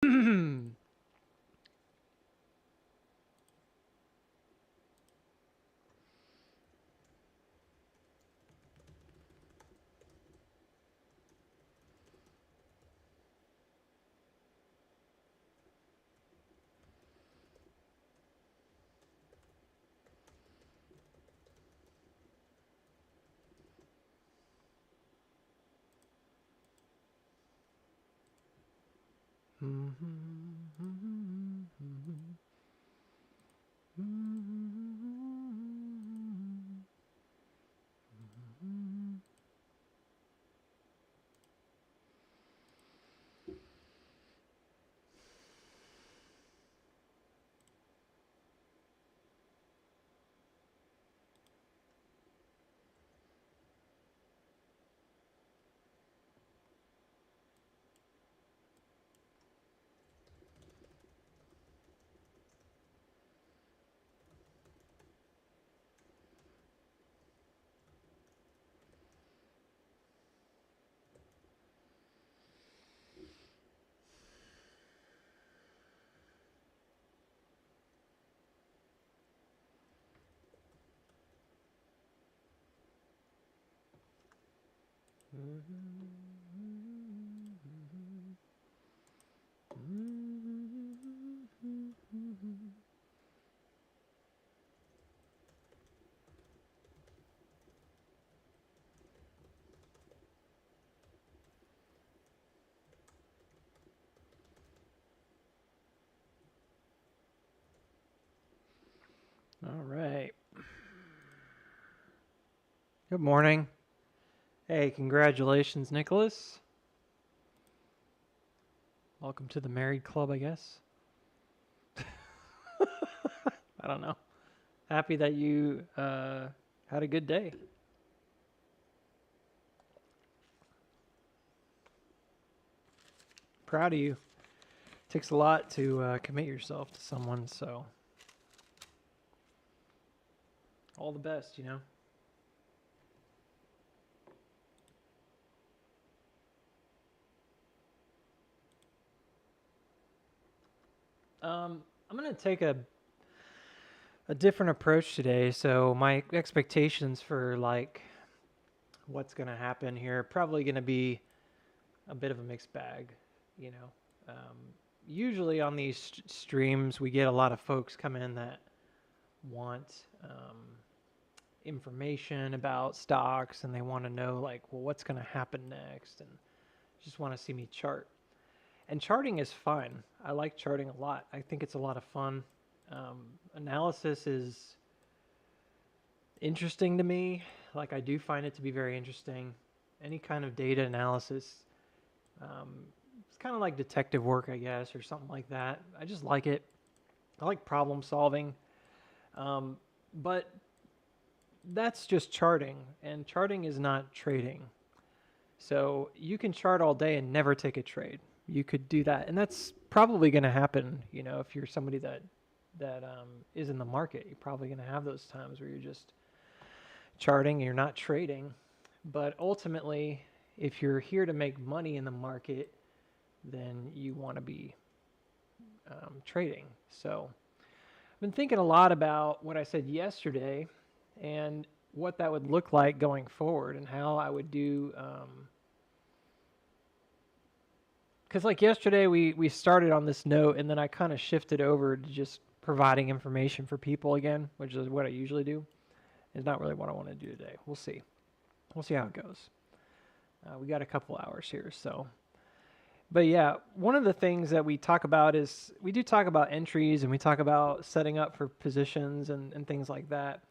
All right. Good morning. Hey, congratulations, Nicholas. Welcome to the married club, I guess. I don't know. Happy that you had a good day. Proud of you. Takes a lot to commit yourself to someone, so all the best, you know. I'm gonna take a different approach today. So my expectations for like what's gonna happen here are probably gonna be a bit of a mixed bag, you know. Usually on these streams, we get a lot of folks come in that want information about stocks and they want to know like, well, what's going to happen next, and just want to see me chart. And charting is fun. I like charting a lot. I think it's a lot of fun. Analysis is interesting to me. Like, I do find it to be very interesting. Any kind of data analysis, it's kind of like detective work, I guess, or something like that. I just like it. I like problem solving. But that's just charting, and charting is not trading. So you can chart all day and never take a trade. You could do that, and that's probably going to happen. You know, if you're somebody that is in the market, you're probably going to have those times where you're just charting and you're not trading. But ultimately, if you're here to make money in the market, then you want to be trading. So I've been thinking a lot about what I said yesterday and what that would look like going forward and how I would do. Because like yesterday, we started on this note, and then I kind of shifted over to just providing information for people again, which is what I usually do. It's not really what I want to do today. We'll see. We'll see how it goes. We got a couple hours here, so. But yeah, one of the things that we talk about is we do talk about entries, and we talk about setting up for positions and things like that.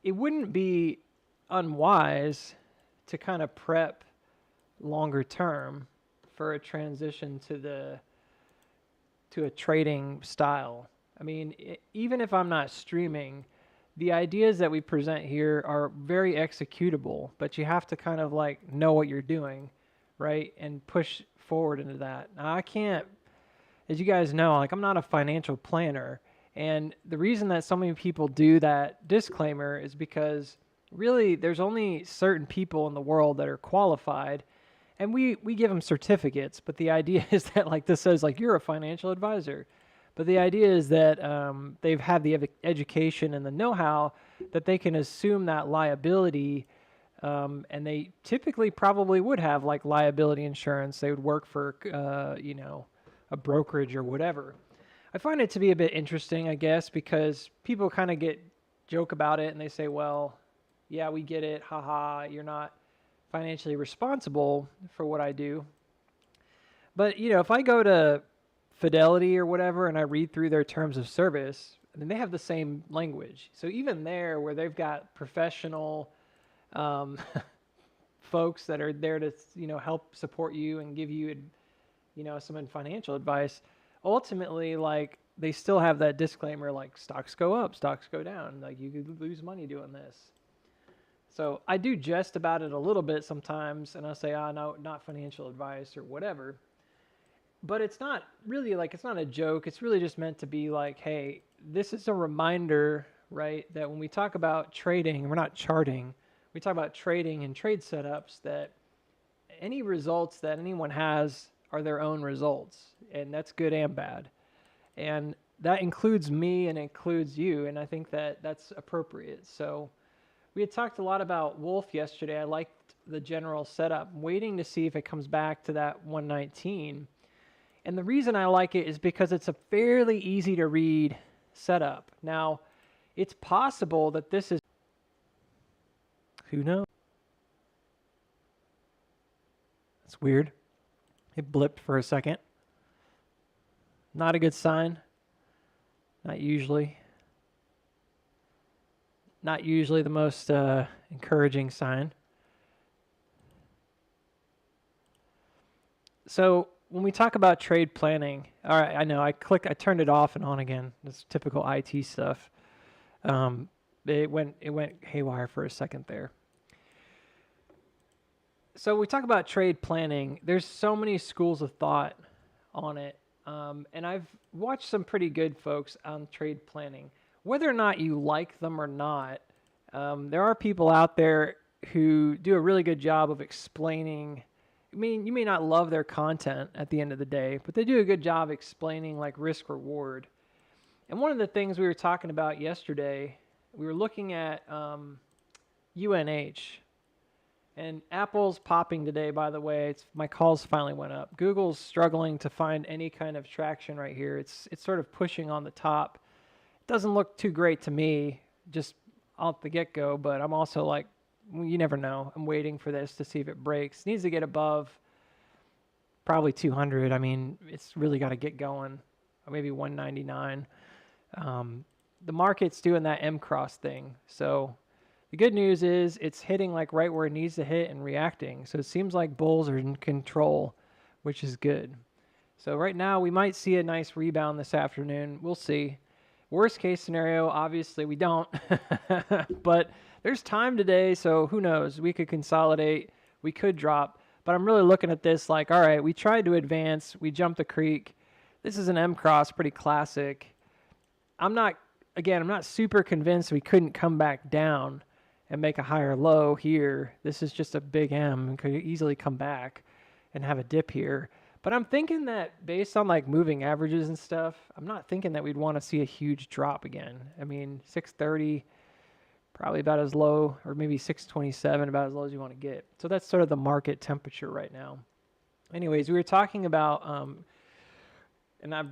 It wouldn't be unwise to kind of prep longer term for a transition to a trading style. I mean, even if I'm not streaming, the ideas that we present here are very executable, but you have to kind of like know what you're doing, right? And push forward into that. Now, I can't, as you guys know, like I'm not a financial planner. And the reason that so many people do that disclaimer is because really there's only certain people in the world that are qualified. And we give them certificates, but the idea is that like this says like you're a financial advisor. But the idea is that they've had the education and the know-how that they can assume that liability, and they typically probably would have like liability insurance. They would work for a brokerage or whatever. I find it to be a bit interesting, I guess, because people kind of joke about it and they say, well, yeah, we get it, haha, you're not financially responsible for what I do. But, if I go to Fidelity or whatever and I read through their terms of service, then they have the same language. So even there, where they've got professional folks that are there to, help support you and give you, some financial advice, ultimately, like, they still have that disclaimer, like, stocks go up, stocks go down. Like, you could lose money doing this. So I do jest about it a little bit sometimes, and I'll say, no, not financial advice or whatever. But it's not really like, it's not a joke. It's really just meant to be like, hey, this is a reminder, right, that when we talk about trading, we're not charting. We talk about trading and trade setups, that any results that anyone has are their own results, and that's good and bad. And that includes me and includes you, and I think that that's appropriate. So we had talked a lot about Wolf yesterday. I liked the general setup. I'm waiting to see if it comes back to that 119. And the reason I like it is because it's a fairly easy to read setup. Now, it's possible that this is, who knows? That's weird. It blipped for a second. Not a good sign. Not usually. Not usually the most encouraging sign. So when we talk about trade planning, all right, I know I turned it off and on again. It's typical IT stuff. It went haywire for a second there. So we talk about trade planning. There's so many schools of thought on it, and I've watched some pretty good folks on trade planning. Whether or not you like them or not, there are people out there who do a really good job of explaining. I mean, you may not love their content at the end of the day, but they do a good job explaining like risk reward. And one of the things we were talking about yesterday, we were looking at UNH. And Apple's popping today, by the way. My calls finally went up. Google's struggling to find any kind of traction right here. It's sort of pushing on the top. It doesn't look too great to me, just off the get-go, but I'm also like, you never know. I'm waiting for this to see if it breaks. It needs to get above probably 200. I mean, it's really got to get going, or maybe 199. The market's doing that M-cross thing. So the good news is it's hitting like right where it needs to hit and reacting. So it seems like bulls are in control, which is good. So right now we might see a nice rebound this afternoon. We'll see. Worst case scenario, obviously we don't. But there's time today, so who knows? We could consolidate. We could drop. But I'm really looking at this like, all right, we tried to advance. We jumped the creek. This is an M-cross, pretty classic. I'm not super convinced we couldn't come back down and make a higher low here. This is just a big M and could easily come back and have a dip here. But I'm thinking that based on like moving averages and stuff, I'm not thinking that we'd want to see a huge drop again. I mean, 630, probably about as low, or maybe 627, about as low as you want to get. So that's sort of the market temperature right now. Anyways, we were talking about,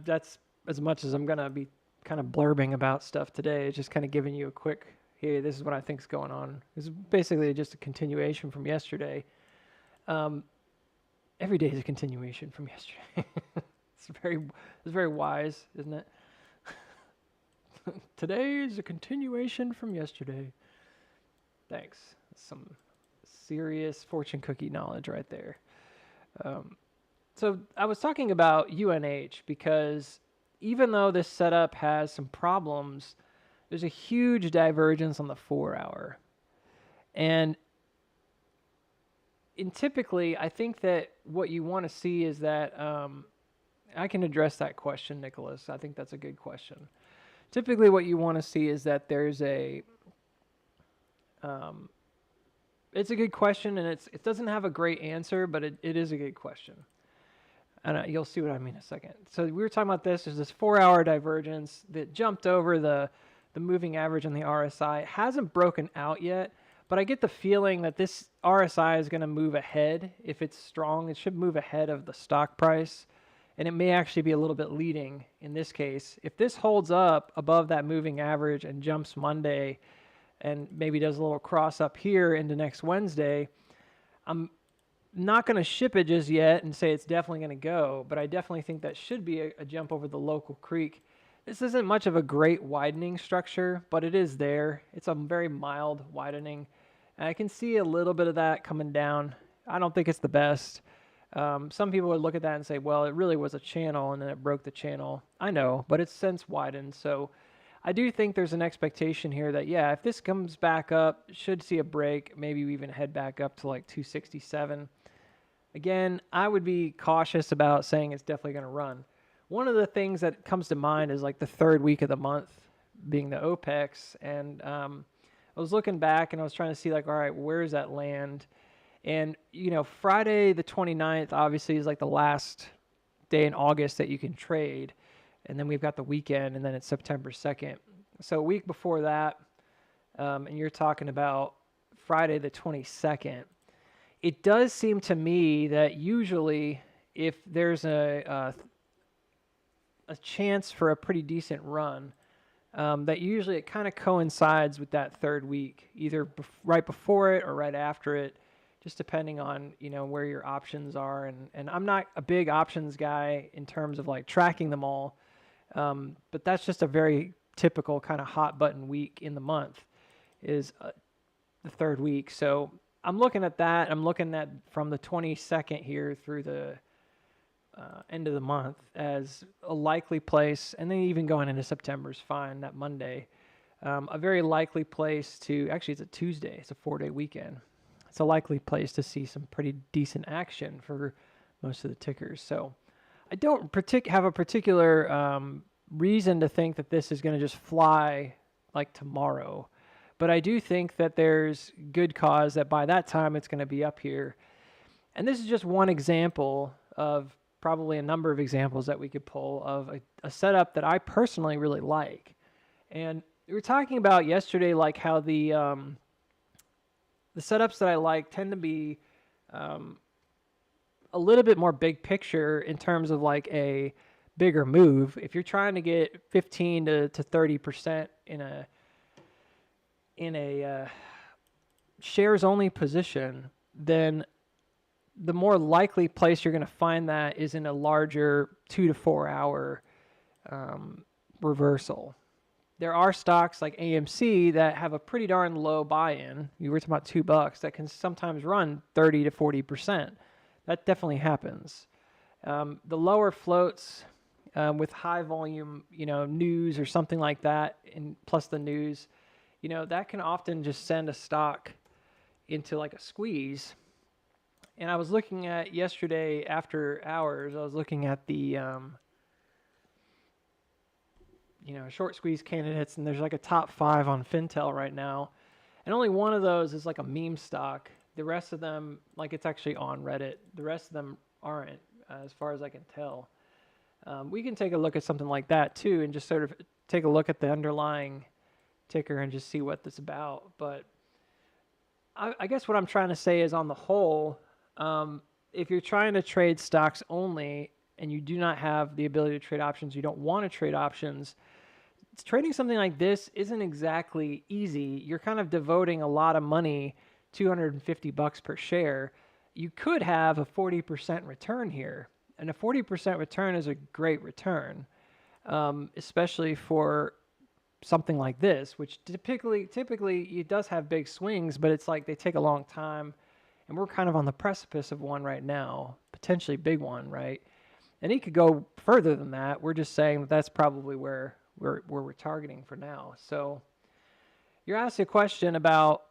that's as much as I'm going to be kind of blurbing about stuff today. It's just kind of giving you a quick, hey, this is what I think is going on. This is basically just a continuation from yesterday. Every day is a continuation from yesterday. It's very wise, isn't it? Today is a continuation from yesterday. Thanks. Some serious fortune cookie knowledge right there. So I was talking about UNH because even though this setup has some problems, there's a huge divergence on the 4-hour. And typically, I think that what you want to see is that, I can address that question, Nicholas. I think that's a good question. Typically, what you want to see is that there's It's a good question, and it doesn't have a great answer, but it is a good question. And you'll see what I mean in a second. So we were talking about this. There's this 4-hour divergence that jumped over the moving average on the RSI. It hasn't broken out yet, but I get the feeling that this RSI is going to move ahead. If it's strong, it should move ahead of the stock price, and it may actually be a little bit leading in this case. If this holds up above that moving average and jumps Monday and maybe does a little cross up here into next Wednesday, I'm not going to ship it just yet and say it's definitely going to go, but I definitely think that should be a jump over the local creek. This isn't much of a great widening structure, but it is there. It's a very mild widening. And I can see a little bit of that coming down. I don't think it's the best. Some people would look at that and say, well, it really was a channel and then it broke the channel. I know, but it's since widened. So I do think there's an expectation here that, yeah, if this comes back up, should see a break, maybe even head back up to like 267. Again, I would be cautious about saying it's definitely going to run. One of the things that comes to mind is like the third week of the month being the OPEX. And I was looking back and I was trying to see like, all right, where does that land? And, you know, Friday the 29th obviously is like the last day in August that you can trade. And then we've got the weekend, and then it's September 2nd. So a week before that, and you're talking about Friday the 22nd, it does seem to me that usually if there's a chance for a pretty decent run, that usually it kind of coincides with that third week, either right before it or right after it, just depending on, you know, where your options are. And I'm not a big options guy in terms of like tracking them all, but that's just a very typical kind of hot button week in the month is the third week. So I'm looking at that. I'm looking at from the 22nd here through the end of the month as a likely place, and then even going into September is fine, that Monday. A very likely place to, actually it's a Tuesday, it's a 4-day weekend. It's a likely place to see some pretty decent action for most of the tickers. So I don't have a particular reason to think that this is going to just fly like tomorrow. But I do think that there's good cause that by that time it's going to be up here. And this is just one example of probably a number of examples that we could pull of a setup that I personally really like. And we were talking about yesterday like how the setups that I like tend to be a little bit more big picture in terms of like a bigger move. If you're trying to get 15 to 30% in a shares only position, then the more likely place you're going to find that is in a larger 2 to 4 hour reversal. There are stocks like AMC that have a pretty darn low buy-in. You were talking about $2 that can sometimes run 30 to 40%. That definitely happens. The lower floats with high volume, you know, news or something like that, and plus the news, you know, that can often just send a stock into like a squeeze. And I was looking at yesterday after hours, I was looking at the short squeeze candidates, and there's like a top 5 on Fintel right now. And only one of those is like a meme stock. The rest of them, like it's actually on Reddit. The rest of them aren't, as far as I can tell. We can take a look at something like that too, and just sort of take a look at the underlying ticker and just see what that's about. But I guess what I'm trying to say is on the whole, if you're trying to trade stocks only and you do not have the ability to trade options, you don't want to trade options, trading something like this isn't exactly easy. You're kind of devoting a lot of money, $250 per share. You could have a 40% return here, and a 40% return is a great return, especially for something like this, which typically it does have big swings, but it's like they take a long time, and we're kind of on the precipice of one right now, potentially big one, right? And it could go further than that. We're just saying that that's probably where we're targeting for now. So you asked a question about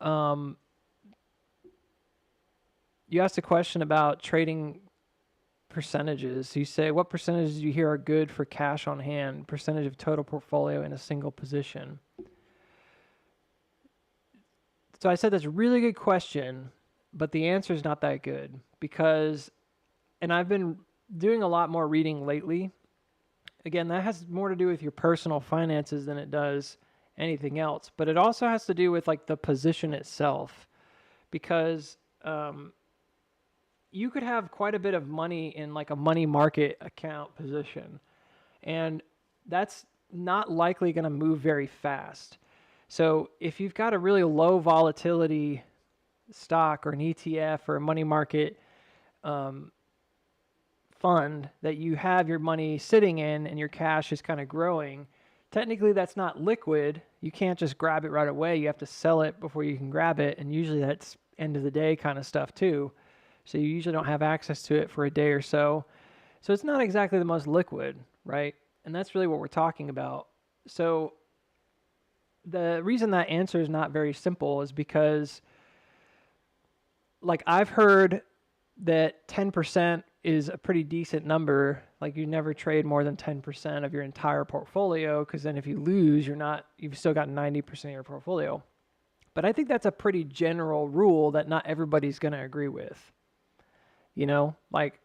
trading percentages. You say, what percentages do you hear are good for cash on hand, percentage of total portfolio in a single position? So I said that's a really good question, but the answer is not that good because, and I've been doing a lot more reading lately. Again, that has more to do with your personal finances than it does anything else, but it also has to do with like the position itself because you could have quite a bit of money in like a money market account position, and that's not likely going to move very fast. So if you've got a really low volatility stock or an ETF or a money market fund that you have your money sitting in and your cash is kind of growing, technically that's not liquid. You can't just grab it right away. You have to sell it before you can grab it, and usually that's end of the day kind of stuff too. So you usually don't have access to it for a day or so. So it's not exactly the most liquid, right? And that's really what we're talking about. So the reason that answer is not very simple is because, like, I've heard that 10% is a pretty decent number. Like, you never trade more than 10% of your entire portfolio, because then if you lose, you've still got 90% of your portfolio. But I think that's a pretty general rule that not everybody's going to agree with. You know, like,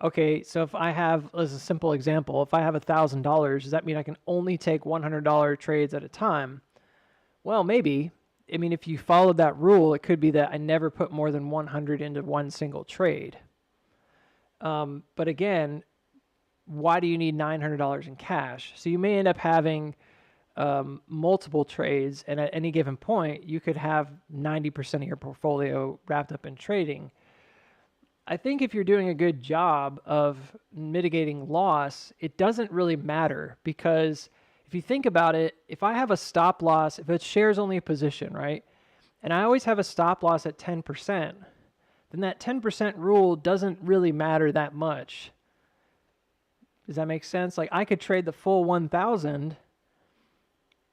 okay, so if I have, as a simple example, if I have $1,000, does that mean I can only take $100 trades at a time? Well, maybe. I mean, if you followed that rule, it could be that I never put more than 100 into one single trade. But again, why do you need $900 in cash? So you may end up having multiple trades, and at any given point, you could have 90% of your portfolio wrapped up in trading. I think if you're doing a good job of mitigating loss, it doesn't really matter, because if you think about it, if I have a stop loss, if it's shares only a position, right? And I always have a stop loss at 10%, then that 10% rule doesn't really matter that much. Does that make sense? Like, I could trade the full 1,000.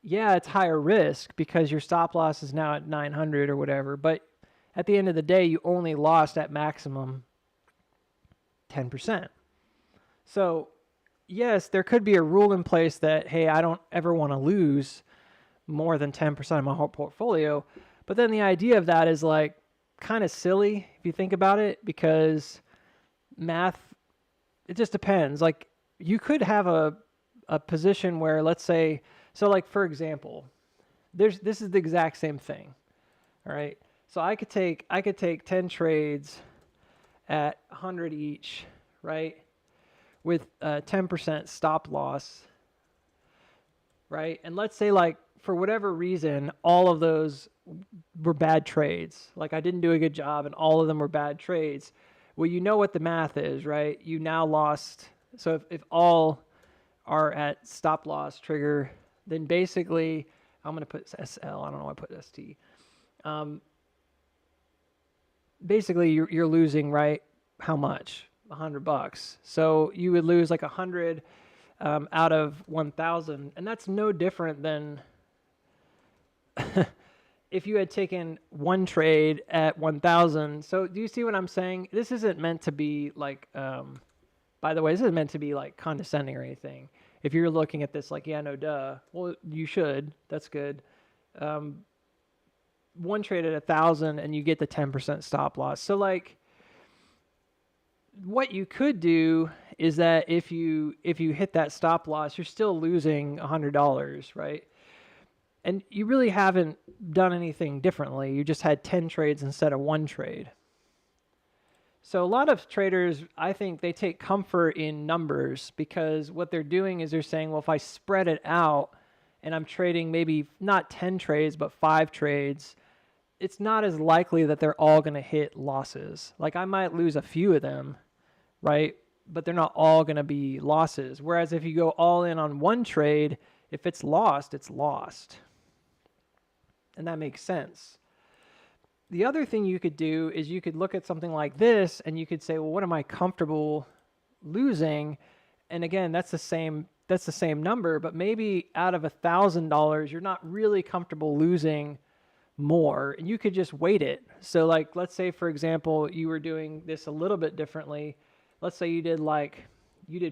Yeah, it's higher risk because your stop loss is now at 900 or whatever, but at the end of the day, you only lost at maximum 10%. So yes, there could be a rule in place that, hey, I don't ever want to lose more than 10% of my whole portfolio. But then the idea of that is like kind of silly if you think about it, because math, it just depends. Like, you could have a position where, let's say, so like, for example, this is the exact same thing. All right. So I could take 10 trades at 100 each, right? With 10% stop loss, right? And let's say, like, for whatever reason, all of those were bad trades. Like, I didn't do a good job and all of them were bad trades. Well, you know what the math is, right? You now lost. So if all are at stop loss trigger, then basically, I'm going to put SL. I don't know why I put ST. Basically, you're losing, right? How much? $100. So you would lose like 100 out of 1,000, and that's no different than if you had taken one trade at 1,000. So do you see what I'm saying? This isn't meant to be like, by the way, this isn't meant to be like condescending or anything. If you're looking at this like, yeah, no, duh. Well, you should. That's good. One trade at 1,000 and you get the 10% stop loss. So like, what you could do is that if you hit that stop loss, you're still losing $100, right? And you really haven't done anything differently. You just had 10 trades instead of one trade. So a lot of traders, I think, they take comfort in numbers, because what they're doing is they're saying, well, if I spread it out and I'm trading maybe not 10 trades, but 5 trades, it's not as likely that they're all going to hit losses. Like, I might lose a few of them, right? But they're not all going to be losses. Whereas if you go all in on one trade, if it's lost, it's lost. And that makes sense. The other thing you could do is you could look at something like this and you could say, well, what am I comfortable losing? And again, that's the same number, but maybe out of $1,000, you're not really comfortable losing more, and you could just weight it. So like, let's say, for example, you were doing this a little bit differently. Let's say you did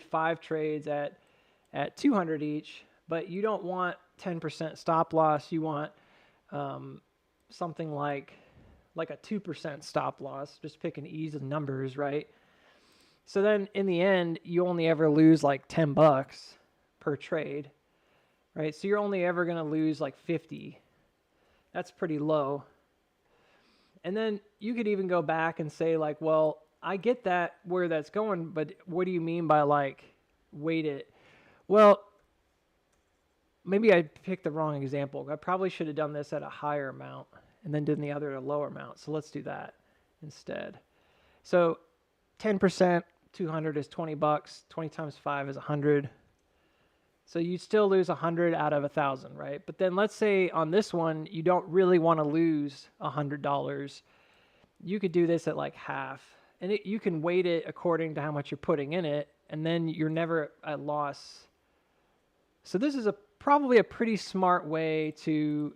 5 trades at 200 each, but you don't want 10% stop loss. You want something like a 2% stop loss, just picking easy numbers, right? So then in the end, you only ever lose like $10 per trade, right? So you're only ever going to lose like 50. That's pretty low. And then you could even go back and say like, well, I get that where that's going, but what do you mean by like weight it? Well, maybe I picked the wrong example. I probably should have done this at a higher amount and then done the other at a lower amount. So let's do that instead. So 10%, 200 is $20. 20 times 5 is 100. So you still lose 100 out of 1,000, right? But then let's say on this one, you don't really want to lose $100. You could do this at like half. And you can weight it according to how much you're putting in it. And then you're never at loss. So this is probably a pretty smart way to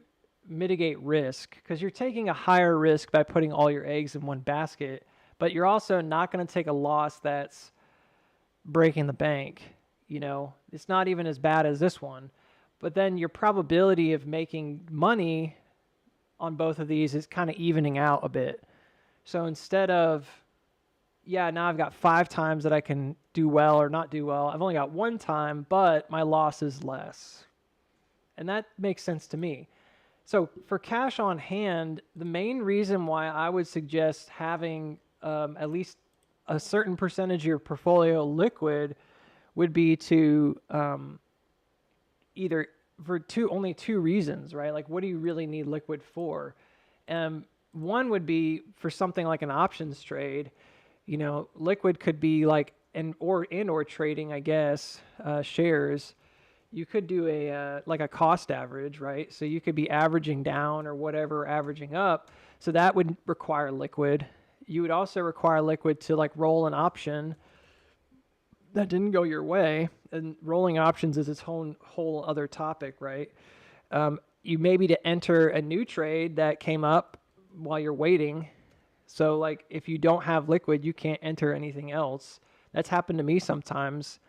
mitigate risk, because you're taking a higher risk by putting all your eggs in one basket, but you're also not going to take a loss that's breaking the bank. You know, it's not even as bad as this one, but then your probability of making money on both of these is kind of evening out a bit. So instead of, yeah, now I've got 5 times that I can do well or not do well, I've only got 1 time, but my loss is less. And that makes sense to me. So for cash on hand, the main reason why I would suggest having at least a certain percentage of your portfolio liquid would be to either for only 2 reasons, right? Like, what do you really need liquid for? One would be for something like an options trade. You know, liquid could be like or trading, I guess, shares. You could do like a cost average, right? So you could be averaging down or whatever, averaging up. So that would require liquid. You would also require liquid to like roll an option that didn't go your way. And rolling options is its whole other topic, right? You maybe to enter a new trade that came up while you're waiting. So like if you don't have liquid, you can't enter anything else. That's happened to me sometimes.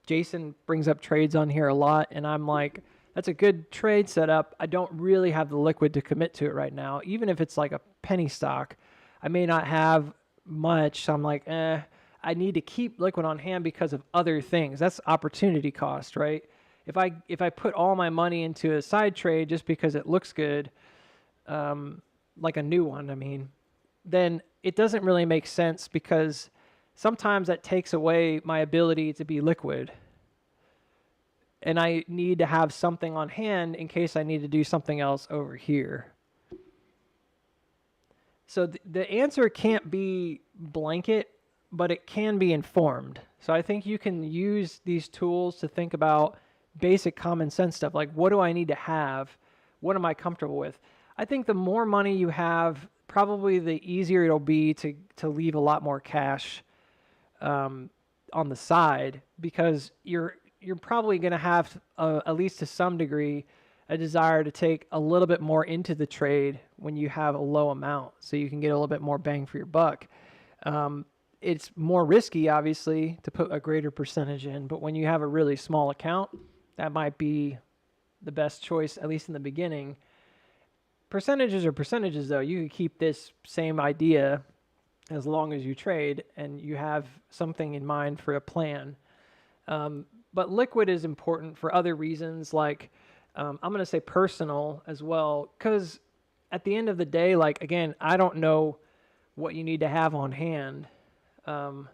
Jason brings up trades on here a lot, and I'm like, that's a good trade setup. I don't really have the liquid to commit to it right now. Even if it's like a penny stock, I may not have much. So I'm like, I need to keep liquid on hand because of other things. That's opportunity cost, right? If I put all my money into a side trade just because it looks good, like a new one, I mean, then it doesn't really make sense, because sometimes that takes away my ability to be liquid. And I need to have something on hand in case I need to do something else over here. So the answer can't be blanket, but it can be informed. So I think you can use these tools to think about basic common sense stuff, like what do I need to have? What am I comfortable with? I think the more money you have, probably the easier it'll be to leave a lot more cash on the side, because you're probably going to have, at least to some degree, a desire to take a little bit more into the trade when you have a low amount, so you can get a little bit more bang for your buck. It's more risky, obviously, to put a greater percentage in, but when you have a really small account, that might be the best choice, at least in the beginning. Percentages are percentages, though. You can keep this same idea as long as you trade and you have something in mind for a plan. But liquid is important for other reasons, like I'm going to say personal as well, because at the end of the day, like, again, I don't know what you need to have on hand. How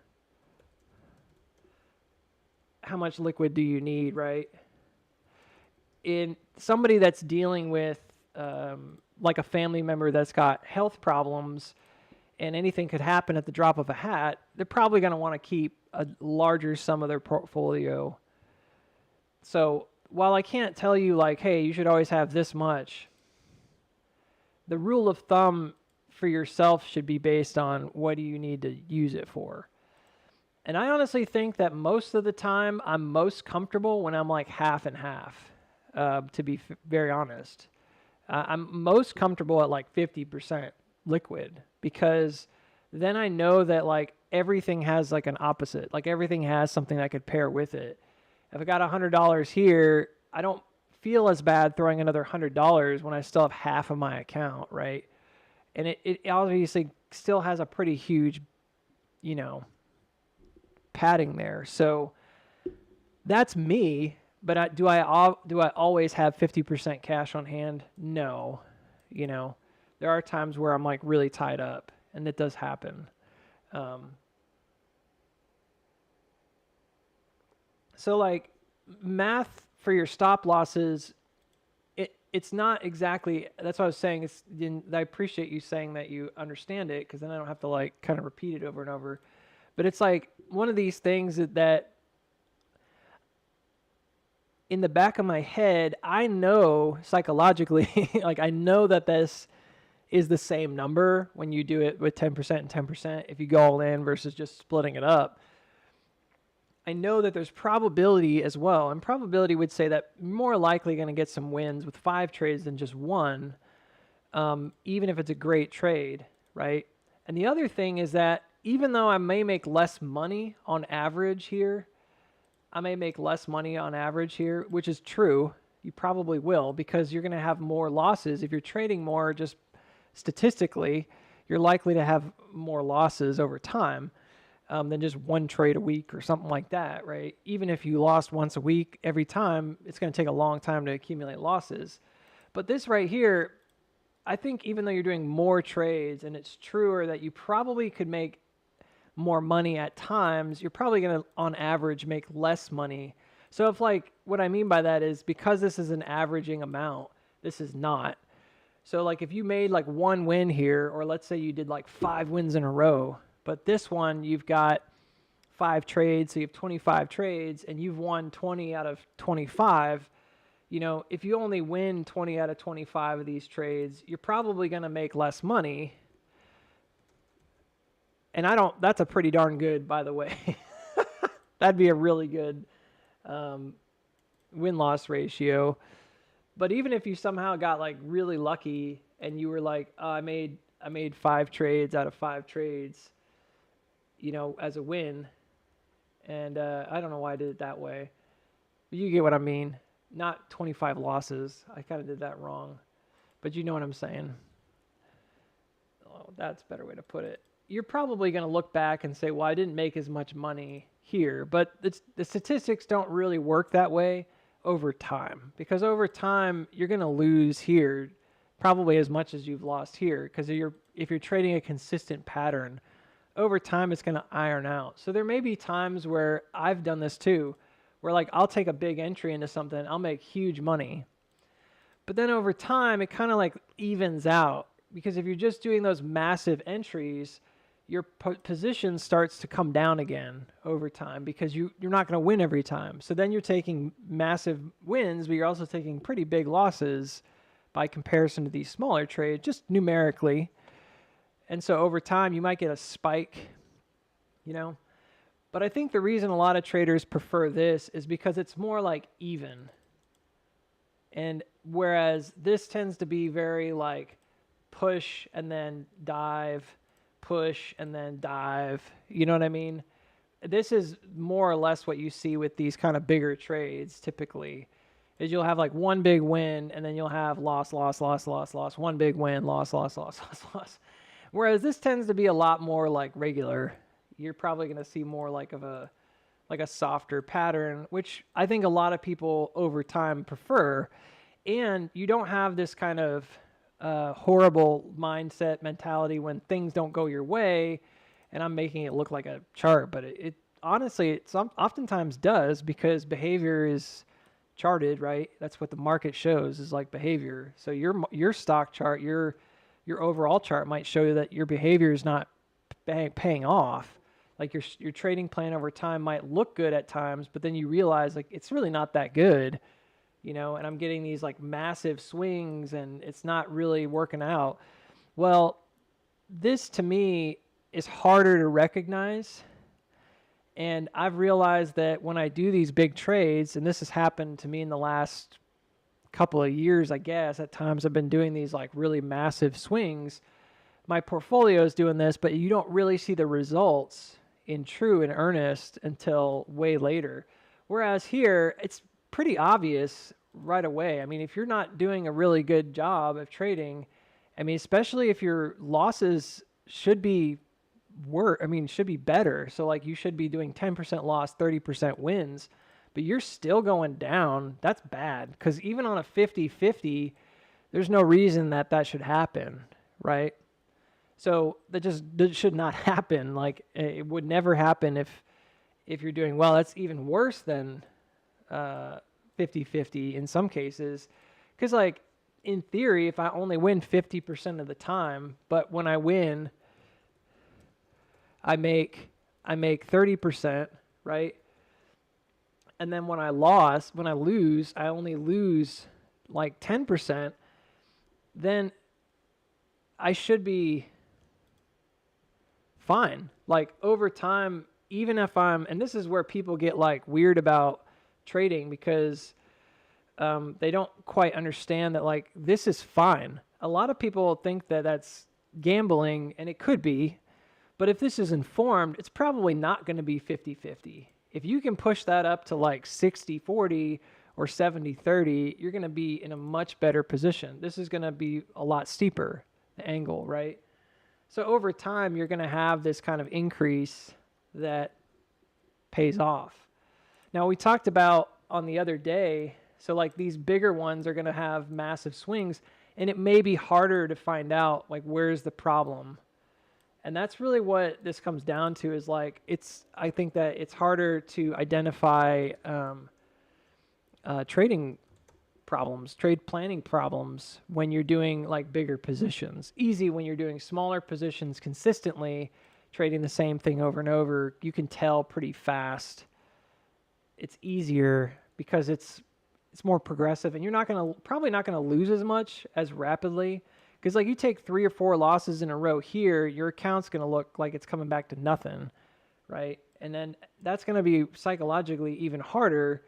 much liquid do you need, right? In somebody that's dealing with like a family member that's got health problems and anything could happen at the drop of a hat, they're probably going to want to keep a larger sum of their portfolio. So while I can't tell you like, hey, you should always have this much, the rule of thumb for yourself should be based on what do you need to use it for. And I honestly think that most of the time I'm most comfortable when I'm like half and half, to be very honest. I'm most comfortable at like 50% liquid, because then I know that like everything has like an opposite, like everything has something that could pair with it. If I got $100 here, I don't feel as bad throwing another $100 when I still have half of my account, right? And it obviously still has a pretty huge, you know, padding there. So that's me. But do I always have 50% cash on hand? No. You know, there are times where I'm like really tied up, and it does happen. So like math for your stop losses, it's not exactly, that's what I was saying. I appreciate you saying that you understand it, because then I don't have to like kind of repeat it over and over. But it's like one of these things that in the back of my head, I know psychologically, like I know that this is the same number when you do it with 10% and 10%, if you go all in versus just splitting it up. I know that there's probability as well, and probability would say that you're more likely going to get some wins with 5 trades than just one, even if it's a great trade, right? And the other thing is that even though I may make less money on average here, which is true. You probably will, because you're going to have more losses. If you're trading more, just statistically, you're likely to have more losses over time than just one trade a week or something like that, right? Even if you lost once a week, every time, it's going to take a long time to accumulate losses. But this right here, I think even though you're doing more trades, and it's truer that you probably could make more money at times, you're probably going to, on average, make less money. So if like, what I mean by that is, because this is an averaging amount, this is not. So like if you made like 1 win here, or let's say you did like 5 wins in a row, but this one you've got 5 trades, so you have 25 trades, and you've won 20 out of 25, you know, if you only win 20 out of 25 of these trades, you're probably going to make less money. And that's a pretty darn good, by the way. That'd be a really good win-loss ratio. But even if you somehow got like really lucky and you were like, oh, I made 5 trades out of 5 trades, you know, as a win. And I don't know why I did it that way. But you get what I mean. Not 25 losses. I kind of did that wrong. But you know what I'm saying. Oh, that's a better way to put it. You're probably going to look back and say, well, I didn't make as much money here. But the statistics don't really work that way over time. Because over time, you're going to lose here probably as much as you've lost here. Because if you're trading a consistent pattern, over time, it's going to iron out. So there may be times where I've done this too, where like I'll take a big entry into something, I'll make huge money. But then over time, it kind of like evens out. Because if you're just doing those massive entries, your position starts to come down again over time, because you're not going to win every time. So then you're taking massive wins, but you're also taking pretty big losses by comparison to these smaller trades, just numerically. And so over time, you might get a spike, you know. But I think the reason a lot of traders prefer this is because it's more like even. And whereas this tends to be very like push and then dive, push and then dive, you know what I mean? This is more or less what you see with these kind of bigger trades typically, is you'll have like one big win and then you'll have loss, loss, loss, loss, loss, one big win, loss, loss, loss, loss, loss. Whereas this tends to be a lot more like regular. You're probably going to see more like a softer pattern, which I think a lot of people over time prefer. And you don't have this kind of horrible mindset mentality when things don't go your way. And I'm making it look like a chart, but it honestly, it oftentimes does, because behavior is charted, right? That's what the market shows, is like behavior. So your stock chart, your overall chart might show you that your behavior is not paying off. Like your trading plan over time might look good at times, but then you realize like it's really not that good, you know, and I'm getting these like massive swings and it's not really working out. Well, this to me is harder to recognize. And I've realized that when I do these big trades, and this has happened to me in the last couple of years, I guess, at times I've been doing these like really massive swings. My portfolio is doing this, but you don't really see the results in earnest until way later. Whereas here, it's pretty obvious right away. I mean, if you're not doing a really good job of trading, I mean, especially if your losses should be should be better. So like you should be doing 10% loss, 30% wins, but you're still going down. That's bad because even on a 50-50, there's no reason that that should happen, right? So that should not happen. Like it would never happen if you're doing well. That's even worse than 50-50 in some cases, because like in theory, if I only win 50% of the time, but when I win, I make 30%, right? And then when I lose, I only lose like 10%, then I should be fine. Like over time, even if and this is where people get like weird about trading because they don't quite understand that like this is fine. A lot of people think that that's gambling, and it could be, but if this is informed, it's probably not going to be 50-50. If you can push that up to like 60-40 or 70-30, you're going to be in a much better position. This is going to be a lot steeper, the angle, right? So over time, you're going to have this kind of increase that pays off. Now, we talked about on the other day, so like these bigger ones are going to have massive swings, and it may be harder to find out like where's the problem. And that's really what this comes down to is like I think that it's harder to identify trading problems, trade planning problems when you're doing like bigger positions. Easy when you're doing smaller positions consistently, trading the same thing over and over. You can tell pretty fast. It's easier because it's more progressive, and you're probably not gonna lose as much as rapidly. Because like you take 3 or 4 losses in a row here, your account's gonna look like it's coming back to nothing, right? And then that's gonna be psychologically even harder.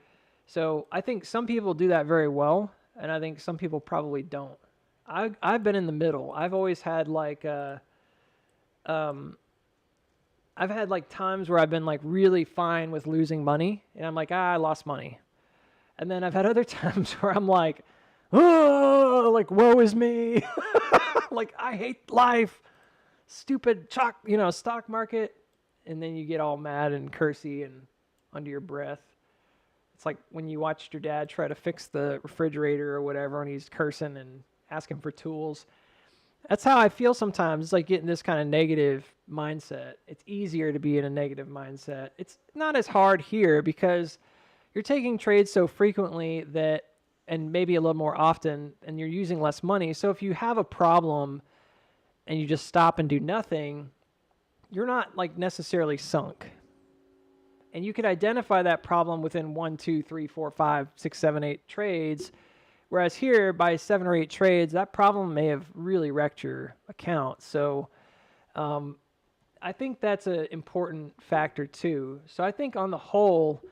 So I think some people do that very well, and I think some people probably don't. I've been in the middle. I've always had like I've had like times where I've been like really fine with losing money, and I'm like, I lost money. And then I've had other times where I'm like, oh, like woe is me. Like I hate life. Stupid stock market. And then you get all mad and cursy and under your breath. It's like when you watched your dad try to fix the refrigerator or whatever, and he's cursing and asking for tools. That's how I feel sometimes. It's like getting this kind of negative mindset. It's easier to be in a negative mindset. It's not as hard here because you're taking trades so frequently and maybe a little more often, and you're using less money. So if you have a problem and you just stop and do nothing, you're not like necessarily sunk. And you could identify that problem within 1, 2, 3, 4, 5, 6, 7, 8 trades. Whereas here, by 7 or 8 trades, that problem may have really wrecked your account. So I think that's an important factor too. So I think on the whole,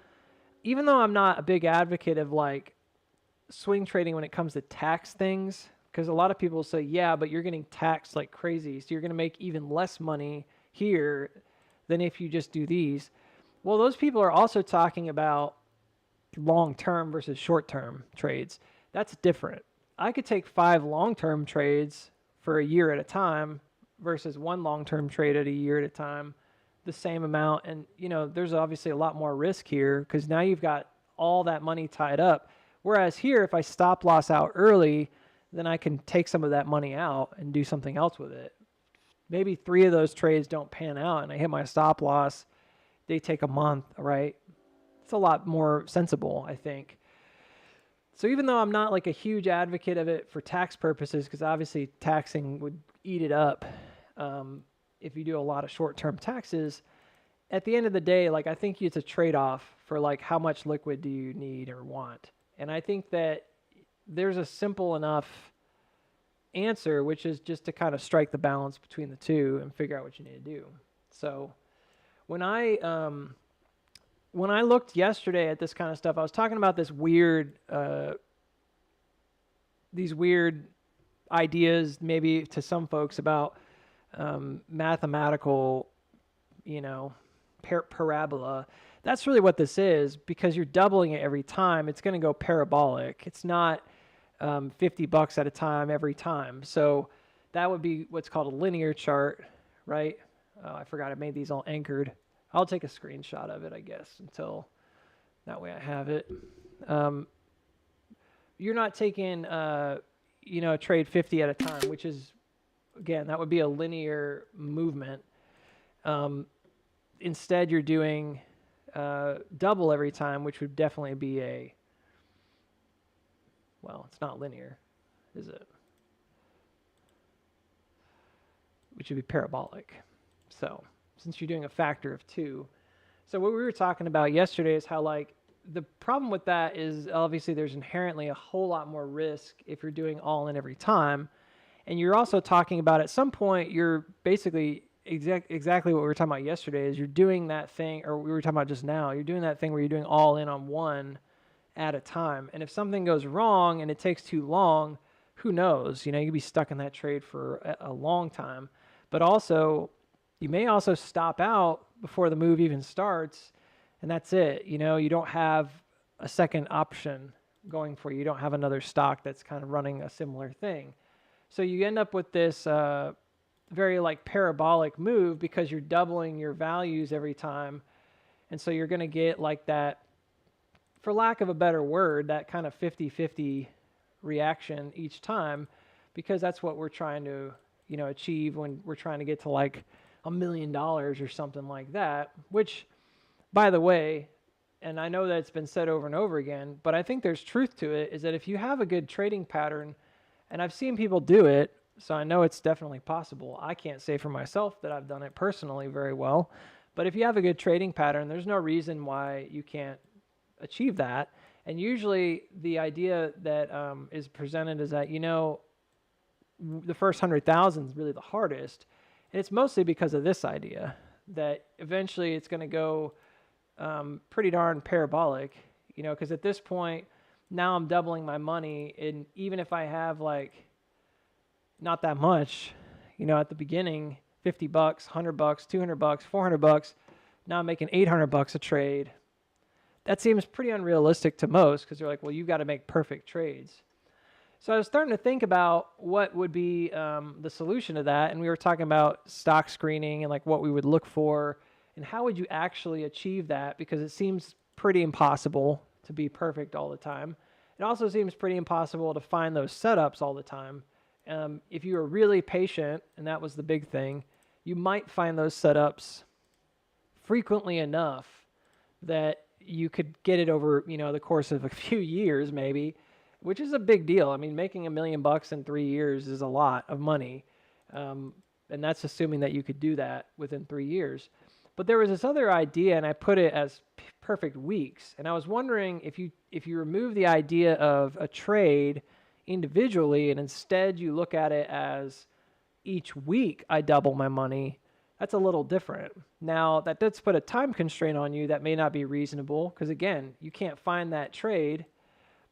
even though I'm not a big advocate of like swing trading when it comes to tax things, because a lot of people say, yeah, but you're getting taxed like crazy, so you're going to make even less money here than if you just do these. Well, those people are also talking about long-term versus short-term trades. That's different. I could take 5 long-term trades for a year at a time versus 1 long-term trade at a year at a time, the same amount. And, there's obviously a lot more risk here because now you've got all that money tied up. Whereas here, if I stop loss out early, then I can take some of that money out and do something else with it. Maybe 3 of those trades don't pan out and I hit my stop loss. They take a month, right? It's a lot more sensible, I think. So even though I'm not like a huge advocate of it for tax purposes, because obviously taxing would eat it up if you do a lot of short-term taxes, at the end of the day, like I think it's a trade-off for like how much liquid do you need or want. And I think that there's a simple enough answer, which is just to kind of strike the balance between the two and figure out what you need to do. So when I looked yesterday at this kind of stuff, I was talking about these weird ideas, maybe to some folks about mathematical, parabola That's really what this is, because you're doubling it every time. It's going to go parabolic. It's not $50 at a time every time. So that would be what's called a linear chart, right? Oh, I forgot I made these all anchored. I'll take a screenshot of it, I guess, until that way I have it. You're not taking, a trade 50 at a time, which is, again, that would be a linear movement. Instead, you're doing double every time, which would definitely be well, it's not linear, is it? Which would be parabolic. So since you're doing a factor of 2. So what we were talking about yesterday is how, like, the problem with that is obviously there's inherently a whole lot more risk if you're doing all in every time. And you're also talking about, at some point, you're basically exactly what we were talking about yesterday is you're doing that thing, or we were talking about just now, you're doing that thing where you're doing all in on one at a time. And if something goes wrong and it takes too long, who knows? You could be stuck in that trade for a long time. But also, you may also stop out before the move even starts, and that's it. You don't have a second option going for you. You don't have another stock that's kind of running a similar thing. So you end up with this very like parabolic move because you're doubling your values every time. And so you're going to get like that, for lack of a better word, that kind of 50-50 reaction each time, because that's what we're trying to, achieve when we're trying to get to like $1 million or something like that, which, by the way, and I know that it's been said over and over again, but I think there's truth to it, is that if you have a good trading pattern, and I've seen people do it, so I know it's definitely possible. I can't say for myself that I've done it personally very well, but if you have a good trading pattern, there's no reason why you can't achieve that. And usually the idea that is presented is that, the first 100,000 is really the hardest. And it's mostly because of this idea that eventually it's going to go pretty darn parabolic, because at this point, now I'm doubling my money. And even if I have like not that much, at the beginning, $50, $100, $200, $400, now I'm making $800 a trade. That seems pretty unrealistic to most, because they're like, well, you've got to make perfect trades. So I was starting to think about what would be the solution to that. And we were talking about stock screening and like what we would look for and how would you actually achieve that, because it seems pretty impossible to be perfect all the time. It also seems pretty impossible to find those setups all the time. If you were really patient, and that was the big thing, you might find those setups frequently enough that you could get it over, the course of a few years maybe, which is a big deal. I mean, making $1 million in 3 years is a lot of money. And that's assuming that you could do that within 3 years. But there was this other idea, and I put it as perfect weeks. And I was wondering if you remove the idea of a trade individually and instead you look at it as each week I double my money, that's a little different. Now, that does put a time constraint on you that may not be reasonable, because again, you can't find that trade.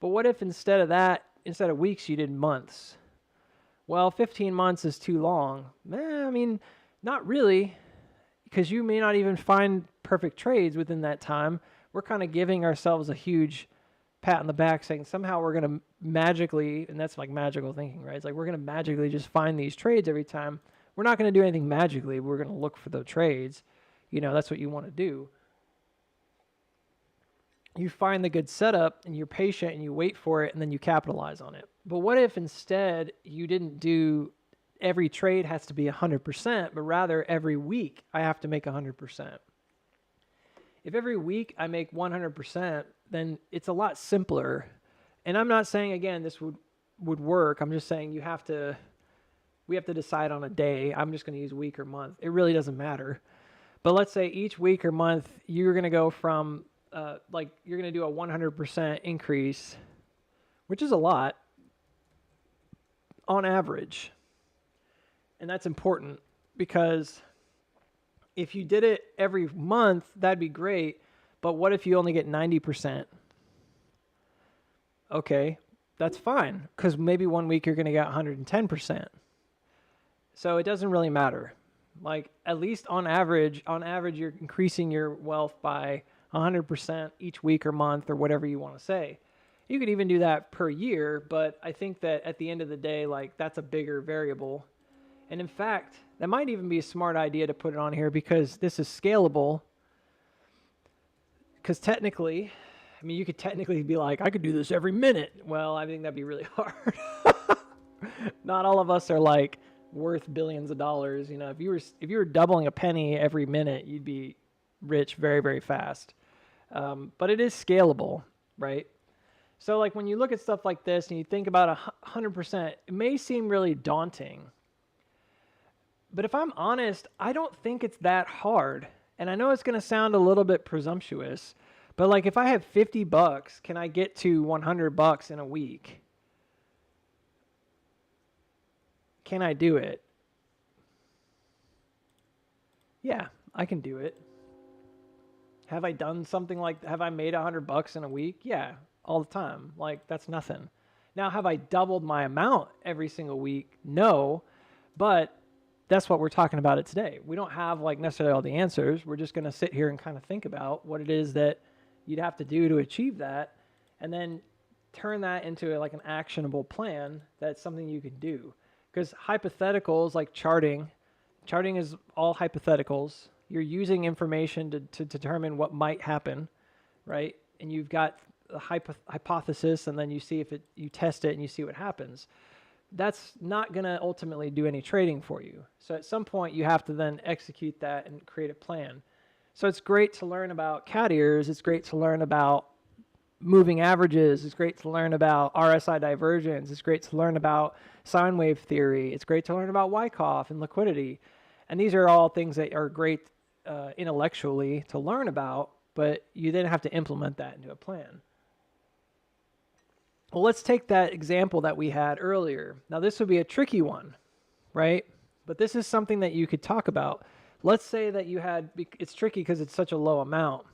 But what if instead of weeks, you did months? Well, 15 months is too long. I mean, not really, because you may not even find perfect trades within that time. We're kind of giving ourselves a huge pat on the back saying somehow we're going to magically, and that's like magical thinking, right? It's like we're going to magically just find these trades every time. We're not going to do anything magically. We're going to look for the trades. That's what you want to do. You find the good setup and you're patient and you wait for it and then you capitalize on it. But what if instead you didn't do every trade has to be 100%, but rather every week I have to make 100%? If every week I make 100%, then it's a lot simpler. And I'm not saying, again, this would work. I'm just saying we have to decide on a day. I'm just going to use week or month. It really doesn't matter. But let's say each week or month you're going to go from you're going to do a 100% increase, which is a lot on average. And that's important, because if you did it every month, that'd be great. But what if you only get 90%? Okay, that's fine, because maybe one week you're going to get 110%. So it doesn't really matter. Like, at least on average, you're increasing your wealth by 100% each week or month or whatever you want to say. You could even do that per year, but I think that at the end of the day, like that's a bigger variable. And in fact, that might even be a smart idea to put it on here because this is scalable. Because technically, I mean, you could technically be like, I could do this every minute. Well, I think that'd be really hard. Not all of us are like worth billions of dollars. You know, if you were doubling a penny every minute, you'd be rich very, very fast. But it is scalable, right? So like when you look at stuff like this and you think about 100%, it may seem really daunting. But if I'm honest, I don't think it's that hard. And I know it's going to sound a little bit presumptuous, but like if I have $50, can I get to $100 in a week? Can I do it? Yeah, I can do it. Have I done something like, have I made $100 in a week? Yeah, all the time. Like that's nothing. Now, have I doubled my amount every single week? No, but that's what we're talking about it today. We don't have like necessarily all the answers. We're just going to sit here and kind of think about what it is that you'd have to do to achieve that, and then turn that into like an actionable plan that's something you can do. Because hypotheticals like charting is all hypotheticals. You're using information to determine what might happen, right? And you've got a hypothesis, and then you see if you test it and you see what happens. That's not going to ultimately do any trading for you. So at some point you have to then execute that and create a plan. So it's great to learn about cat ears. It's great to learn about moving averages. It's great to learn about RSI divergence. It's great to learn about sine wave theory. It's great to learn about Wyckoff and liquidity. And these are all things that are great intellectually to learn about, but you then have to implement that into a plan. Well, let's take that example that we had earlier. Now, this would be a tricky one, right? But this is something that you could talk about. Let's say that you had, it's tricky because it's such a low amount.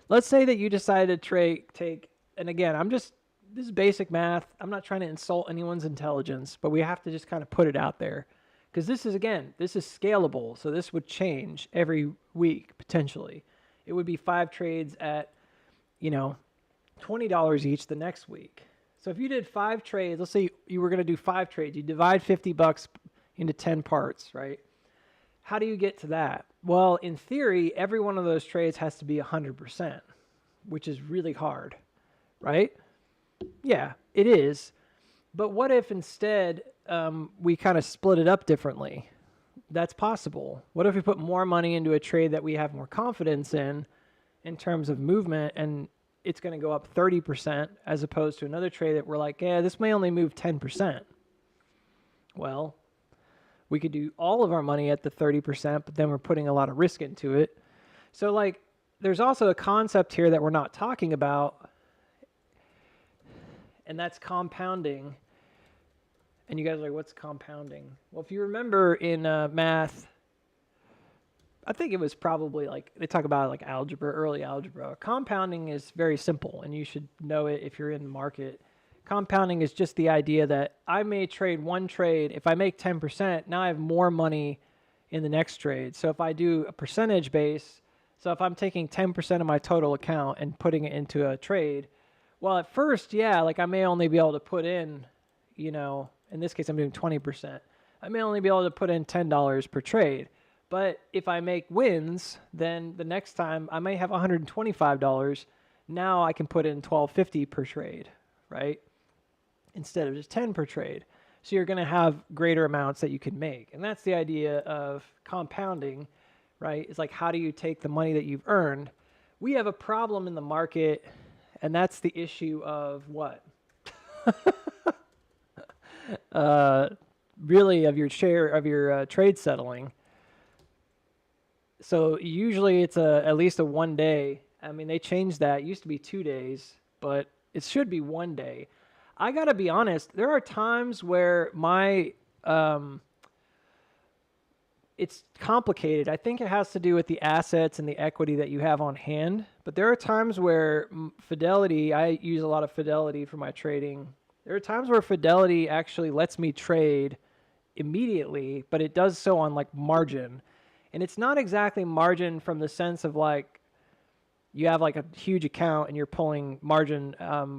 Let's say that you decided to take, and again, this is basic math. I'm not trying to insult anyone's intelligence, but we have to just kind of put it out there. Because this is scalable. So this would change every week, potentially. It would be 5 trades at, $20 each the next week. So if you did 5 trades, let's say you were going to do 5 trades, you divide $50 into 10 parts, right? How do you get to that? Well, in theory, every one of those trades has to be 100%, which is really hard, right? Yeah, it is. But what if instead we kind of split it up differently? That's possible. What if we put more money into a trade that we have more confidence in terms of movement, and it's going to go up 30% as opposed to another trade that we're like, yeah, this may only move 10%. Well, we could do all of our money at the 30%, but then we're putting a lot of risk into it. So like, there's also a concept here that we're not talking about, and that's compounding. And you guys are like, what's compounding? Well, if you remember in math, I think it was probably like, they talk about like algebra, early algebra. Compounding is very simple, and you should know it if you're in the market. Compounding is just the idea that I may trade one trade. If I make 10%, now I have more money in the next trade. So if I do a percentage base, so if I'm taking 10% of my total account and putting it into a trade, well, at first, yeah, like I may only be able to put in, in this case, I'm doing 20%. I may only be able to put in $10 per trade. But if I make wins, then the next time I may have $125. Now I can put in $12.50 per trade, right? Instead of just 10 per trade. So you're going to have greater amounts that you can make. And that's the idea of compounding, right? It's like, how do you take the money that you've earned? We have a problem in the market, and that's the issue of what? Really of your share of your trade settling. So usually it's at least a 1 day. I mean, they changed that. It used to be 2 days, but it should be 1 day. I got to be honest, there are times where it's complicated. I think it has to do with the assets and the equity that you have on hand. But there are times where Fidelity, I use a lot of Fidelity for my trading. There are times where Fidelity actually lets me trade immediately, but it does so on like margin. And it's not exactly margin from the sense of like, you have like a huge account and you're pulling margin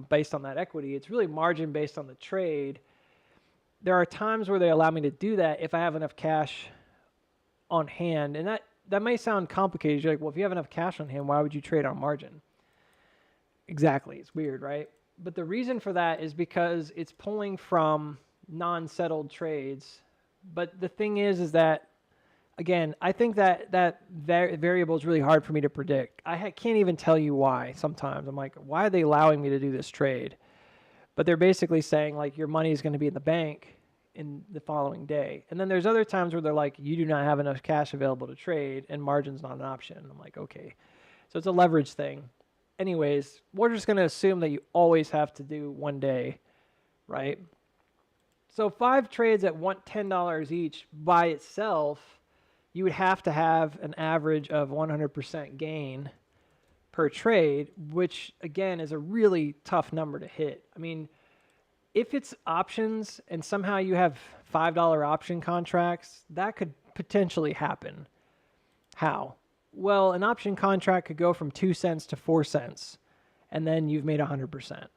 based on that equity. It's really margin based on the trade. There are times where they allow me to do that if I have enough cash on hand. And that may sound complicated. You're like, well, if you have enough cash on hand, why would you trade on margin? Exactly. It's weird, right? But the reason for that is because it's pulling from non-settled trades. But the thing is that, again, I think that variable is really hard for me to predict. I can't even tell you why sometimes. I'm like, why are they allowing me to do this trade? But they're basically saying, like, your money is going to be in the bank in the following day. And then there's other times where they're like, you do not have enough cash available to trade, and margin's not an option. I'm like, okay. So it's a leverage thing. Anyways, we're just going to assume that you always have to do one day, right? So 5 trades at $10 each by itself, you would have to have an average of 100% gain per trade, which again is a really tough number to hit. I mean, if it's options and somehow you have $5 option contracts, that could potentially happen. How? Well, an option contract could go from 2 cents to 4 cents, and then you've made 100%.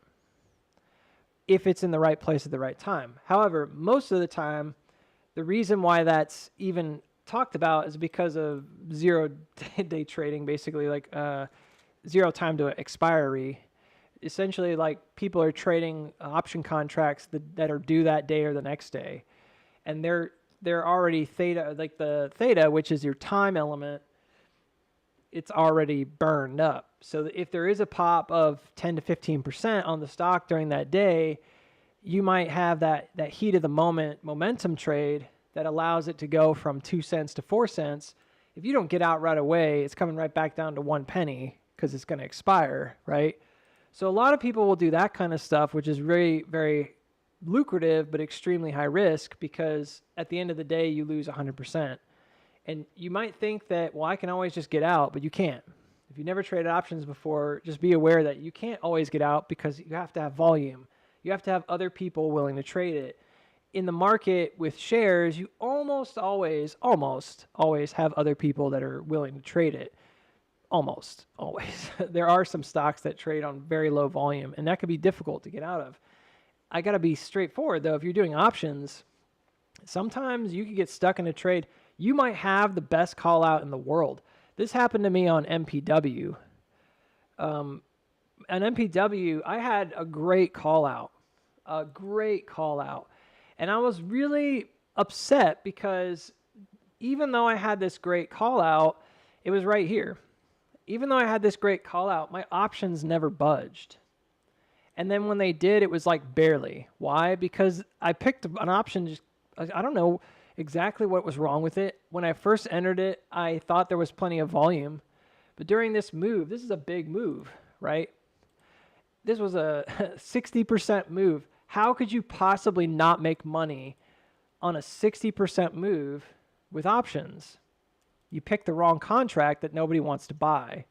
If it's in the right place at the right time. However, most of the time, the reason why that's even talked about is because of zero-day trading, basically like zero time to expiry. Essentially, like, people are trading option contracts that are due that day or the next day, and they're already theta, like the theta, which is your time element, it's already burned up. So if there is a pop of 10 to 15% on the stock during that day, you might have that heat of the moment momentum trade that allows it to go from 2 cents to 4 cents. If you don't get out right away, it's coming right back down to 1 penny because it's going to expire, right? So a lot of people will do that kind of stuff, which is very, very lucrative, but extremely high risk, because at the end of the day, you lose 100%. And you might think that, well, I can always just get out, but you can't. If you never traded options before, just be aware that you can't always get out because you have to have volume. You have to have other people willing to trade it. In the market with shares, you almost always have other people that are willing to trade it. Almost always. There are some stocks that trade on very low volume, and that could be difficult to get out of. I got to be straightforward, though. If you're doing options, sometimes you could get stuck in a trade. You might have the best call out in the world. This happened to me on MPW. On MPW, I had a great call out. And I was really upset because even though I had this great call out, it was right here. Even though I had this great call out, my options never budged. And then when they did, it was like barely. Why? Because I picked an option, I don't know exactly what was wrong with it. When I first entered it, I thought there was plenty of volume. But during this move, this is a big move, right? This was a 60% move. How could you possibly not make money on a 60% move with options? You picked the wrong contract that nobody wants to buy.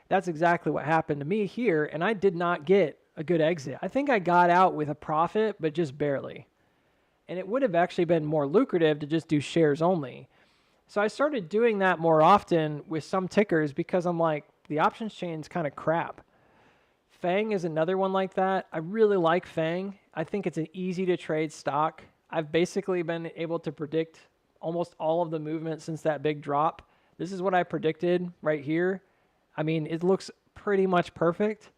That's exactly what happened to me here, and I did not get a good exit. I think I got out with a profit, but just barely. And it would have actually been more lucrative to just do shares only. So I started doing that more often with some tickers because I'm like, the options chain's kind of crap. FANG is another one like that. I really like FANG. I think it's an easy to trade stock. I've basically been able to predict almost all of the movement since that big drop. This is what I predicted right here. I mean, it looks pretty much perfect.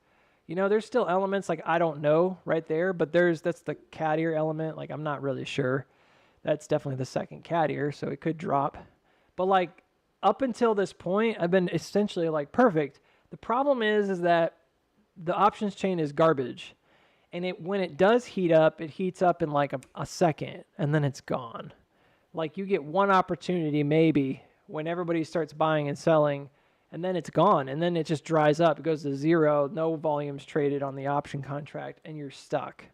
You know, there's still elements like I don't know right there, but that's the cat ear element. Like, I'm not really sure. That's definitely the second cat ear, so it could drop. But like up until this point, I've been essentially like perfect. The problem is that the options chain is garbage. And when it does heat up, it heats up in like a second, and then it's gone. Like, you get one opportunity maybe when everybody starts buying and selling, and then it's gone, and then it just dries up. It goes to zero, no volumes traded on the option contract, and you're stuck.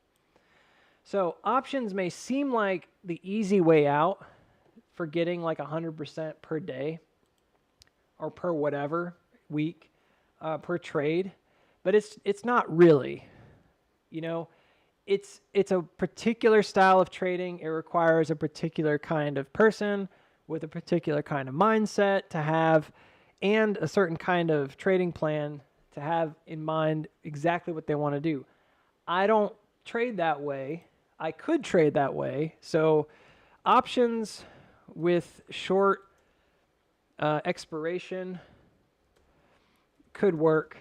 So options may seem like the easy way out for getting like 100% per day or per whatever week per trade, but it's not really. You know, it's a particular style of trading. It requires a particular kind of person with a particular kind of mindset to have and a certain kind of trading plan to have in mind exactly what they want to do. I don't trade that way. I could trade that way. So options with short expiration could work,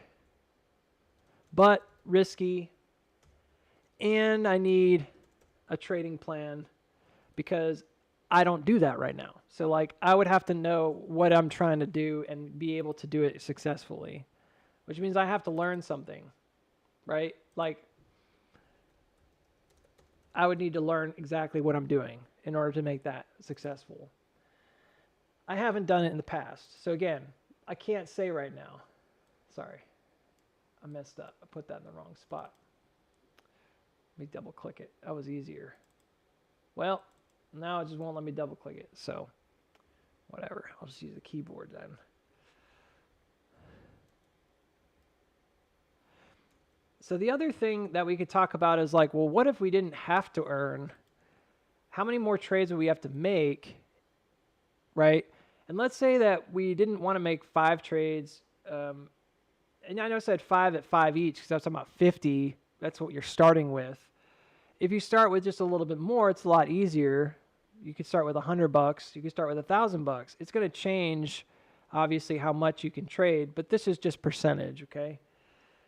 but risky, and I need a trading plan because I don't do that right now. So like I would have to know what I'm trying to do and be able to do it successfully, which means I have to learn something, right? Like I would need to learn exactly what I'm doing in order to make that successful. I haven't done it in the past. So again, I can't say right now. Sorry, I messed up. I put that in the wrong spot. Let me double click it. That was easier. Well, now it just won't let me double click it. So whatever, I'll just use the keyboard then. So the other thing that we could talk about is like, well, what if we didn't have to earn? How many more trades would we have to make, right? And let's say that we didn't want to make 5 trades. And I know I said 5 at 5 each because I was talking about 50. That's what you're starting with. If you start with just a little bit more, it's a lot easier. You could start with $100. You could start with $1,000. It's going to change, obviously, how much you can trade, but this is just percentage, okay?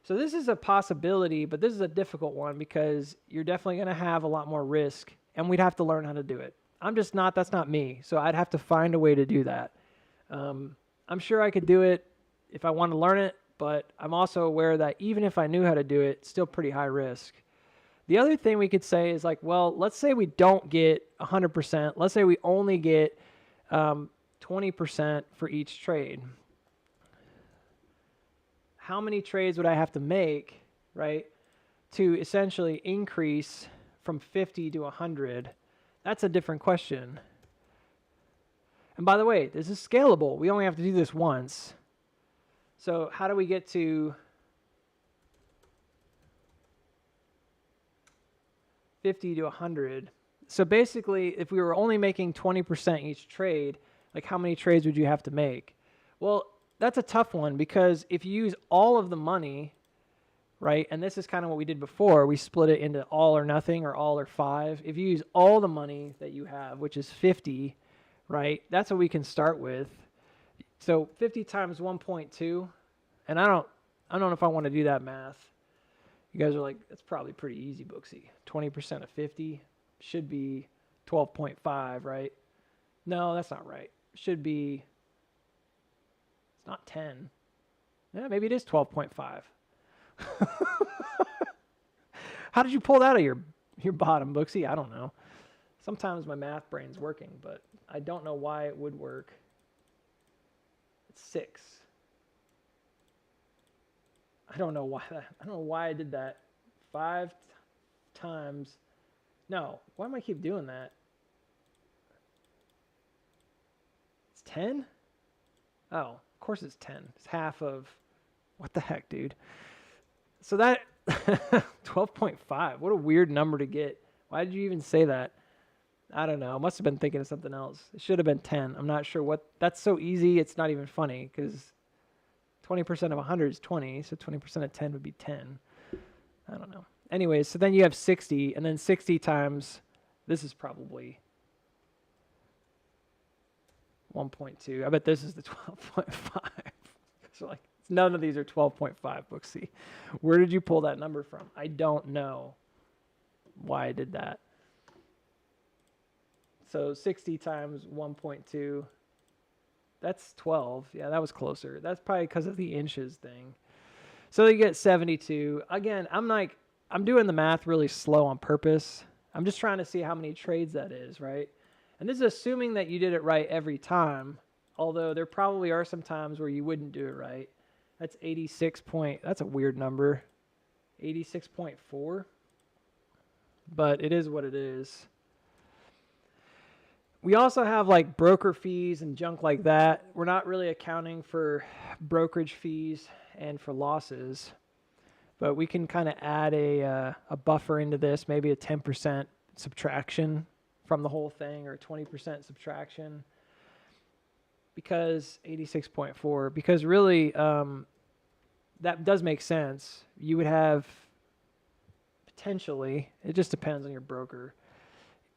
So this is a possibility, but this is a difficult one because you're definitely going to have a lot more risk, and we'd have to learn how to do it. That's not me, so I'd have to find a way to do that. I'm sure I could do it if I want to learn it, but I'm also aware that even if I knew how to do it, it's still pretty high risk. The other thing we could say is like, well, let's say we don't get 100%. Let's say we only get 20% for each trade. How many trades would I have to make, right, to essentially increase from 50 to 100? That's a different question. And by the way, this is scalable. We only have to do this once. So how do we get to 50 to 100? So basically, if we were only making 20% each trade, like how many trades would you have to make? Well, that's a tough one because if you use all of the money, right, and this is kind of what we did before, we split it into all or nothing or all or 5. If you use all the money that you have, which is 50, right, that's what we can start with. So 50 times 1.2, and I don't know if I want to do that math. You guys are like, that's probably pretty easy, Booksy. 20% of 50 should be 12.5, right? No, that's not right. Should be, it's not 10. Yeah, maybe it is 12.5. How did you pull that out of your bottom, Booksy? I don't know. Sometimes my math brain's working, but I don't know why it would work. It's 6. I don't know why I did that. 5 times. No, why am I keep doing that? It's 10? Oh, of course it's 10. It's half of, what the heck, dude? So that, 12.5. What a weird number to get. Why did you even say that? I don't know. I must have been thinking of something else. It should have been 10. I'm not sure what. That's so easy, it's not even funny because 20% of 100 is 20, so 20% of 10 would be 10. I don't know. Anyways, so then you have 60, and then 60 times, this is probably 1.2. I bet this is the 12.5. So like, none of these are 12.5, Booksy. Where did you pull that number from? I don't know why I did that. So 60 times 1.2, that's 12. Yeah, that was closer. That's probably because of the inches thing. So you get 72. Again, I'm doing the math really slow on purpose. I'm just trying to see how many trades that is, right? And this is assuming that you did it right every time, although there probably are some times where you wouldn't do it right. That's 86 point, that's a weird number, 86.4, but it is what it is. We also have like broker fees and junk like that. We're not really accounting for brokerage fees and for losses, but we can kind of add a buffer into this, maybe a 10% subtraction from the whole thing or a 20% subtraction. because 86.4, because really that does make sense. You would have potentially, it just depends on your broker.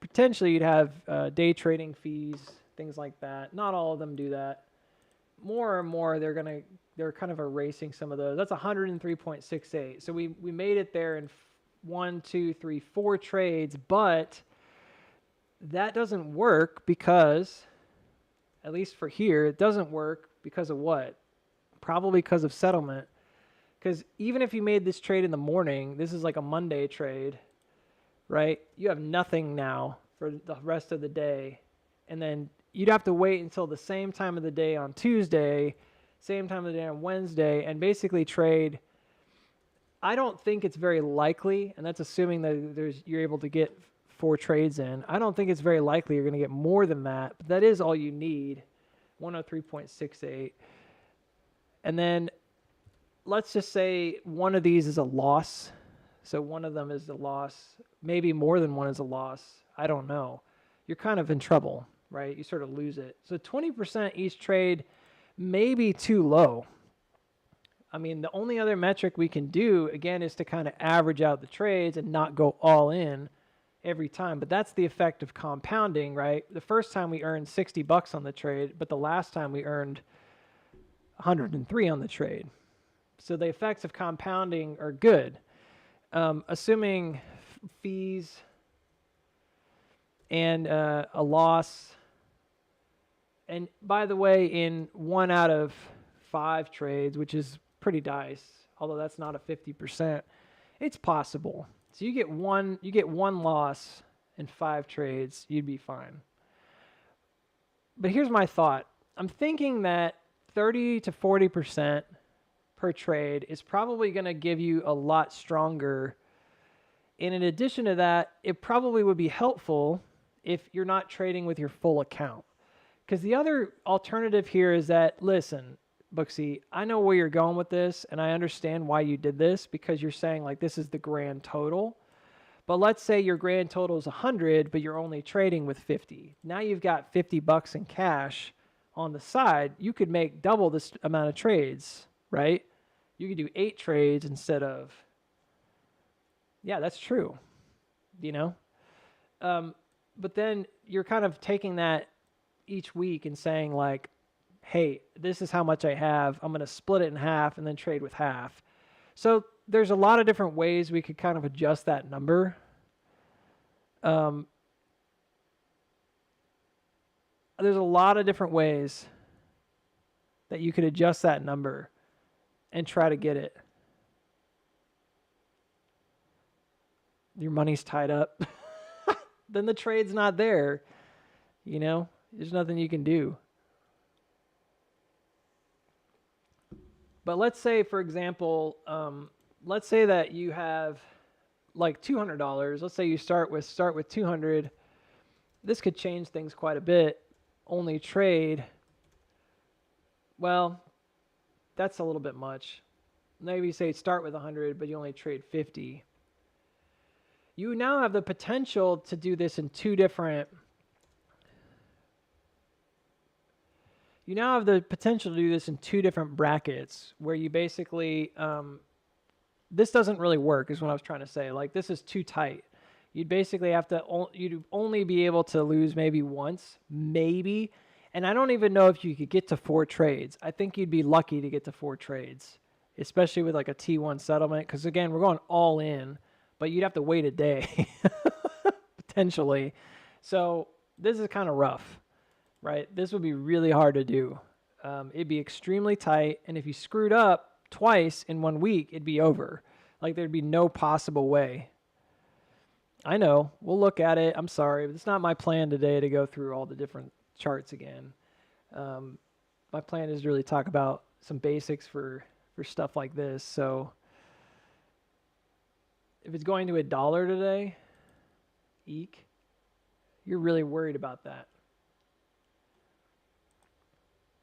Potentially you'd have day trading fees, things like that. Not all of them do that. More and more they're kind of erasing some of those. That's 103.68. So we made it there in 4 trades, but that doesn't work because, at least for here, it doesn't work because of what? Probably because of settlement. Because even if you made this trade in the morning, this is like a Monday trade, right? You have nothing now for the rest of the day. And then you'd have to wait until the same time of the day on Tuesday, same time of the day on Wednesday, and basically trade. I don't think it's very likely, and that's assuming that you're able to get 4 trades in. I don't think it's very likely you're going to get more than that, but that is all you need, 103.68. And then let's just say one of these is a loss. So one of them is a loss. Maybe more than one is a loss. I don't know. You're kind of in trouble, right? You sort of lose it. So 20% each trade may be too low. I mean, the only other metric we can do, again, is to kind of average out the trades and not go all in every time. But that's the effect of compounding, right? The first time we earned $60 on the trade, but the last time we earned 103 on the trade. So the effects of compounding are good. Assuming fees and a loss. And by the way, in 1 out of 5 trades, which is pretty dice, although that's not a 50%, it's possible. So you get one loss in 5 trades, you'd be fine. But here's my thought. I'm thinking that 30 to 40% per trade is probably going to give you a lot stronger. And in addition to that, it probably would be helpful if you're not trading with your full account. Because the other alternative here is that, listen, Booksy, I know where you're going with this, and I understand why you did this, because you're saying like this is the grand total. But let's say your grand total is 100, but you're only trading with 50. Now you've got $50 in cash on the side. You could make double this amount of trades, right? You could do 8 trades instead of, yeah, that's true, you know? But then you're kind of taking that each week and saying like, hey, this is how much I have. I'm going to split it in half and then trade with half. So there's a lot of different ways we could kind of adjust that number. There's a lot of different ways that you could adjust that number and try to get it. Your money's tied up. Then the trade's not there. You know, there's nothing you can do. But let's say, for example, let's say that you have like $200. Let's say you start with 200. This could change things quite a bit. Only trade. Well, that's a little bit much. Maybe say start with 100, but you only trade 50. You now have the potential to do this in 2 different. You now have the potential to do this in 2 different brackets where you basically, this doesn't really work is what I was trying to say. Like this is too tight. You'd basically have to, you'd only be able to lose maybe once, maybe. And I don't even know if you could get to 4 trades. I think you'd be lucky to get to 4 trades, especially with like a T1 settlement. Because again, we're going all in, but you'd have to wait a day potentially. So this is kind of rough. Right? This would be really hard to do. It'd be extremely tight. And if you screwed up twice in 1 week, it'd be over. Like there'd be no possible way. I know. We'll look at it. I'm sorry. But it's not my plan today to go through all the different charts again. My plan is to really talk about some basics for stuff like this. So if it's going to $1 today, eek, you're really worried about that.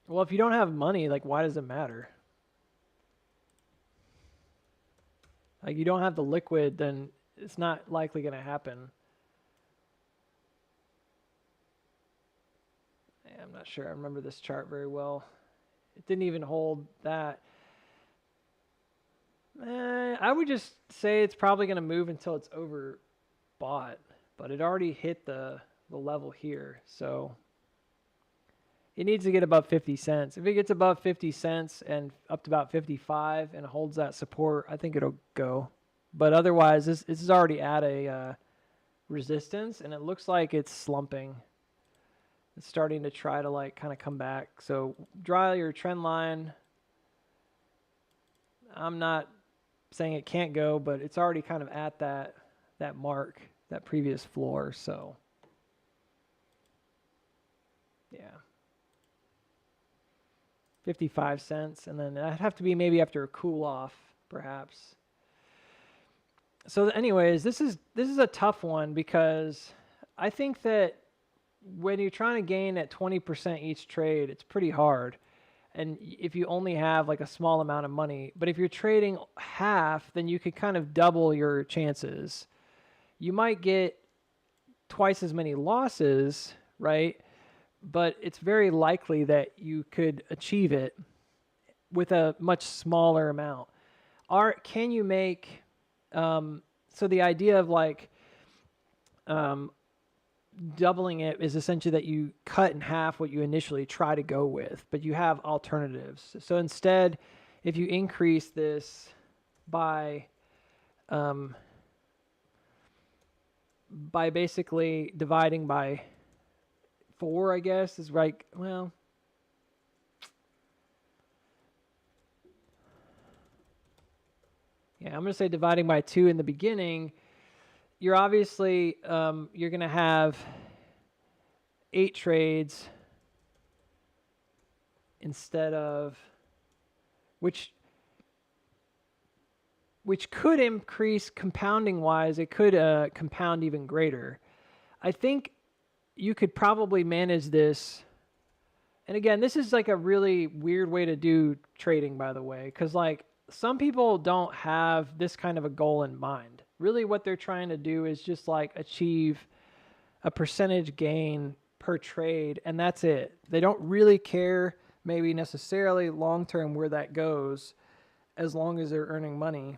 Well, if you don't have money, like, why does it matter? Like, you don't have the liquid, then it's not likely going to happen. Yeah, I'm not sure I remember this chart very well. It didn't even hold that. I would just say it's probably going to move until it's overbought, but it already hit the level here, so it needs to get above 50 cents. If it gets above 50 cents and up to about 55 and holds that support, I think it'll go. But otherwise, this is already at a resistance, and it looks like it's slumping. It's starting to try to like kind of come back. So draw your trend line. I'm not saying it can't go, but it's already kind of at that mark, that previous floor. So yeah, 55 cents, and then that'd have to be maybe after a cool off, perhaps. So anyways, this is a tough one because I think that when you're trying to gain at 20% each trade, it's pretty hard. And if you only have like a small amount of money, but if you're trading half, then you could kind of double your chances. You might get twice as many losses, right? But it's very likely that you could achieve it with a much smaller amount. Can you make, so the idea of like doubling it is essentially that you cut in half what you initially try to go with, but you have alternatives. So instead, if you increase this by basically dividing by 4, I guess, is right. Well, yeah, I'm going to say dividing by 2 in the beginning. You're obviously, you're going to have 8 trades instead of, which could increase compounding wise. It could compound even greater. I think you could probably manage this. And again, this is like a really weird way to do trading, by the way, because like some people don't have this kind of a goal in mind. Really what they're trying to do is just like achieve a percentage gain per trade, and that's it. They don't really care maybe necessarily long-term where that goes as long as they're earning money.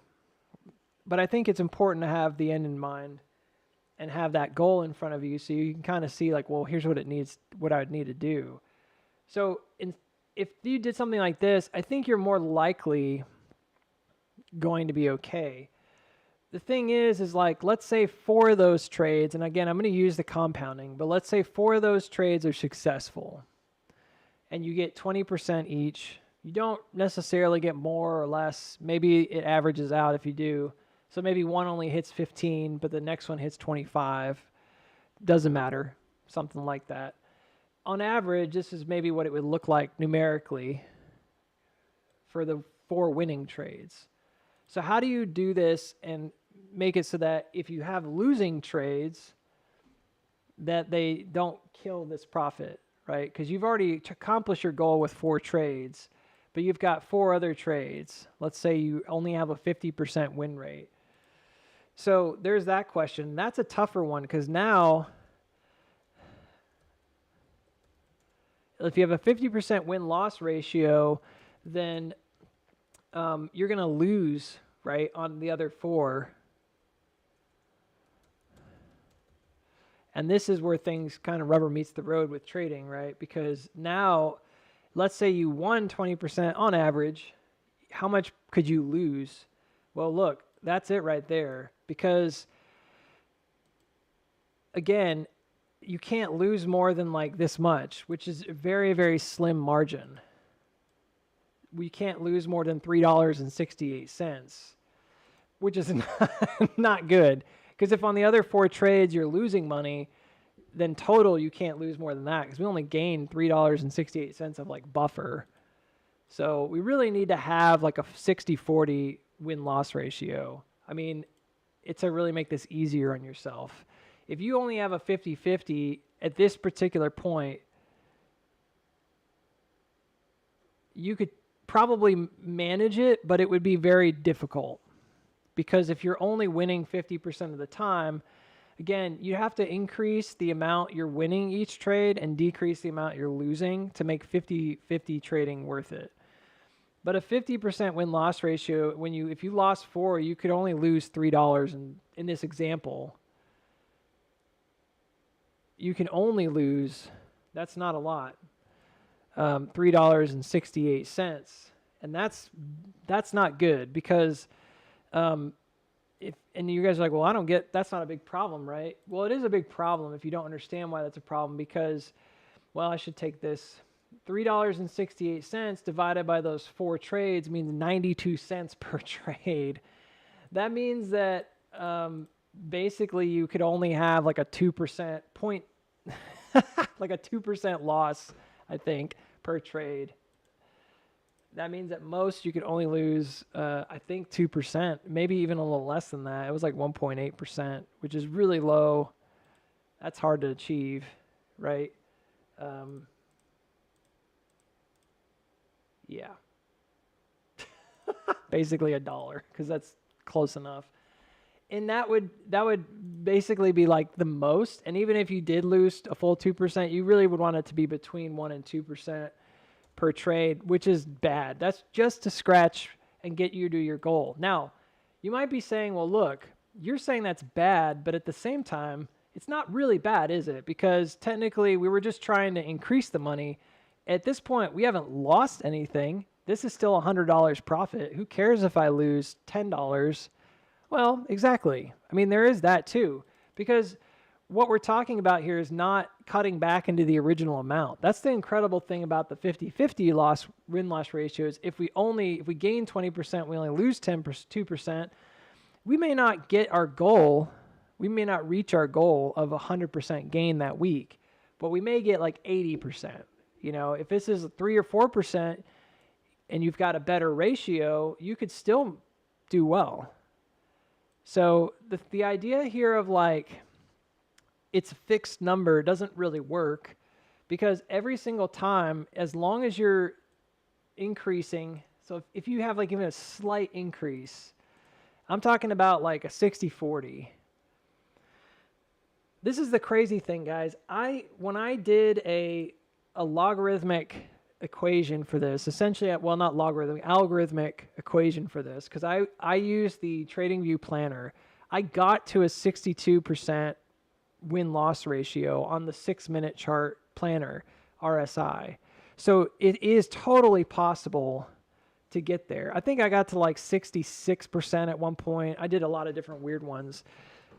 But I think it's important to have the end in mind and have that goal in front of you so you can kind of see like, well, here's what I would need to do. So if you did something like this, I think you're more likely going to be okay. The thing is like, let's say 4 of those trades, and again, I'm going to use the compounding, but let's say 4 of those trades are successful and you get 20% each. You don't necessarily get more or less. Maybe it averages out if you do. So maybe one only hits 15, but the next one hits 25. Doesn't matter. Something like that. On average, this is maybe what it would look like numerically for the 4 winning trades. So how do you do this and make it so that if you have losing trades, that they don't kill this profit, right? Because you've already accomplished your goal with 4 trades, but you've got 4 other trades. Let's say you only have a 50% win rate. So there's that question. That's a tougher one because now if you have a 50% win-loss ratio, then you're going to lose, right, on the other 4. And this is where things kind of rubber meets the road with trading, right? Because now, let's say you won 20% on average. How much could you lose? Well, look, that's it right there. Because, again, you can't lose more than like this much, which is a very, very slim margin. We can't lose more than $3.68, which is not good. Because if on the other 4 trades you're losing money, then total you can't lose more than that because we only gained $3.68 of like buffer. So we really need to have like a 60-40 win-loss ratio. I mean, it's to really make this easier on yourself. If you only have a 50-50 at this particular point, you could probably manage it, but it would be very difficult. Because if you're only winning 50% of the time, Again, you have to increase the amount you're winning each trade and decrease the amount you're losing to make 50-50 trading worth it. But a 50% win-loss ratio, if you lost 4, you could only lose $3 in this example. You can only lose, that's not a lot, $3.68. And that's not good because and you guys are like, well, I don't get, that's not a big problem, right? Well, it is a big problem if you don't understand why that's a problem because, well, I should take this. $3.68 divided by those 4 trades means 92 cents per trade. That means that basically you could only have like a 2% point, like a 2% loss, I think, per trade. That means at most you could only lose, I think, 2%, maybe even a little less than that. It was like 1.8%, which is really low. That's hard to achieve, right? Yeah. Basically $1, because that's close enough. And that would basically be like the most. And even if you did lose a full 2%, you really would want it to be between 1 and 2% per trade, which is bad. That's just to scratch and get you to your goal. Now, you might be saying, well, look, you're saying that's bad, but at the same time, it's not really bad, is it? Because technically, we were just trying to increase the money. At this point, we haven't lost anything. This is still $100 profit. Who cares if I lose $10? Well, exactly. I mean, there is that too, because what we're talking about here is not cutting back into the original amount. That's the incredible thing about the 50-50 win-loss ratios. If we gain 20%, we only lose 2%, we may not get our goal. We may not reach our goal of 100% gain that week, but we may get like 80%. You know, if this is 3 or 4% and you've got a better ratio, you could still do well. So the idea here of like it's a fixed number doesn't really work because every single time, as long as you're increasing, so if you have like even a slight increase, I'm talking about like a 60-40. This is the crazy thing, guys. When I did a logarithmic equation for this, essentially, well, not logarithmic, algorithmic equation for this, because I used the TradingView planner. I got to a 62% win-loss ratio on the 6-minute chart planner, RSI. So it is totally possible to get there. I think I got to like 66% at one point. I did a lot of different weird ones.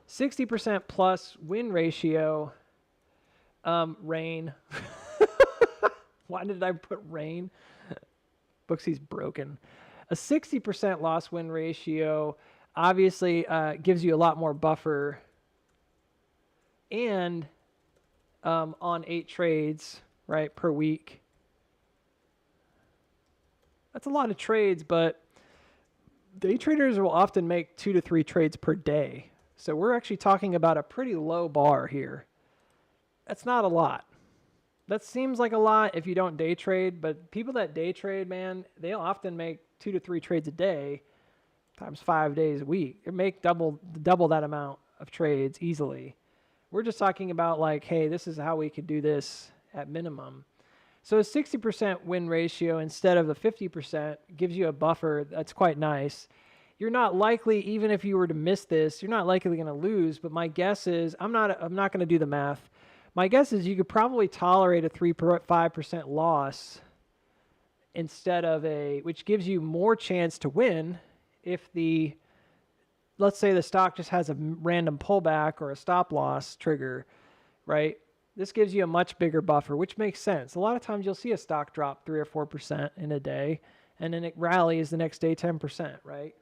60% plus win ratio, rain. Why did I put rain? Booksy's broken. A 60% loss win ratio obviously gives you a lot more buffer. And on 8 trades, right, per week. That's a lot of trades, but day traders will often make 2 to 3 trades per day. So we're actually talking about a pretty low bar here. That's not a lot. That seems like a lot if you don't day trade, but people that day trade, man, they'll often make 2 to 3 trades a day times 5 days a week. They make double that amount of trades easily. We're just talking about like, hey, this is how we could do this at minimum. So a 60% win ratio instead of a 50% gives you a buffer that's quite nice. You're not likely, even if you were to miss this, you're not likely going to lose, but my guess is, I'm not going to do the math. My guess is you could probably tolerate a 3-5% loss instead of which gives you more chance to win if let's say the stock just has a random pullback or a stop loss trigger, right? This gives you a much bigger buffer, which makes sense. A lot of times you'll see a stock drop 3 or 4% in a day, and then it rallies the next day 10%, right?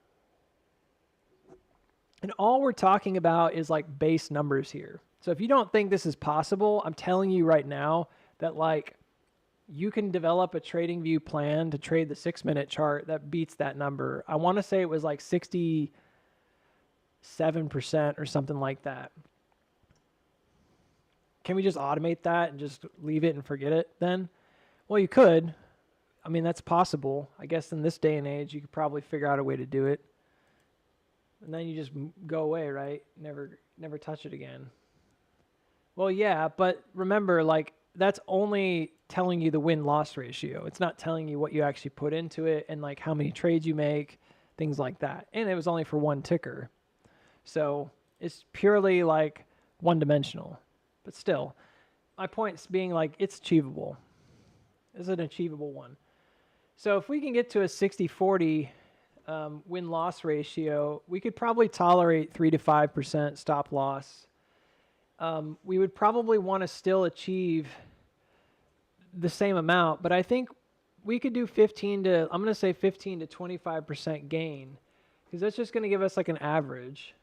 And all we're talking about is like base numbers here. So if you don't think this is possible, I'm telling you right now that like you can develop a TradingView plan to trade the 6-minute chart that beats that number. I want to say it was like 67% or something like that. Can we just automate that and just leave it and forget it then? Well, you could. I mean, that's possible. I guess in this day and age, you could probably figure out a way to do it. and then you just go away, right? Never touch it again. Well, yeah, but remember, like, that's only telling you the win-loss ratio. It's not telling you what you actually put into it and like how many trades you make, things like that. And it was only for one ticker. So it's purely like one-dimensional. But still, my point being like it's achievable. It's an achievable one. So if we can get to a 60-40 win-loss ratio, we could probably tolerate 3 to 5% stop loss. We would probably want to still achieve the same amount, but I think we could do 15 to 25% gain, because that's just going to give us like an average.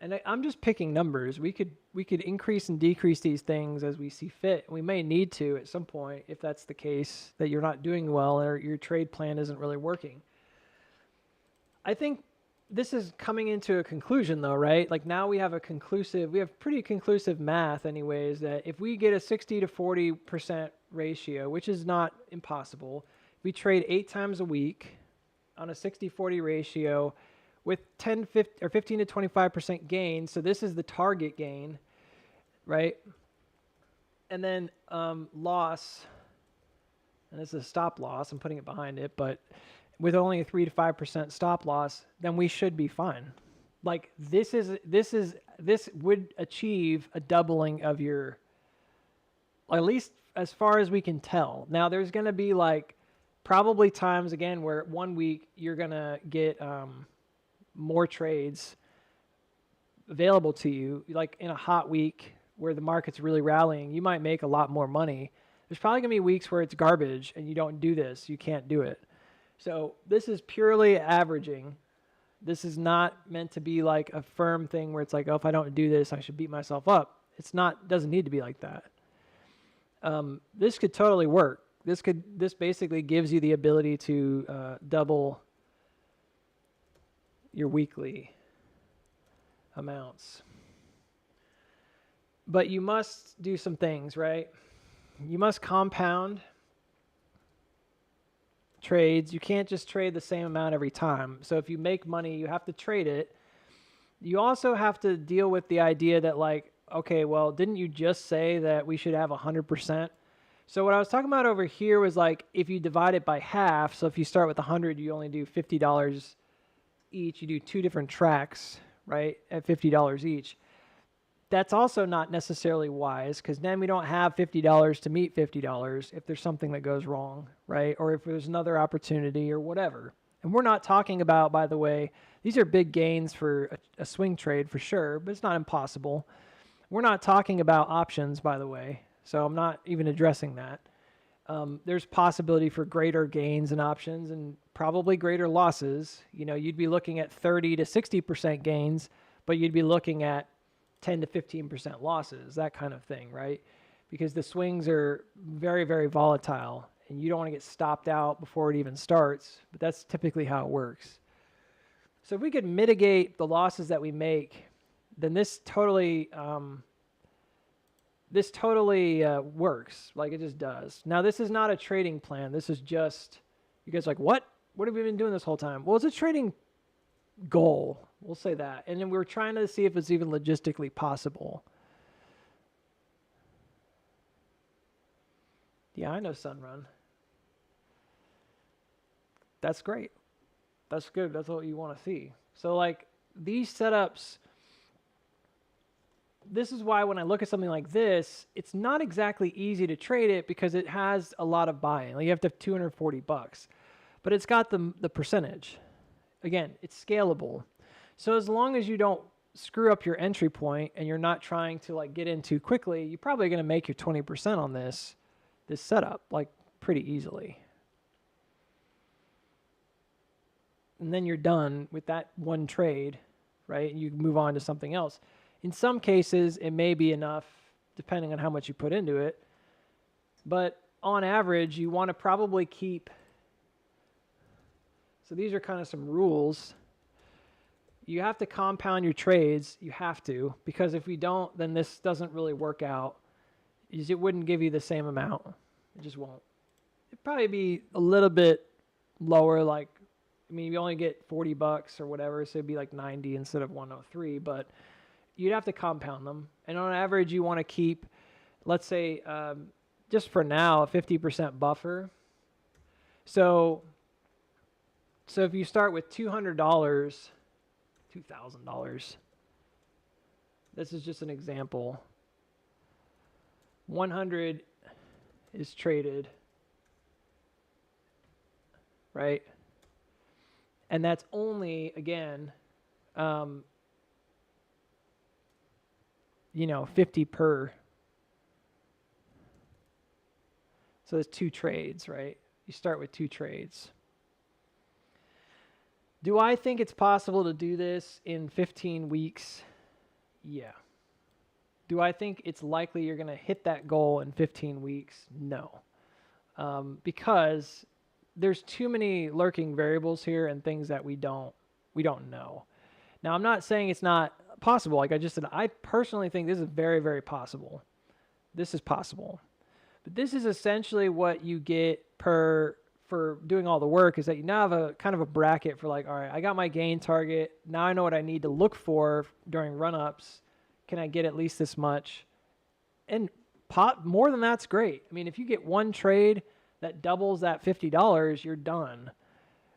And I'm just picking numbers. We could increase and decrease these things as we see fit. We may need to at some point if that's the case, that you're not doing well or your trade plan isn't really working. I think this is coming into a conclusion though, right? Like now we have pretty conclusive math anyways, that if we get a 60 to 40% ratio, which is not impossible, we trade 8 times a week on a 60-40 ratio with 15 to 25% gain. So this is the target gain, right? And then loss, and this is a stop loss. I'm putting it behind it, but with only a 3 to 5% stop loss, then we should be fine. Like this would achieve a doubling of your, at least as far as we can tell. Now there's going to be like probably times again where 1 week you're going to get more trades available to you. Like in a hot week where the market's really rallying, you might make a lot more money. There's probably going to be weeks where it's garbage and you don't do this. You can't do it. So this is purely averaging. This is not meant to be like a firm thing where it's like, oh, if I don't do this, I should beat myself up. Doesn't need to be like that. This could totally work. This basically gives you the ability to double your weekly amounts. But you must do some things, right? You must compound trades. You can't just trade the same amount every time. So if you make money, you have to trade it. You also have to deal with the idea that like, okay, well, didn't you just say that we should have 100%? So what I was talking about over here was like, if you divide it by half, so if you start with 100, you only do $50 each. You do 2 different tracks, right, at $50 each. That's also not necessarily wise, because then we don't have $50 to meet $50 if there's something that goes wrong, right? Or if there's another opportunity or whatever. And we're not talking about, by the way, these are big gains for a swing trade for sure, but it's not impossible. We're not talking about options, by the way, so I'm not even addressing that. There's possibility for greater gains in options and probably greater losses. You know, you'd be looking at 30 to 60% gains, but you'd be looking at 10 to 15% losses, that kind of thing, right? Because the swings are very, very volatile and you don't want to get stopped out before it even starts, but that's typically how it works. So if we could mitigate the losses that we make, then this totally works. Like it just does. Now, this is not a trading plan. This is just, you guys are like, what? What have we been doing this whole time? Well, it's a trading goal. We'll say that. And then we're trying to see if it's even logistically possible. Yeah, I know Sunrun. That's great. That's good. That's what you want to see. So like these setups, this is why when I look at something like this, it's not exactly easy to trade it because it has a lot of buy-in. Like you have to have $240, but it's got the percentage. Again, it's scalable. So as long as you don't screw up your entry point and you're not trying to like get in too quickly, you're probably going to make your 20% on this setup like pretty easily. And then you're done with that one trade, right? And you move on to something else. In some cases, it may be enough depending on how much you put into it. But on average, you want to probably keep. So these are kind of some rules. You have to compound your trades. You have to, because if you don't, then this doesn't really work out. It wouldn't give you the same amount. It just won't. It'd probably be a little bit lower, like I mean, you only get $40 or whatever, so it'd be like 90 instead of 103, but you'd have to compound them. And on average, you want to keep, let's say, just for now, a 50% buffer. So if you start with $200, $2,000, this is just an example. 100 is traded, right? And that's only, again, 50 per. So there's 2 trades, right? You start with 2 trades. Do I think it's possible to do this in 15 weeks? Yeah. Do I think it's likely you're going to hit that goal in 15 weeks? No. Because there's too many lurking variables here and things that we don't know. Now, I'm not saying it's not possible. Like I just said, I personally think this is very, very possible. This is possible. But this is essentially what you get for doing all the work, is that you now have a kind of a bracket for like, all right, I got my gain target. Now I know what I need to look for during run-ups. Can I get at least this much? And more than that's great. I mean, if you get one trade that doubles that $50, you're done.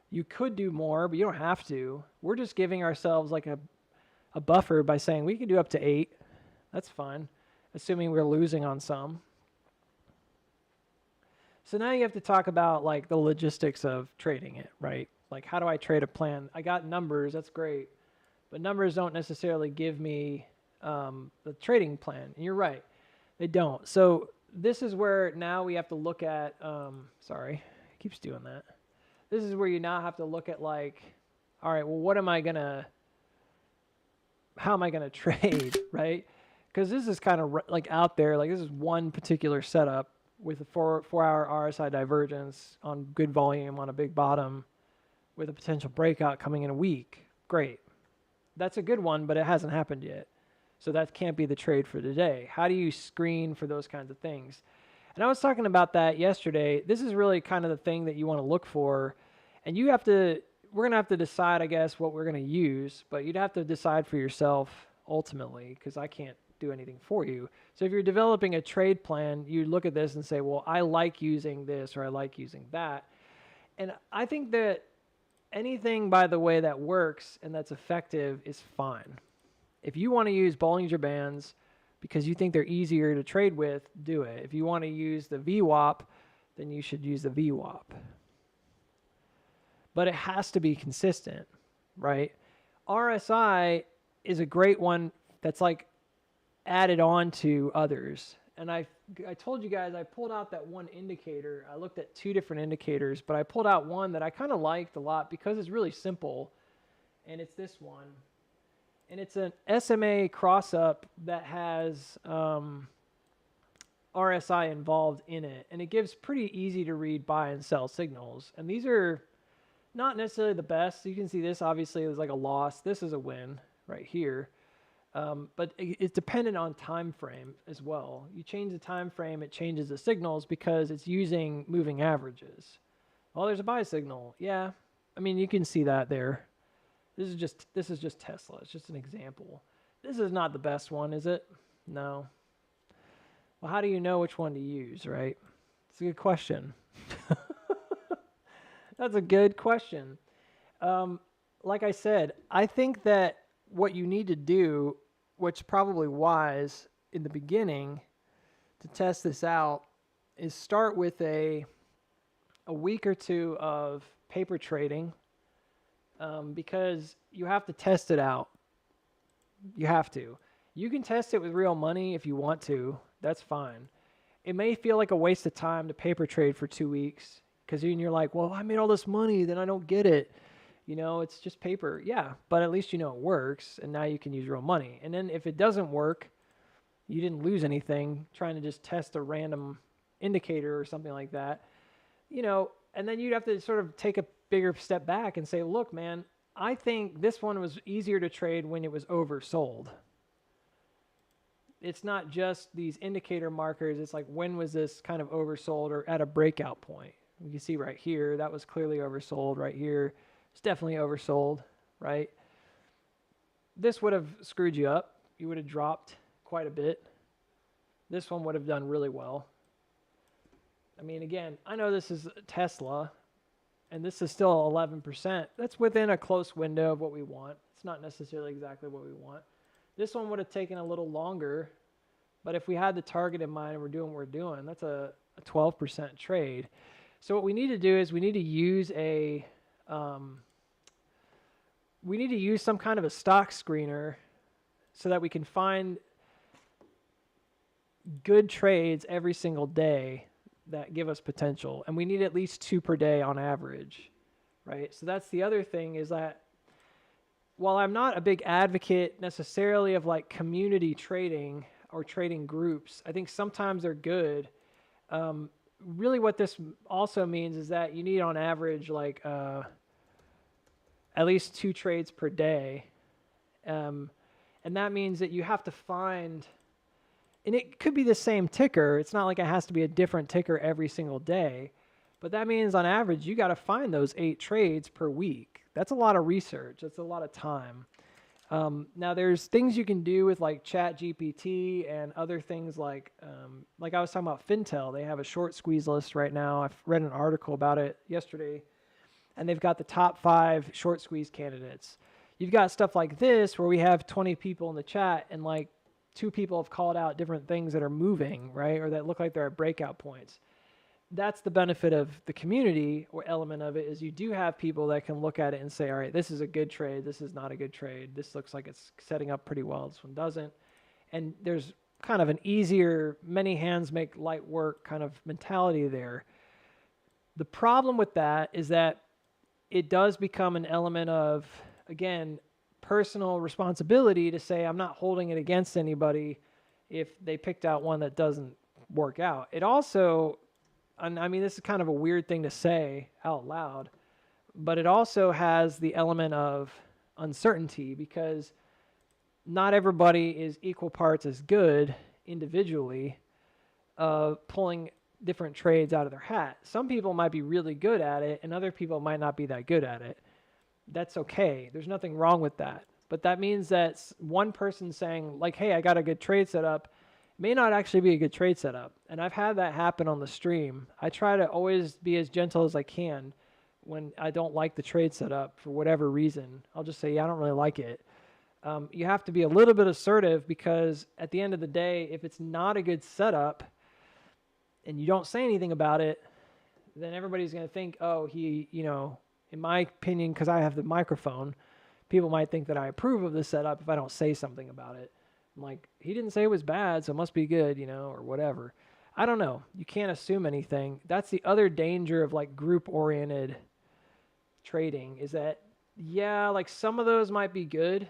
You could do more, but you don't have to. We're just giving ourselves like a buffer by saying we can do up to 8. That's fine, assuming we're losing on some. So now you have to talk about like the logistics of trading it, right? Like, how do I trade a plan? I got numbers, that's great, but numbers don't necessarily give me the trading plan. And you're right, they don't. So this is where now we have to look at, sorry, it keeps doing that. This is where you now have to look at like, all right, well, how am I gonna trade, right? Because this is kind of like out there, like this is one particular setup with a 4-hour RSI divergence on good volume on a big bottom with a potential breakout coming in a week. Great. That's a good one, but it hasn't happened yet. So that can't be the trade for today. How do you screen for those kinds of things? And I was talking about that yesterday. This is really kind of the thing that you want to look for. And we're going to have to decide, I guess, what we're going to use, but you'd have to decide for yourself ultimately, because I can't do anything for you. So if you're developing a trade plan, you look at this and say, well, I like using this or I like using that. And I think that anything, by the way, that works and that's effective is fine. If you want to use Bollinger Bands because you think they're easier to trade with, do it. If you want to use the VWAP, then you should use the VWAP. But it has to be consistent, right? RSI is a great one that's like added on to others. And I told you guys, I pulled out that one indicator. I looked at 2 different indicators, but I pulled out one that I kind of liked a lot because it's really simple. And it's this one. And it's an SMA cross-up that has RSI involved in it. And it gives pretty easy to read buy and sell signals. And these are not necessarily the best. You can see this, obviously, is like a loss. This is a win right here. But it's dependent on time frame as well. You change the time frame, it changes the signals because it's using moving averages. Well, there's a buy signal. Yeah, I mean, you can see that there. This is just Tesla. It's just an example. This is not the best one, is it? No. Well, how do you know which one to use, right? It's a good question. That's a good question. Like I said, I think that what you need to do, what's probably wise in the beginning to test this out, is start with a week or 2 of paper trading, because you have to test it out. You have to. You can test it with real money if you want to. That's fine. It may feel like a waste of time to paper trade for 2 weeks because you're like, well, I made all this money, then I don't get it. You know, it's just paper. Yeah, but at least you know it works, and now you can use real money. And then if it doesn't work, you didn't lose anything trying to just test a random indicator or something like that. You know, and then you'd have to sort of take a bigger step back and say, look, man, I think this one was easier to trade when it was oversold. It's not just these indicator markers. It's like, when was this kind of oversold or at a breakout point? You can see right here, that was clearly oversold right here. It's definitely oversold, right? This would have screwed you up. You would have dropped quite a bit. This one would have done really well. I mean, again, I know this is Tesla, and this is still 11%. That's within a close window of what we want. It's not necessarily exactly what we want. This one would have taken a little longer, but if we had the target in mind and we're doing what we're doing, that's a 12% trade. So what we need to do is we need to use some kind of a stock screener so that we can find good trades every single day that give us potential. And we need at least 2 per day on average, right? So that's the other thing, is that while I'm not a big advocate necessarily of like community trading or trading groups, I think sometimes they're good. Really what this also means is that you need on average like at least 2 trades per day. And that means that you have to find, and it could be the same ticker. It's not like it has to be a different ticker every single day. But that means on average, you got to find those 8 trades per week. That's a lot of research. That's a lot of time. Now there's things you can do with like Chat GPT and other things like I was talking about Fintel. They have a short squeeze list right now. I've read an article about it yesterday, and they've got the top 5 short squeeze candidates. You've got stuff like this where we have 20 people in the chat and like 2 people have called out different things that are moving, right? Or that look like they're at breakout points. That's the benefit of the community, or element of it, is you do have people that can look at it and say, all right, this is a good trade. This is not a good trade. This looks like it's setting up pretty well. This one doesn't. And there's kind of an easier, many hands make light work kind of mentality there. The problem with that is that it does become an element of, again, personal responsibility to say, I'm not holding it against anybody if they picked out one that doesn't work out. It also, and I mean, this is kind of a weird thing to say out loud, but it also has the element of uncertainty, because not everybody is equal parts as good individually of pulling different trades out of their hat. Some people might be really good at it and other people might not be that good at it. That's okay. There's nothing wrong with that. But that means that one person saying like, hey, I got a good trade set up, may not actually be a good trade setup. And I've had that happen on the stream. I try to always be as gentle as I can when I don't like the trade setup for whatever reason. I'll just say, yeah, I don't really like it. You have to be a little bit assertive, because at the end of the day, if it's not a good setup and you don't say anything about it, then everybody's going to think, oh, he, in my opinion, because I have the microphone, people might think that I approve of this setup if I don't say something about it. I'm like, he didn't say it was bad, so it must be good, or whatever. I don't know. You can't assume anything. That's the other danger of like group-oriented trading, is that, yeah, like some of those might be good.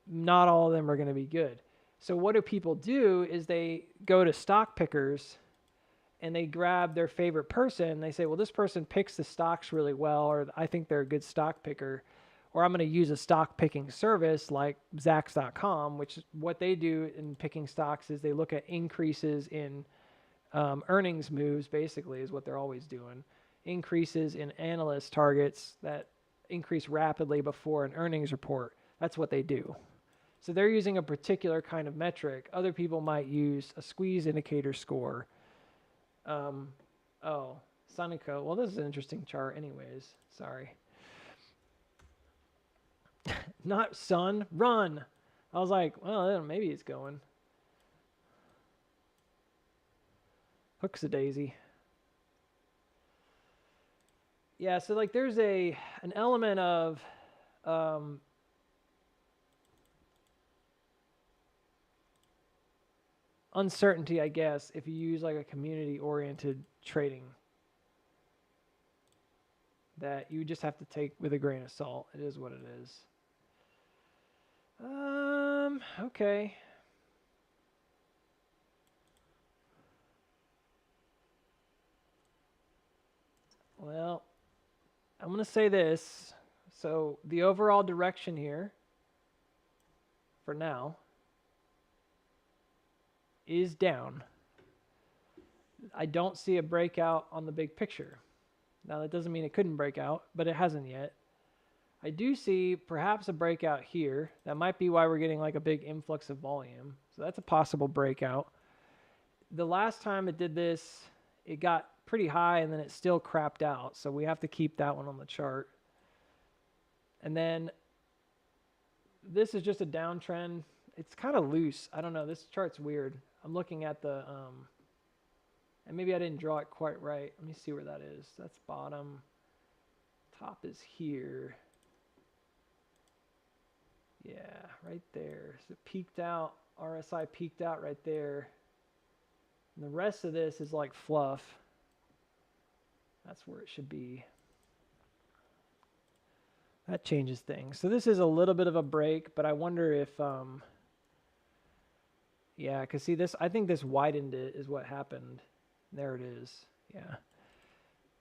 Not all of them are going to be good. So what do people do is they go to stock pickers and they grab their favorite person. They say, well, this person picks the stocks really well, or I think they're a good stock picker. Or I'm going to use a stock picking service like Zacks.com, which is what they do in picking stocks, is they look at increases in earnings moves, basically, is what they're always doing. Increases in analyst targets that increase rapidly before an earnings report. That's what they do. So they're using a particular kind of metric. Other people might use a squeeze indicator score. Sonico. Well, this is an interesting chart anyways. Sorry. Not sun, run. I was like, well, maybe it's going. Hooks a daisy. Yeah, so like there's an element of uncertainty, I guess, if you use like a community-oriented trading, that you just have to take with a grain of salt. It is what it is. Okay. Well, I'm going to say this. So the overall direction here, for now, is down. I don't see a breakout on the big picture. Now that doesn't mean it couldn't break out, but it hasn't yet. I do see perhaps a breakout here. That might be why we're getting like a big influx of volume. So that's a possible breakout. The last time it did this, it got pretty high and then it still crapped out. So we have to keep that one on the chart. And then this is just a downtrend. It's kind of loose. I don't know. This chart's weird. I'm looking at the, and maybe I didn't draw it quite right. Let me see where that is. That's bottom. Top is here. Yeah, right there. So it peaked out. RSI peaked out right there. And the rest of this is like fluff. That's where it should be. That changes things. So this is a little bit of a break, but I wonder if, yeah, because see this, I think this widened it is what happened. There it is. Yeah.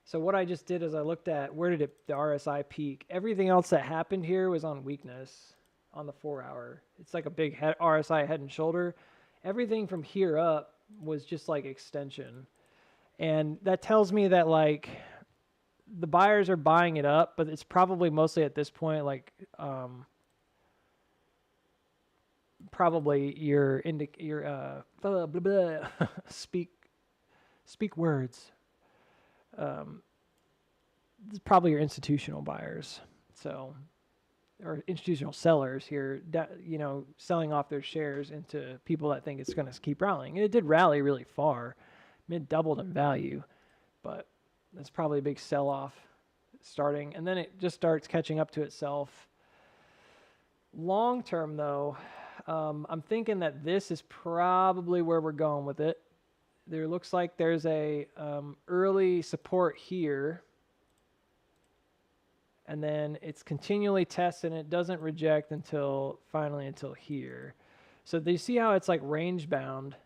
So what I just did is I looked at where did the RSI peak. Everything else that happened here was on weakness on the 4 hour. It's like a big RSI head and shoulder. Everything from here up was just like extension. And that tells me that like the buyers are buying it up, but it's probably mostly at this point like probably your blah, blah, blah. speak words. It's probably your institutional buyers. So or institutional sellers here, you know, selling off their shares into people that think it's going to keep rallying. And it did rally really far. It doubled in value, but that's probably a big sell-off starting. And then it just starts catching up to itself. Long term, though, I'm thinking that this is probably where we're going with it. There looks like there's a early support here. And then it's continually tested and it doesn't reject until here. So do you see how it's like range bound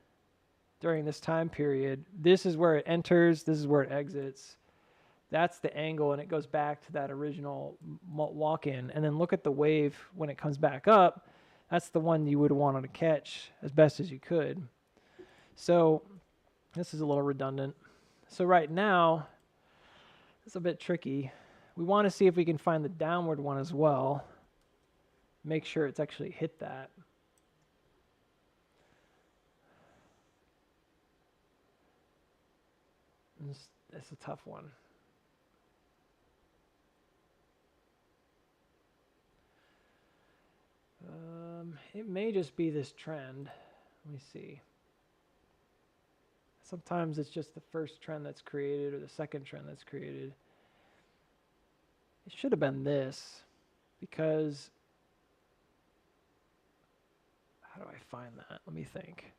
during this time period? This is where it enters. This is where it exits. That's the angle, and it goes back to that original walk-in. And then look at the wave when it comes back up. That's the one you would have wanted to catch as best as you could. So this is a little redundant. So right now, it's a bit tricky. We want to see if we can find the downward one as well. Make sure it's actually hit that. It's a tough one. It may just be this trend. Let me see. Sometimes it's just the first trend that's created or the second trend that's created. It should have been this, because how do I find that? Let me think.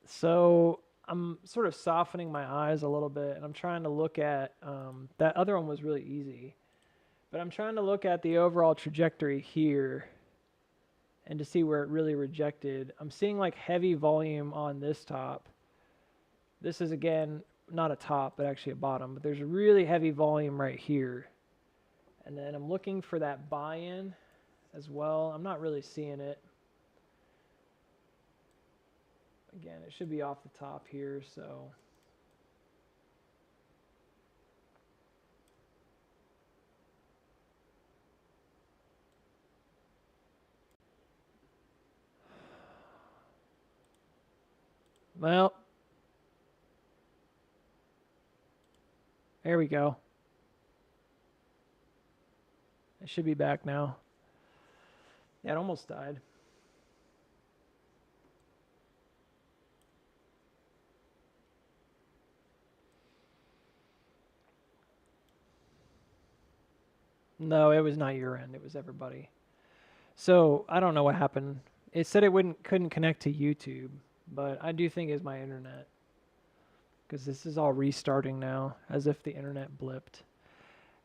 So I'm sort of softening my eyes a little bit, and I'm trying to look at, that other one was really easy, but I'm trying to look at the overall trajectory here and to see where it really rejected. I'm seeing like heavy volume on this top. This is again, not a top, but actually a bottom, but there's a really heavy volume right here. And then I'm looking for that buy-in as well. I'm not really seeing it. Again, it should be off the top here, so. Well, there we go. It should be back now. Yeah, it almost died. No, it was not your end. It was everybody. So I don't know what happened. It said it couldn't connect to YouTube, but I do think it's my internet, because this is all restarting now as if the internet blipped.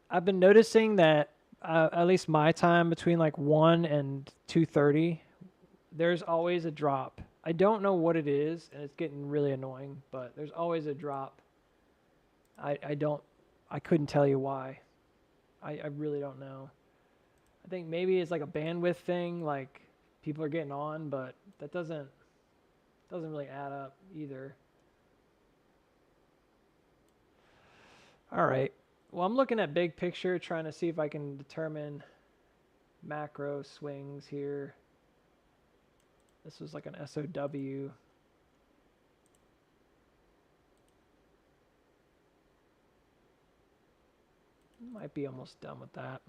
I've been noticing that at least my time between like 1 and 2:30, there's always a drop. I don't know what it is, and it's getting really annoying, but there's always a drop. I don't, I couldn't tell you why. I really don't know. I think maybe it's like a bandwidth thing, like people are getting on, but that doesn't really add up either. All right. Well, I'm looking at big picture, trying to see if I can determine macro swings here. This was like an SOW. Might be almost done with that.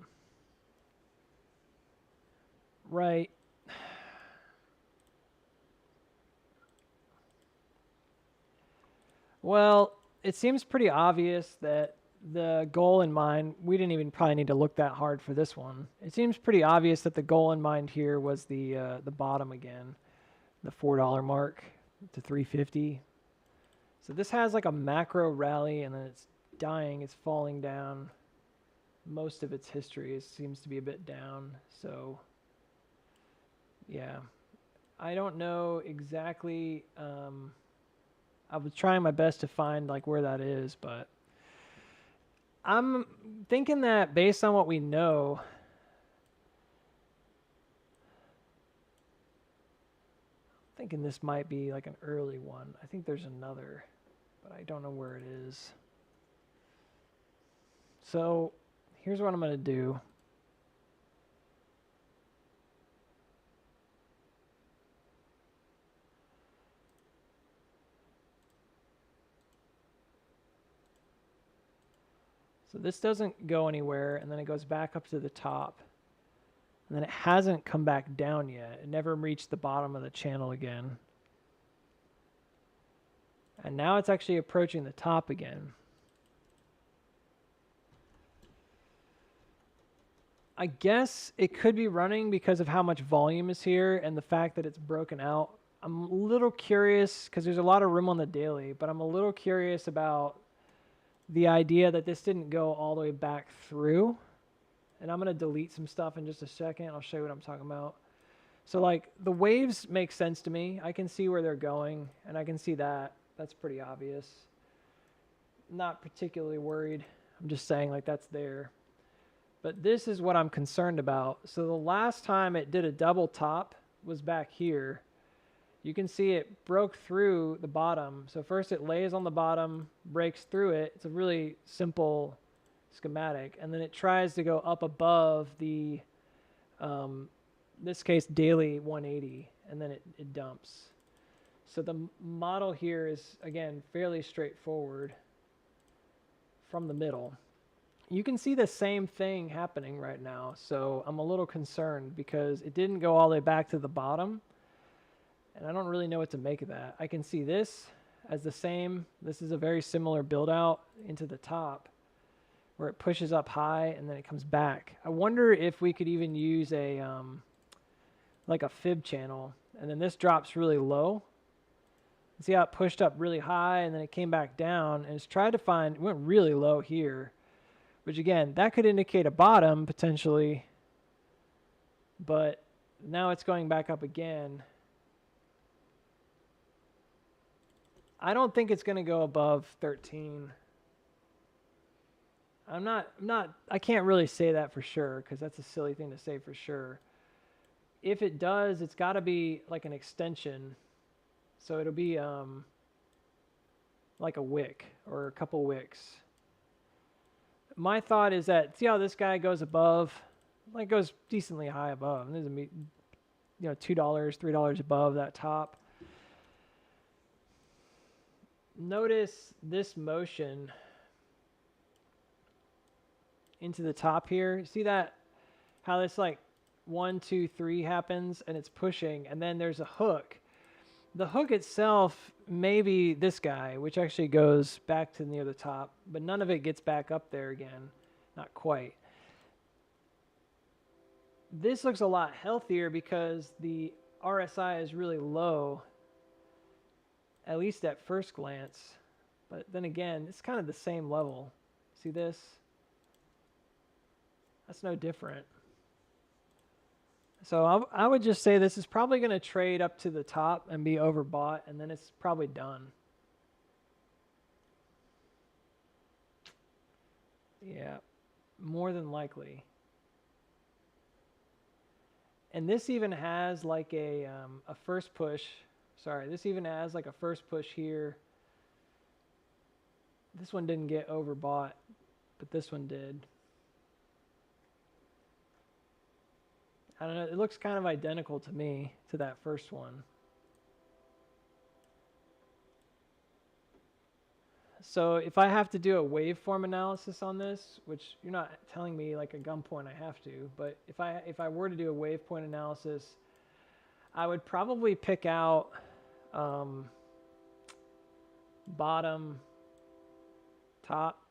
Right. Well, it seems pretty obvious that the goal in mind, we didn't even probably need to look that hard for this one. It seems pretty obvious that the goal in mind here was the bottom again, the $4 mark to 350. So this has like a macro rally and then it's dying, it's falling down. Most of its history seems to be a bit down. So yeah, I don't know exactly. I was trying my best to find like where that is, but I'm thinking that based on what we know, I'm thinking this might be like an early one. I think there's another, but I don't know where it is. So here's what I'm going to do. So this doesn't go anywhere, and then it goes back up to the top. And then it hasn't come back down yet. It never reached the bottom of the channel again. And now it's actually approaching the top again. I guess it could be running because of how much volume is here and the fact that it's broken out. I'm a little curious because there's a lot of room on the daily, but I'm a little curious about the idea that this didn't go all the way back through. And I'm going to delete some stuff in just a second. I'll show you what I'm talking about. So like the waves make sense to me. I can see where they're going and I can see that. That's pretty obvious. Not particularly worried. I'm just saying like that's there. But this is what I'm concerned about. So the last time it did a double top was back here. You can see it broke through the bottom. So first it lays on the bottom, breaks through it. It's a really simple schematic. And then it tries to go up above the, this case, daily 180, and then it dumps. So the model here is, again, fairly straightforward from the middle. You can see the same thing happening right now. So I'm a little concerned because it didn't go all the way back to the bottom. And I don't really know what to make of that. I can see this as the same. This is a very similar build out into the top where it pushes up high and then it comes back. I wonder if we could even use a like a fib channel, and then this drops really low. See how it pushed up really high and then it came back down, and it's tried to find, it went really low here, which again, that could indicate a bottom potentially, but now it's going back up again. I don't think it's going to go above 13. I can't really say that for sure because that's a silly thing to say for sure. If it does, it's got to be like an extension. So it'll be like a wick or a couple wicks. My thought is that, see how this guy goes above, like goes decently high above. And there's a, $2, $3 above that top. Notice this motion into the top here. See that, how this like 1, 2, 3 happens and it's pushing, and then there's a hook. The hook itself may be this guy, which actually goes back to near the top, but none of it gets back up there again. Not quite. This looks a lot healthier because the RSI is really low, at least at first glance. But then again, it's kind of the same level. See this? That's no different. So I would just say this is probably going to trade up to the top and be overbought, and then it's probably done. Yeah, more than likely. And this even has like a first push. Sorry, this even has like a first push here. This one didn't get overbought, but this one did. I don't know. It looks kind of identical to me to that first one. So if I have to do a waveform analysis on this, which you're not telling me like a gunpoint I have to, but if I were to do a wavepoint analysis, I would probably pick out bottom, top,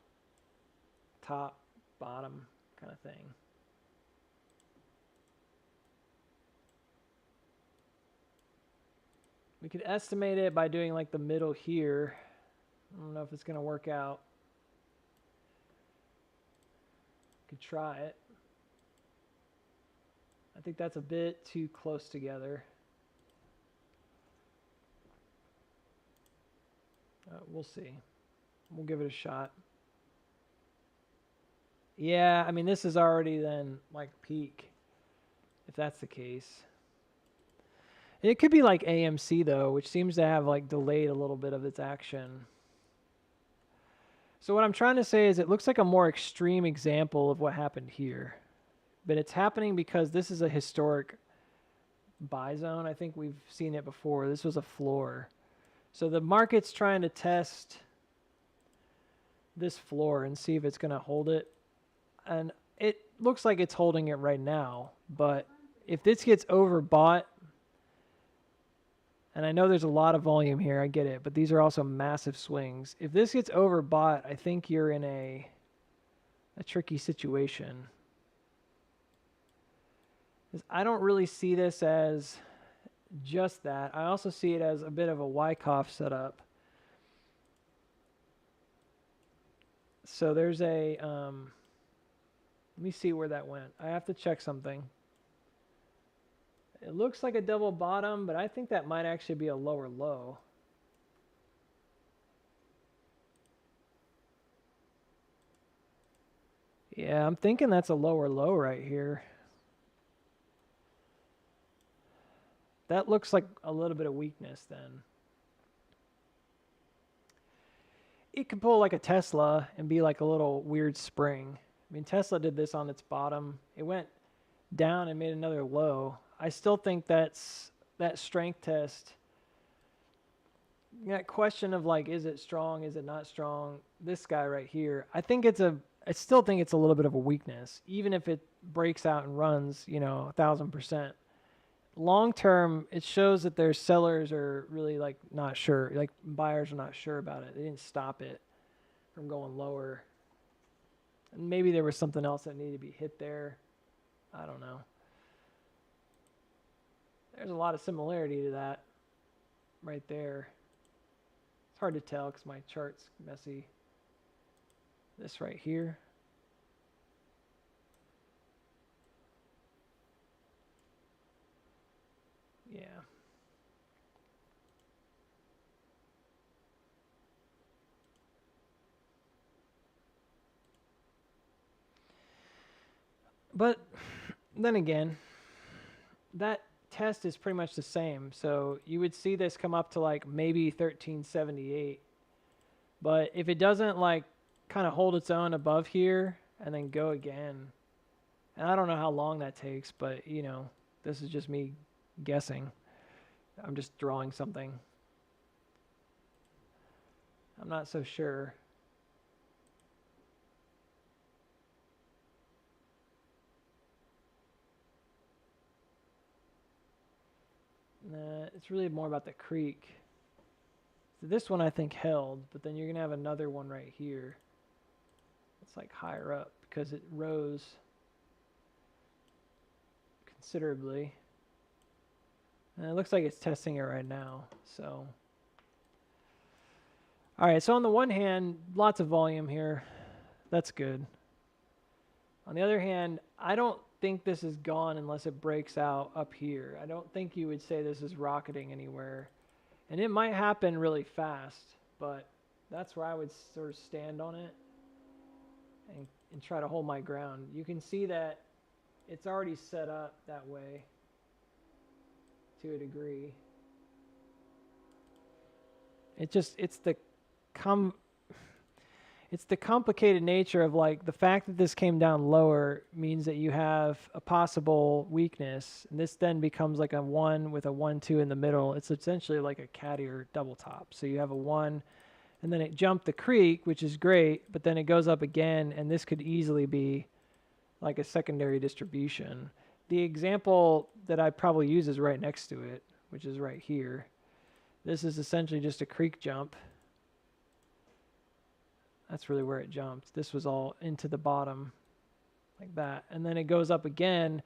top, bottom kind of thing. We could estimate it by doing like the middle here. I don't know if it's going to work out. Could try it. I think that's a bit too close together. We'll see. We'll give it a shot. Yeah, I mean, this is already then like peak, if that's the case. It could be like AMC though, which seems to have like delayed a little bit of its action. So what I'm trying to say is it looks like a more extreme example of what happened here. But it's happening because this is a historic buy zone. I think we've seen it before. This was a floor. So the market's trying to test this floor and see if it's going to hold it. And it looks like it's holding it right now. But if this gets overbought, and I know there's a lot of volume here, I get it, but these are also massive swings. If this gets overbought, I think you're in a tricky situation. I don't really see this as just that. I also see it as a bit of a Wyckoff setup. So there's a, let me see where that went. I have to check something. It looks like a double bottom, but I think that might actually be a lower low. Yeah, I'm thinking that's a lower low right here. That looks like a little bit of weakness then. It could pull like a Tesla and be like a little weird spring. I mean, Tesla did this on its bottom. It went down and made another low. I still think that strength test, that question of like, is it strong, is it not strong? This guy right here, I still think it's a little bit of a weakness, even if it breaks out and runs, 1,000%. Long term, it shows that their sellers are really like not sure, like buyers are not sure about it. They didn't stop it from going lower. And maybe there was something else that needed to be hit there. I don't know. There's a lot of similarity to that right there. It's hard to tell because my chart's messy. This right here. Yeah. But then again, that test is pretty much the same. So you would see this come up to like maybe 1378. But if it doesn't like kind of hold its own above here and then go again, and I don't know how long that takes, but this is just me guessing. I'm just drawing something. I'm not so sure. Nah, it's really more about the creek. So this one I think held, but then you're going to have another one right here. It's like higher up because it rose considerably. And it looks like it's testing it right now. So, all right. So on the one hand, lots of volume here. That's good. On the other hand, I don't think this is gone unless it breaks out up here. I don't think you would say this is rocketing anywhere. And it might happen really fast, but that's where I would sort of stand on it and try to hold my ground. You can see that it's already set up that way to a degree. It's the complicated nature of like the fact that this came down lower means that you have a possible weakness, and this then becomes like a 1 with a 1-2 in the middle. It's essentially like a caddy or double top. So you have a 1, and then it jumped the creek, which is great, but then it goes up again, and this could easily be like a secondary distribution. The example that I probably use is right next to it, which is right here. This is essentially just a creek jump. That's really where it jumped. This was all into the bottom like that. And then it goes up again. And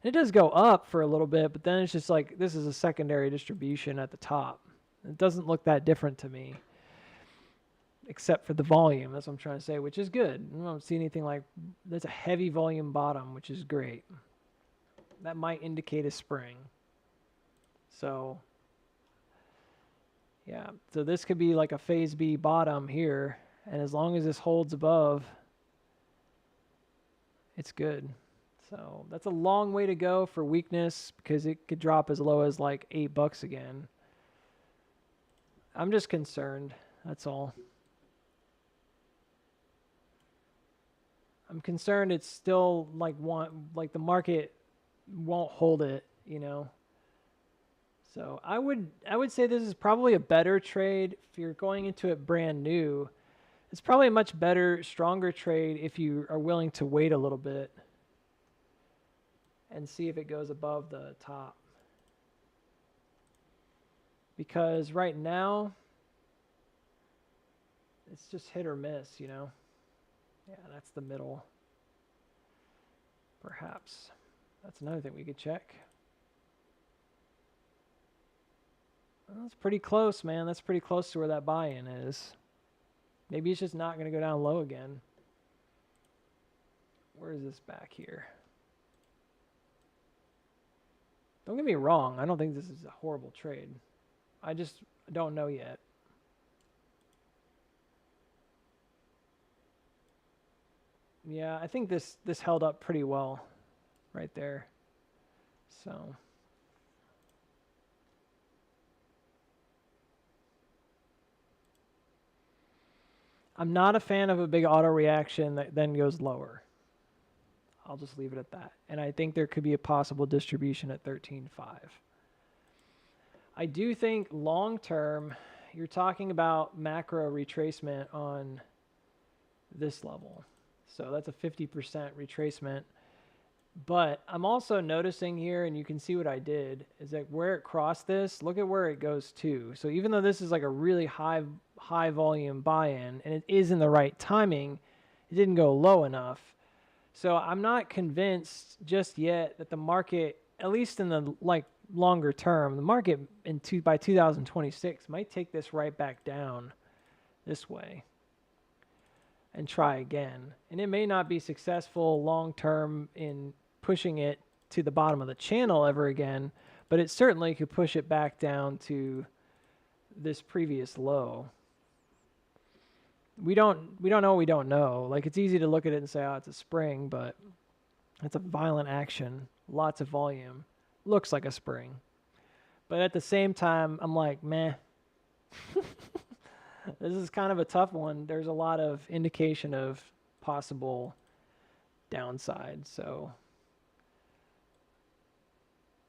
it does go up for a little bit, but then it's just like this is a secondary distribution at the top. It doesn't look that different to me, except for the volume. That's what I'm trying to say, which is good. I don't see anything like there's a heavy volume bottom, which is great. That might indicate a spring. So yeah, so this could be like a phase B bottom here, and as long as this holds above, it's good. So that's a long way to go for weakness because it could drop as low as like $8 again. I'm just concerned, that's all. I'm concerned it's still like the market won't hold it, you know. So I would say this is probably a better trade if you're going into it brand new. It's probably a much better, stronger trade if you are willing to wait a little bit and see if it goes above the top. Because right now, it's just hit or miss, you know. Yeah, that's the middle. Perhaps. That's another thing we could check. Well, that's pretty close, man. That's pretty close to where that buy-in is. Maybe it's just not going to go down low again. Where is this back here? Don't get me wrong. I don't think this is a horrible trade. I just don't know yet. Yeah, I think this held up pretty well right there. So I'm not a fan of a big auto reaction that then goes lower. I'll just leave it at that. And I think there could be a possible distribution at 13.5. I do think long term, you're talking about macro retracement on this level. So that's a 50% retracement. But I'm also noticing here, and you can see what I did, is that where it crossed this, look at where it goes to. So even though this is like a really high volume buy-in, and it is in the right timing, it didn't go low enough. So I'm not convinced just yet that the market, at least in the like longer term, the market by 2026 might take this right back down this way and try again. And it may not be successful long term in pushing it to the bottom of the channel ever again, but it certainly could push it back down to this previous low. We don't know what we don't know. Like, it's easy to look at it and say, oh, it's a spring, but it's a violent action, lots of volume, looks like a spring. But at the same time, I'm like, meh. This is kind of a tough one. There's a lot of indication of possible downside. So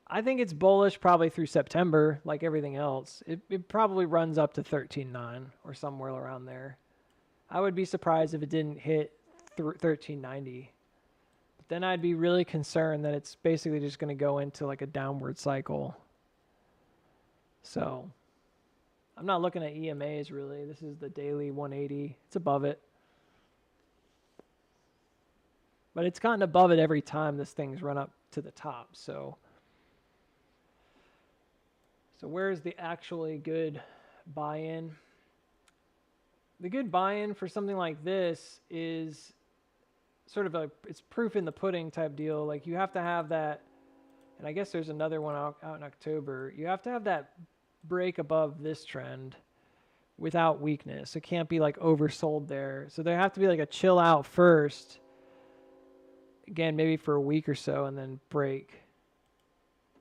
I think it's bullish probably through September, like everything else. It probably runs up to 13.9 or somewhere around there. I would be surprised if it didn't hit 1390. But then I'd be really concerned that it's basically just going to go into like a downward cycle. So I'm not looking at EMAs really. This is the daily 180. It's above it. But it's gotten above it every time this thing's run up to the top. So where's the actually good buy-in? The good buy-in for something like this is sort of a, it's proof in the pudding type deal. Like you have to have that, and I guess there's another one out in October. You have to have that break above this trend without weakness. It can't be like oversold there. So there have to be like a chill out first. Again, maybe for a week or so, and then break.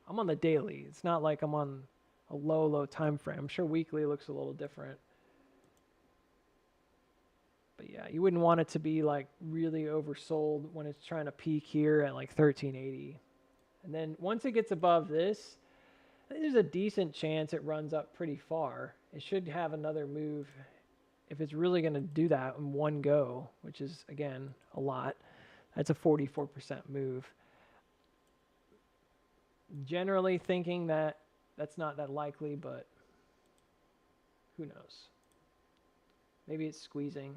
I'm on the daily. It's not like I'm on a low time frame. I'm sure weekly looks a little different. But yeah, you wouldn't want it to be like really oversold when it's trying to peak here at like 1380. And then once it gets above this, there's a decent chance it runs up pretty far. It should have another move if it's really going to do that in one go, which is, again, a lot. That's a 44% move. Generally thinking that that's not that likely, but who knows? Maybe it's squeezing.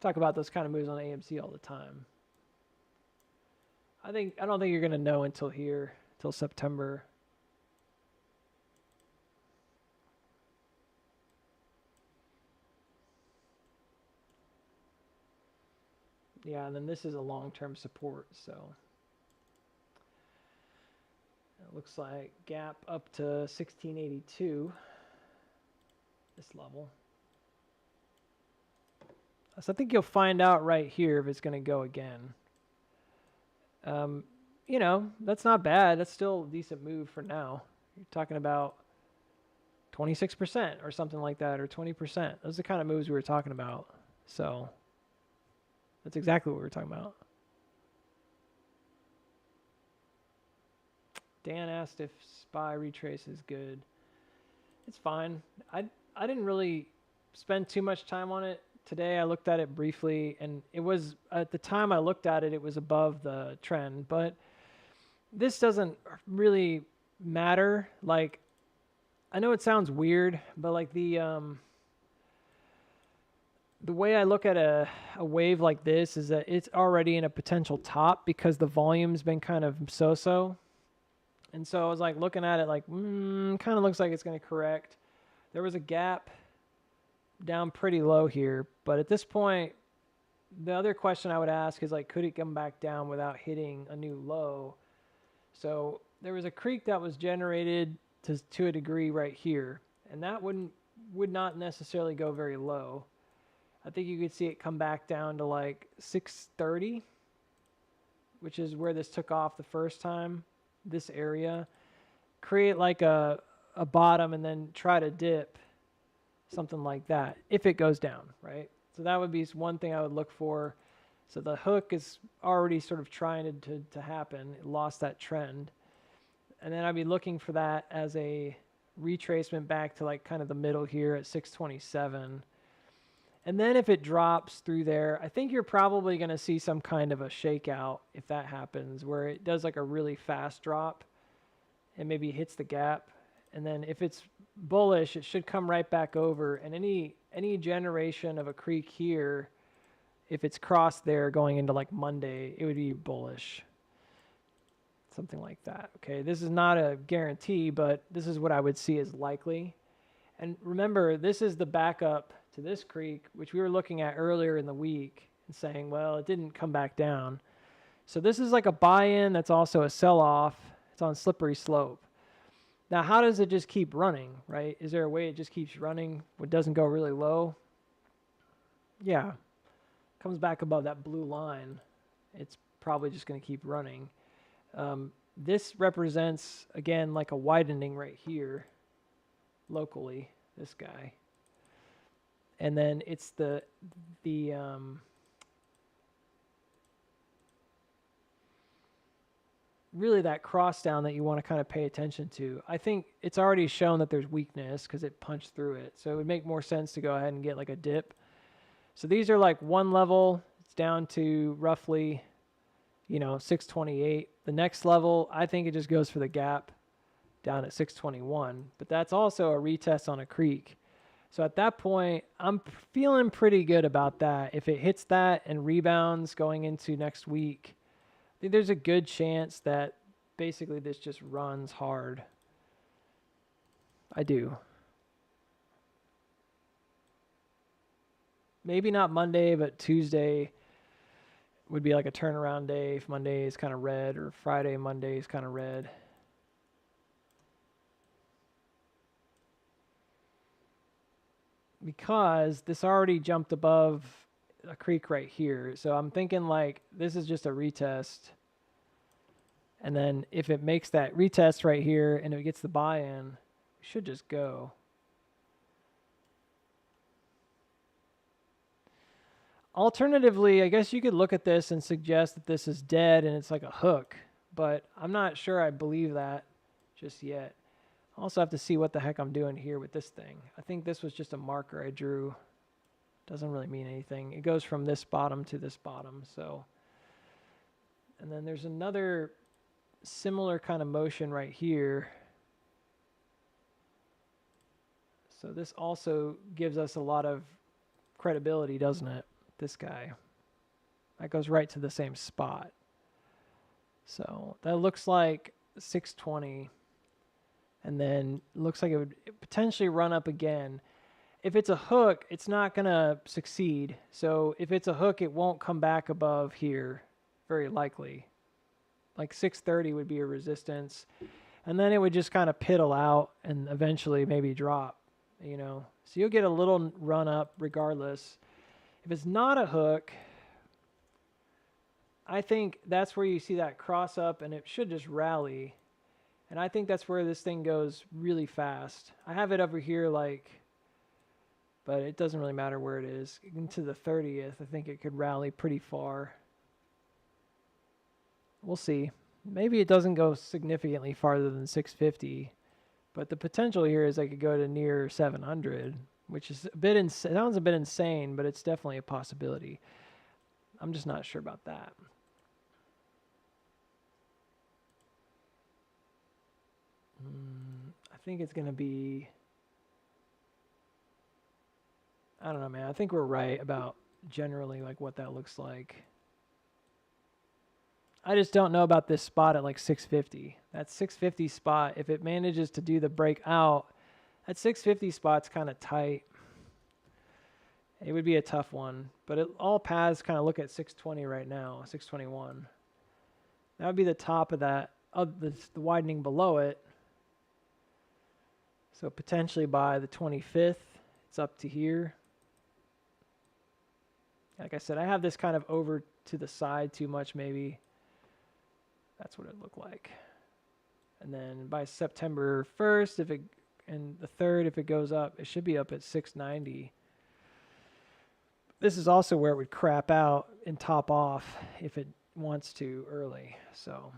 Talk about those kind of moves on AMC all the time. I don't think you're going to know until here, till September. Yeah, and then this is a long-term support, so it looks like gap up to 1682, this level. So I think you'll find out right here if it's going to go again. You know, that's not bad. That's still a decent move for now. You're talking about 26% or something like that, or 20%. Those are the kind of moves we were talking about. So that's exactly what we were talking about. Dan asked if SPY retrace is good. It's fine. I didn't really spend too much time on it today. I looked at it briefly, and it was, at the time I looked at it, it was above the trend. But this doesn't really matter. Like, I know it sounds weird, but like the way I look at a wave like this is that it's already in a potential top because the volume's been kind of so-so. And so I was like looking at it like, kind of looks like it's going to correct. There was a gap down pretty low here, but at this point, the other question I would ask is like, could it come back down without hitting a new low? So there was a creek that was generated to a degree right here, and that would not necessarily go very low. I think you could see it come back down to like 630, which is where this took off the first time, this area. Create like a bottom and then try to dip, something like that, if it goes down, right? So that would be one thing I would look for. So the hook is already sort of trying to happen. It lost that trend. And then I'd be looking for that as a retracement back to like kind of the middle here at 627. And then if it drops through there, I think you're probably going to see some kind of a shakeout if that happens, where it does like a really fast drop and maybe hits the gap. And then if it's bullish, it should come right back over. And any generation of a creek here, if it's crossed there going into like Monday, it would be bullish. Something like that. Okay, this is not a guarantee, but this is what I would see as likely. And remember, this is the backup to this creek, which we were looking at earlier in the week and saying, well, it didn't come back down. So this is like a buy-in that's also a sell-off. It's on slippery slope. Now, how does it just keep running, right? Is there a way it just keeps running what doesn't go really low? Yeah. Comes back above that blue line. It's probably just going to keep running. This represents, again, like a widening right here, locally, this guy. And then it's the really that cross down that you want to kind of pay attention to. I think it's already shown that there's weakness because it punched through it. So it would make more sense to go ahead and get like a dip. So these are like one level. It's down to roughly, 628. The next level, I think it just goes for the gap down at 621. But that's also a retest on a creek. So at that point, I'm feeling pretty good about that. If it hits that and rebounds going into next week, I think there's a good chance that basically this just runs hard. I do. Maybe not Monday, but Tuesday would be like a turnaround day if Monday is kind of red, or Friday, Monday is kind of red. Because this already jumped above a creek right here. So I'm thinking like this is just a retest. And then if it makes that retest right here and it gets the buy-in, it should just go. Alternatively, I guess you could look at this and suggest that this is dead and it's like a hook, but I'm not sure I believe that just yet. I also have to see what the heck I'm doing here with this thing. I think this was just a marker I drew. Doesn't really mean anything. It goes from this bottom to this bottom, so. And then there's another similar kind of motion right here. So this also gives us a lot of credibility, doesn't it? This guy. That goes right to the same spot. So that looks like 620. And then looks like it would potentially run up again. If it's a hook, it's not going to succeed. So if it's a hook, it won't come back above here, very likely. Like 630 would be a resistance. And then it would just kind of piddle out and eventually maybe drop, you know. So you'll get a little run up regardless. If it's not a hook, I think that's where you see that cross up and it should just rally. And I think that's where this thing goes really fast. I have it over here like, but it doesn't really matter where it is. Into the 30th, I think it could rally pretty far. We'll see. Maybe it doesn't go significantly farther than 650, but the potential here is I could go to near 700, which is a bit sounds a bit insane, but it's definitely a possibility. I'm just not sure about that. I think it's going to be, I don't know, man. I think we're right about generally like what that looks like. I just don't know about this spot at like 650. That 650 spot, if it manages to do the breakout, that 650 spot's kind of tight. It would be a tough one, but all paths kind of look at 620 right now, 621. That would be the top of that, the widening below it. So potentially by the 25th, it's up to here. Like I said, I have this kind of over to the side too much maybe. That's what it looked like. And then by September 1st, and the 3rd, if it goes up, it should be up at 690. This is also where it would crap out and top off if it wants to early. So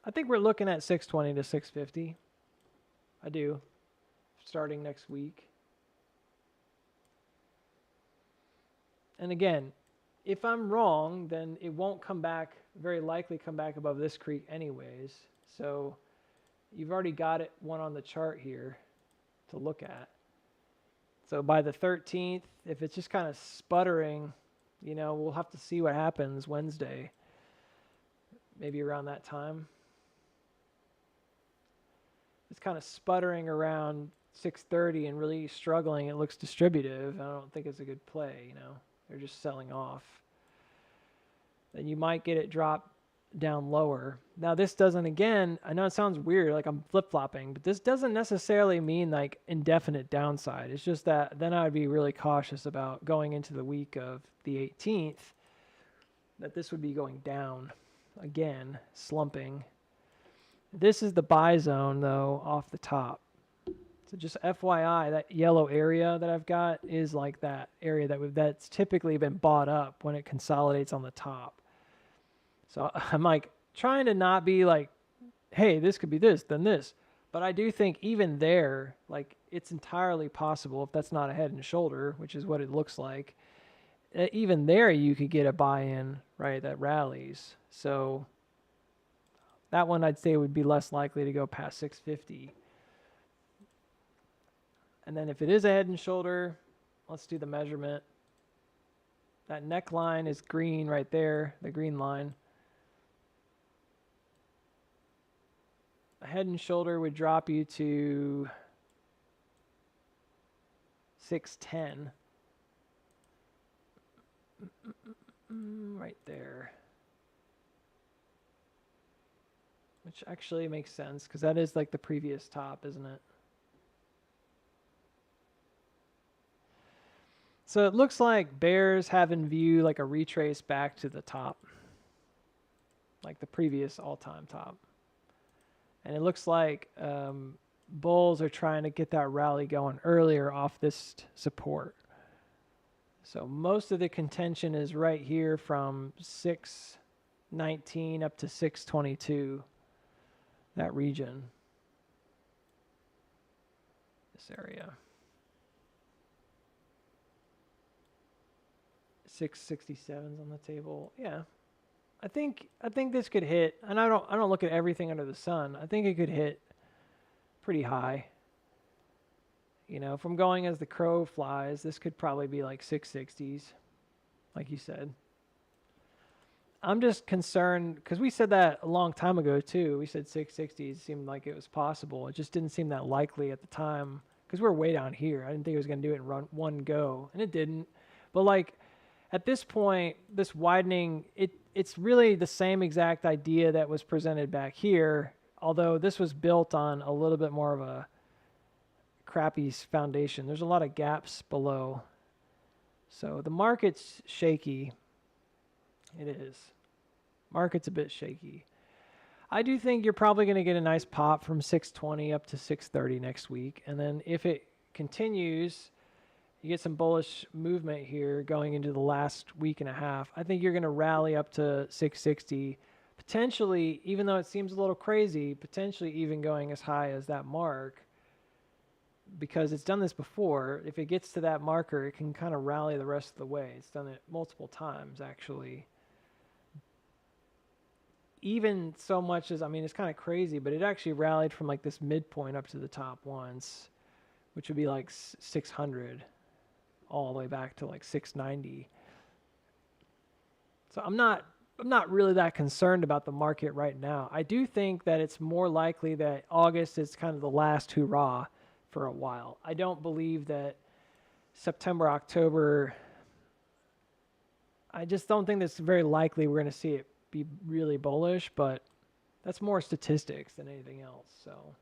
I think we're looking at 620 to 650. I do. Starting next week. And again, if I'm wrong, then it won't come back, very likely come back above this creek anyways. So you've already got it one on the chart here to look at. So by the 13th, if it's just kind of sputtering, you know, we'll have to see what happens Wednesday. Maybe around that time. It's kind of sputtering around 630 and really struggling. It looks distributive. I don't think it's a good play, you know. They're just selling off. Then you might get it drop down lower. Now this doesn't, again, I know it sounds weird, like I'm flip-flopping, but this doesn't necessarily mean like indefinite downside. It's just that then I would be really cautious about going into the week of the 18th, that this would be going down again, slumping. This is the buy zone though, off the top. So just FYI, that yellow area that I've got is like that area that's typically been bought up when it consolidates on the top. So I'm like trying to not be like, hey, this could be this, then this. But I do think even there, like it's entirely possible, if that's not a head and shoulder, which is what it looks like, even there you could get a buy-in, right, that rallies. So that one I'd say would be less likely to go past 650. And then if it is a head and shoulder, let's do the measurement. That neckline is green right there, the green line. A head and shoulder would drop you to 610. right there. Which actually makes sense because that is like the previous top, isn't it? So it looks like bears have in view like a retrace back to the top, like the previous all-time top. And it looks like bulls are trying to get that rally going earlier off this support. So most of the contention is right here from 619 up to 622, that region, this area. 667's on the table. Yeah. I think this could hit, and I don't look at everything under the sun. I think it could hit pretty high. You know, from going as the crow flies, this could probably be like 660s, like you said. I'm just concerned because we said that a long time ago too. We said 660s seemed like it was possible. It just didn't seem that likely at the time because we're way down here. I didn't think it was going to do it in one go, and it didn't. But like at this point, this widening, it's really the same exact idea that was presented back here, although this was built on a little bit more of a crappy foundation. There's a lot of gaps below. So the market's shaky. It is. Market's a bit shaky. I do think you're probably going to get a nice pop from 620 up to 630 next week. And then if it continues, you get some bullish movement here going into the last week and a half. I think you're going to rally up to 660, potentially, even though it seems a little crazy, potentially even going as high as that mark, because it's done this before. If it gets to that marker, it can kind of rally the rest of the way. It's done it multiple times, actually. Even so much as, I mean, it's kind of crazy, but it actually rallied from like this midpoint up to the top once, which would be like 600. All the way back to like 690. So I'm not really that concerned about the market right now. I do think that it's more likely that August is kind of the last hurrah for a while. I don't believe that September, October, I just don't think that's very likely we're going to see it be really bullish, but that's more statistics than anything else. So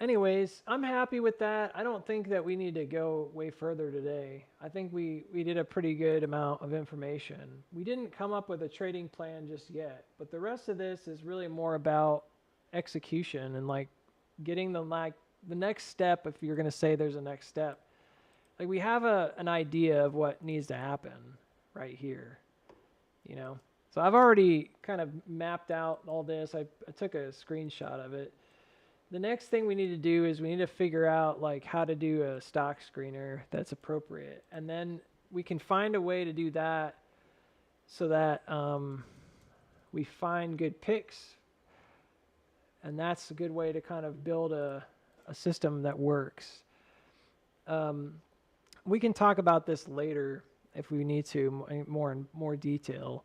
anyways, I'm happy with that. I don't think that we need to go way further today. I think we did a pretty good amount of information. We didn't come up with a trading plan just yet, but the rest of this is really more about execution and like getting the next step, if you're going to say there's a next step. Like we have an idea of what needs to happen right here, you know? So I've already kind of mapped out all this. I took a screenshot of it. The next thing we need to do is we need to figure out like how to do a stock screener that's appropriate. And then we can find a way to do that so that we find good picks. And that's a good way to kind of build a system that works. We can talk about this later if we need to, in more detail.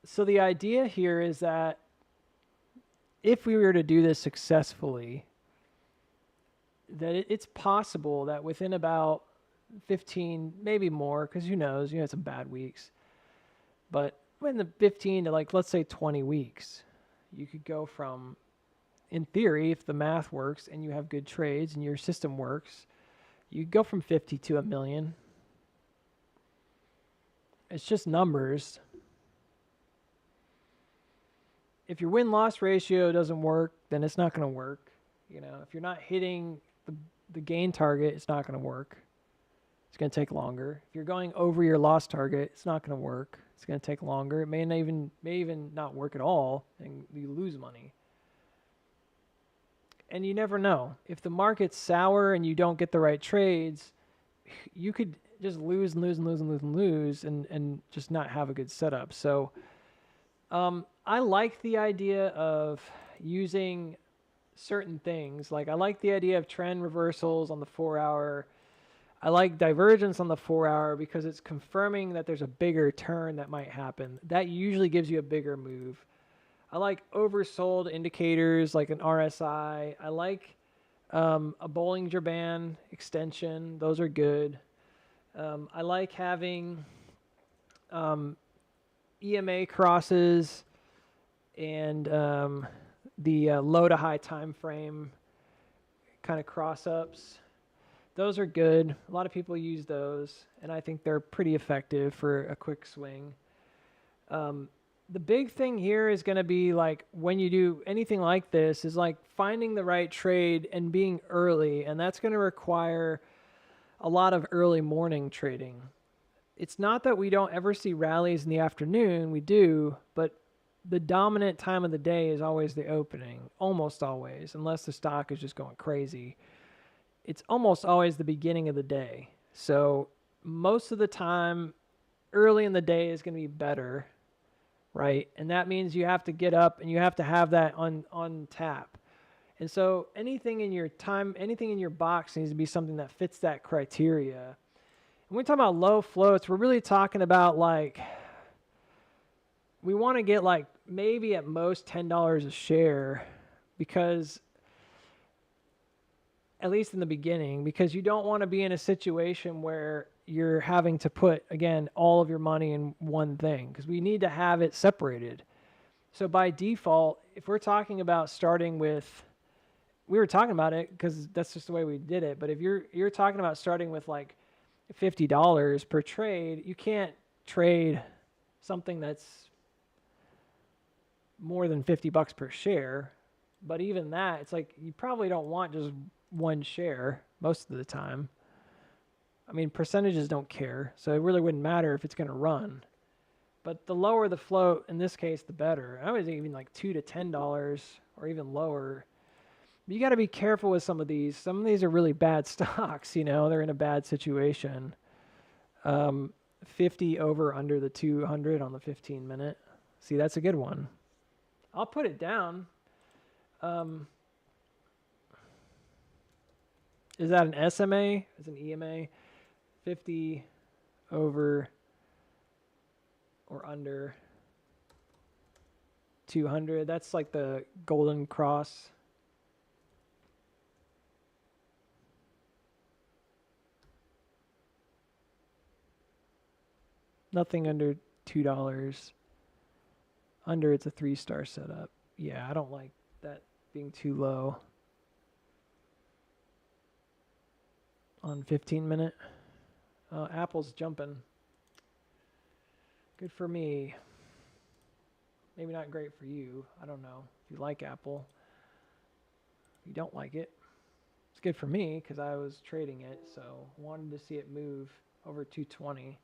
So the idea here is that if we were to do this successfully, that it's possible that within about 15, maybe more, because who knows, you had some bad weeks, but in the 15 to like, let's say 20 weeks, you could go from, in theory, if the math works and you have good trades and your system works, you go from 50 to a million. It's just numbers. If your win-loss ratio doesn't work, then it's not going to work. You know, if you're not hitting the gain target, it's not going to work. It's going to take longer. If you're going over your loss target, it's not going to work. It's going to take longer. It may even not work at all, and you lose money. And you never know. If the market's sour and you don't get the right trades, you could just lose and just not have a good setup. So I like the idea of using certain things. Like I like the idea of trend reversals on the 4-hour. I like divergence on the 4-hour because it's confirming that there's a bigger turn that might happen. That usually gives you a bigger move. I like oversold indicators like an RSI. I like A Bollinger Band extension, those are good. I like having EMA crosses and the low to high time frame kind of cross ups. Those are good. A lot of people use those, and I think they're pretty effective for a quick swing. The big thing here is going to be like when you do anything like this is like finding the right trade and being early, and that's going to require a lot of early morning trading. It's not that we don't ever see rallies in the afternoon, we do, but the dominant time of the day is always the opening, almost always, unless the stock is just going crazy. It's almost always the beginning of the day. So most of the time, early in the day is going to be better, right? And that means you have to get up and you have to have that on tap. And so anything in your box needs to be something that fits that criteria. When we talk about low floats, we're really talking about like, we want to get like maybe at most $10 a share, because at least in the beginning, because you don't want to be in a situation where you're having to put, again, all of your money in one thing, because we need to have it separated. So by default, if we're talking about starting with, we were talking about it because that's just the way we did it, but if you're talking about starting with like $50 per trade, you can't trade something that's more than $50 per share. But even that, it's like you probably don't want just one share most of the time. I mean, percentages don't care, so it really wouldn't matter if it's going to run. But the lower the float, in this case, the better. I was even like $2 to $10 or even lower. But you got to be careful with some of these. Some of these are really bad stocks, you know, they're in a bad situation. 50 over under the 200 on the 15 minute. See, that's a good one. I'll put it down. Is that an SMA? Is an EMA? 50 over or under 200. That's like the golden cross. Nothing under $2. Under, it's a 3-star setup. Yeah, I don't like that being too low. On 15 minute. Apple's jumping. Good for me. Maybe not great for you. I don't know if you like Apple. If you don't like it. It's good for me because I was trading it, so wanted to see it move over 220.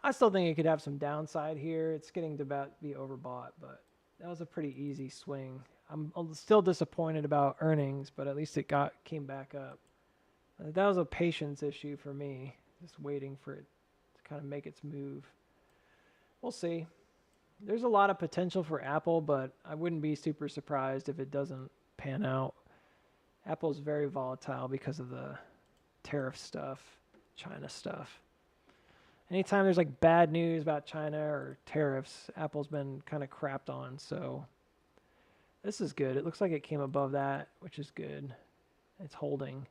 I still think it could have some downside here. It's getting to about be overbought, but that was a pretty easy swing. I'm still disappointed about earnings, but at least it came back up. That was a patience issue for me, just waiting for it to kind of make its move. We'll see. There's a lot of potential for Apple, but I wouldn't be super surprised if it doesn't pan out. Apple's very volatile because of the tariff stuff, China stuff. Anytime there's like bad news about China or tariffs, Apple's been kind of crapped on. So this is good. It looks like it came above that, which is good. It's holding.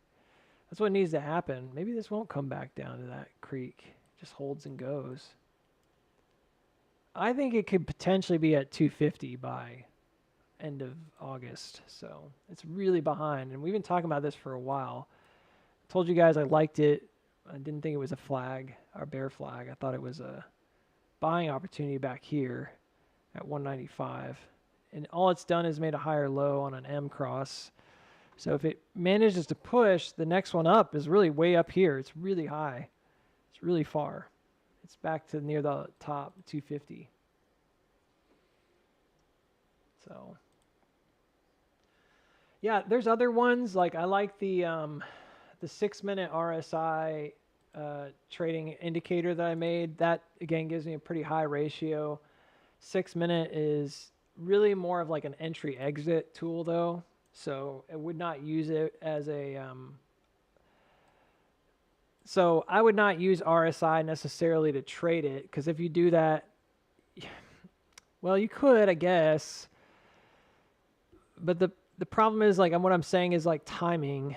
That's what needs to happen. Maybe this won't come back down to that creek. It just holds and goes. I think it could potentially be at 250 by end of August. So it's really behind. And we've been talking about this for a while. I told you guys I liked it. I didn't think it was a flag or bear flag. I thought it was a buying opportunity back here at 195. And all it's done is made a higher low on an M cross. So if it manages to push, the next one up is really way up here. It's really high. It's really far. It's back to near the top, 250. So, yeah, there's other ones. Like I like the 6-minute RSI trading indicator that I made. That, again, gives me a pretty high ratio. 6-minute is really more of like an entry-exit tool, though. So I would not use it as a... So I would not use RSI necessarily to trade it, because if you do that, well, you could, I guess. But the problem is like what I'm saying is like timing.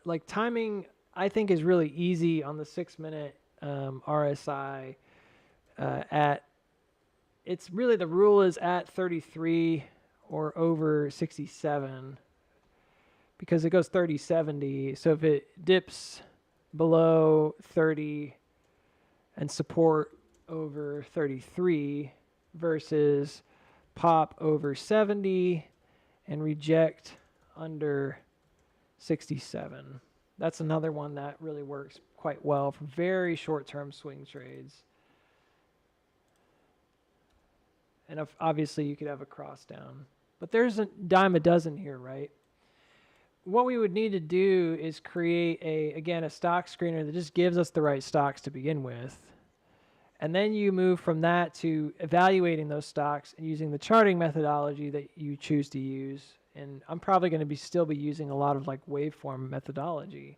Like timing, I think is really easy on the 6 minute RSI. At it's really the rule is at 33 or over 67 because it goes 30-70. So if it dips below 30 and support over 33 versus pop over 70 and reject under 67. That's another one that really works quite well for very short-term swing trades. And obviously you could have a cross down. But there's a dime a dozen here, right? What we would need to do is create a stock screener that just gives us the right stocks to begin with. And then you move from that to evaluating those stocks and using the charting methodology that you choose to use. And I'm probably going to still be using a lot of like waveform methodology.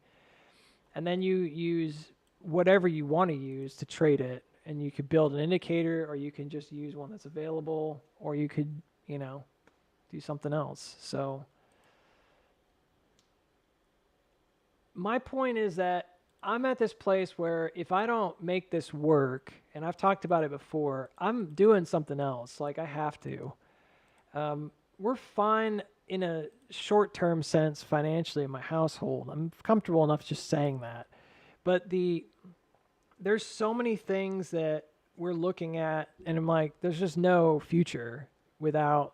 And then you use whatever you want to use to trade it. And you could build an indicator, or you can just use one that's available, or you could, do something else. So my point is that I'm at this place where if I don't make this work, and I've talked about it before, I'm doing something else. Like I have to. We're fine in a short-term sense financially in my household. I'm comfortable enough just saying that. But there's so many things that we're looking at, and I'm like, there's just no future without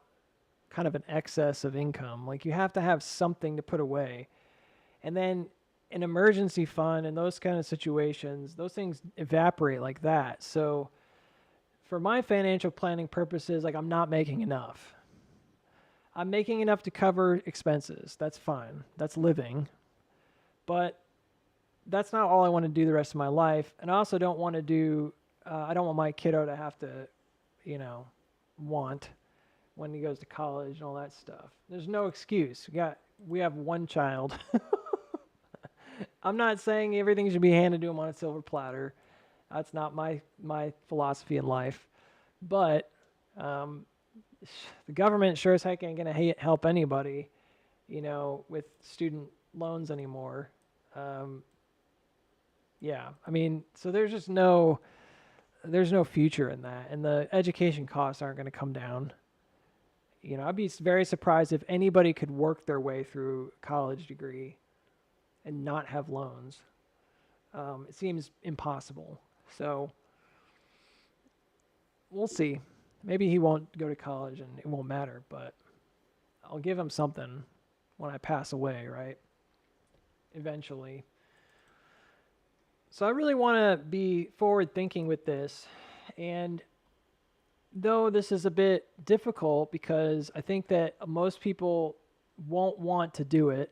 kind of an excess of income. Like you have to have something to put away. And then an emergency fund and those kind of situations, those things evaporate like that. So for my financial planning purposes, like I'm not making enough. I'm making enough to cover expenses. That's fine. That's living. But that's not all I want to do the rest of my life. And I also don't want to do, I don't want my kiddo to have to, want when he goes to college and all that stuff. There's no excuse. We have one child. I'm not saying everything should be handed to him on a silver platter. That's not my philosophy in life. But the government sure as heck ain't going to help anybody, with student loans anymore. Yeah, I mean, so there's no future in that, and the education costs aren't going to come down. I'd be very surprised if anybody could work their way through a college degree and not have loans. It seems impossible. So we'll see. Maybe he won't go to college and it won't matter, but I'll give him something when I pass away, right? Eventually. So I really want to be forward thinking with this. And though this is a bit difficult because I think that most people won't want to do it.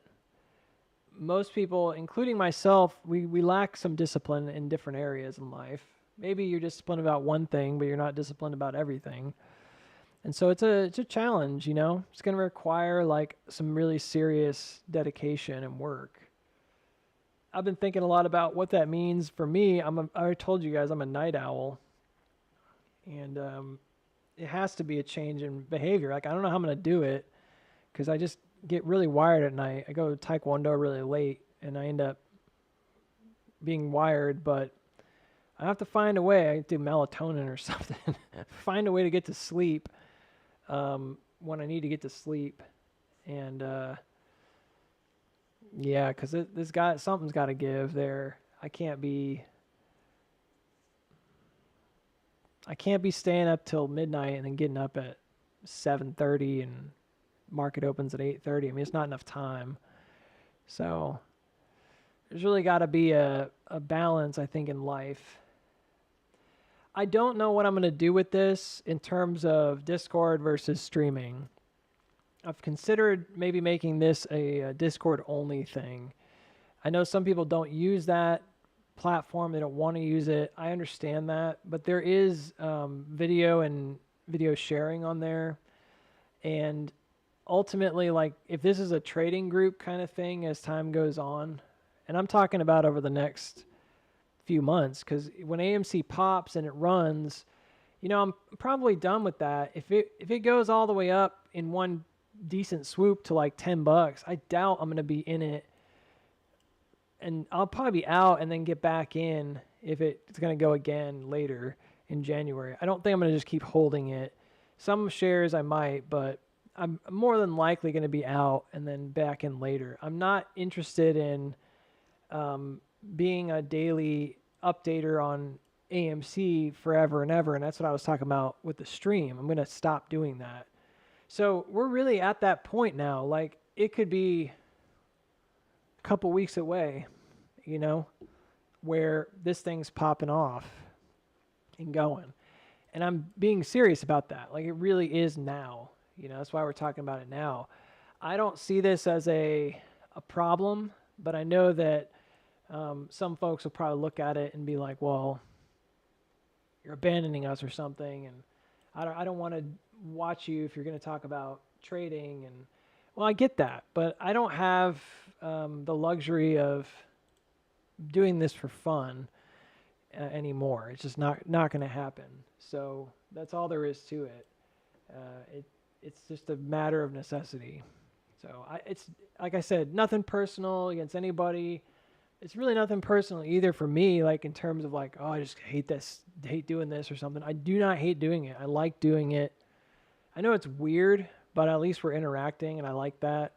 Most people, including myself, we lack some discipline in different areas in life. Maybe you're disciplined about one thing, but you're not disciplined about everything. And so it's a challenge, It's going to require like some really serious dedication and work. I've been thinking a lot about what that means for me. I told you guys I'm a night owl. And it has to be a change in behavior. Like I don't know how I'm going to do it because I just get really wired at night. I go to Taekwondo really late and I end up being wired, but I have to find a way. I do melatonin or something. Find a way to get to sleep when I need to get to sleep. And yeah, because something's got to give there. I can't be staying up till midnight and then getting up at 7:30 and market opens at 8:30. I mean, it's not enough time. So there's really got to be a balance, I think, in life. I don't know what I'm going to do with this in terms of Discord versus streaming. I've considered maybe making this a Discord only thing. I know some people don't use that platform. They don't want to use it. I understand that, but there is video and video sharing on there. And ultimately, like if this is a trading group kind of thing as time goes on, and I'm talking about over the next few months, because when AMC pops and it runs, I'm probably done with that. If it goes all the way up in one decent swoop to like $10. I doubt I'm going to be in it, and I'll probably be out and then get back in if it's going to go again later in January. I don't think I'm going to just keep holding it. Some shares I might, but I'm more than likely going to be out and then back in later. I'm not interested in being a daily updater on AMC forever and ever, and that's what I was talking about with the stream. I'm going to stop doing that. So we're really at that point now. Like, it could be a couple weeks away, you know, where this thing's popping off and going. And I'm being serious about that. Like, it really is now. You know, that's why we're talking about it now. I don't see this as a problem, but I know that some folks will probably look at it and be like, well, you're abandoning us or something. And I don't want to watch you if you're going to talk about trading. And well, I get that, but I don't have the luxury of doing this for fun anymore. It's just not going to happen. So that's all there is to it. It's just a matter of necessity. So it's like I said, nothing personal against anybody. It's really nothing personal either for me, like in terms of like, oh, I just hate doing this or something. I do not hate doing it. I like doing it. I know it's weird, but at least we're interacting, and I like that.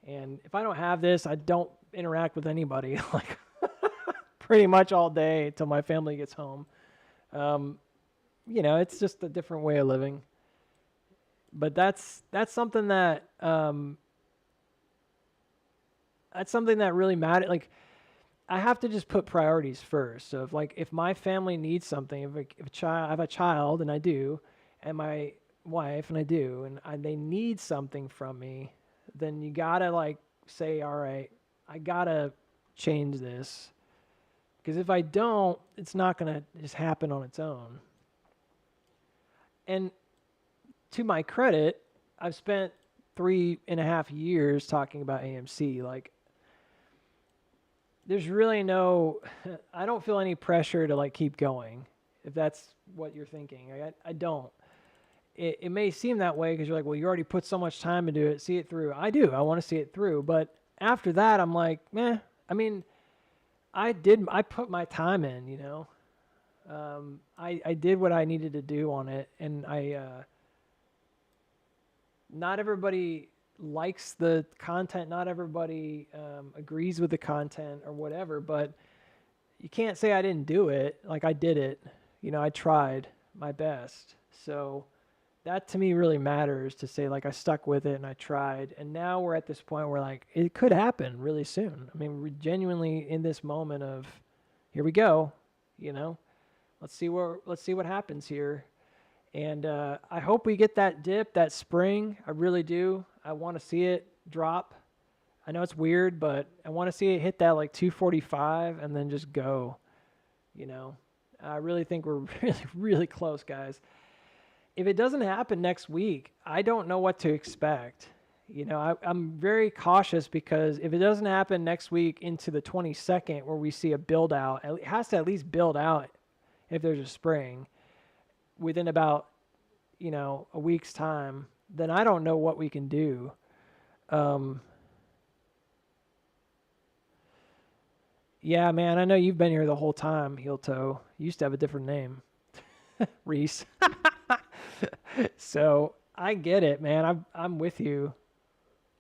And if I don't have this, I don't interact with anybody like pretty much all day until my family gets home. You know, it's just a different way of living. But that's something that really matters. Like, I have to just put priorities first. So if my family needs something, I have a child, and I do, and my wife, and I do, and they need something from me, then you gotta like say, all right, I gotta change this, because if I don't, it's not gonna just happen on its own. And to my credit, I've spent 3.5 years talking about AMC. Like, there's really I don't feel any pressure to like keep going, if that's what you're thinking. I don't. It may seem that way because you're like, well, you already put so much time into it, see it through. I do. I want to see it through. But after that, I'm like, meh. I mean, I put my time in, you know. I did what I needed to do on it, and not everybody likes the content, not everybody agrees with the content or whatever, but you can't say I didn't do it. Like, I did it. You know, I tried my best. So that to me really matters, to say like I stuck with it and I tried. And now we're at this point where like it could happen really soon. I mean, we're genuinely in this moment of, here we go, you know, let's see what happens here. And I hope we get that dip, that spring. I really do. I want to see it drop. I know it's weird, but I want to see it hit that like 245 and then just go, you know. I really think we're really, really close, guys. If it doesn't happen next week, I don't know what to expect. You know, I'm very cautious, because if it doesn't happen next week into the 22nd, where we see a build out, it has to at least build out if there's a spring within about, you know, a week's time, then I don't know what we can do. Yeah, man, I know you've been here the whole time, Heel Toe. You used to have a different name. Reese. So I get it, man. I'm with you.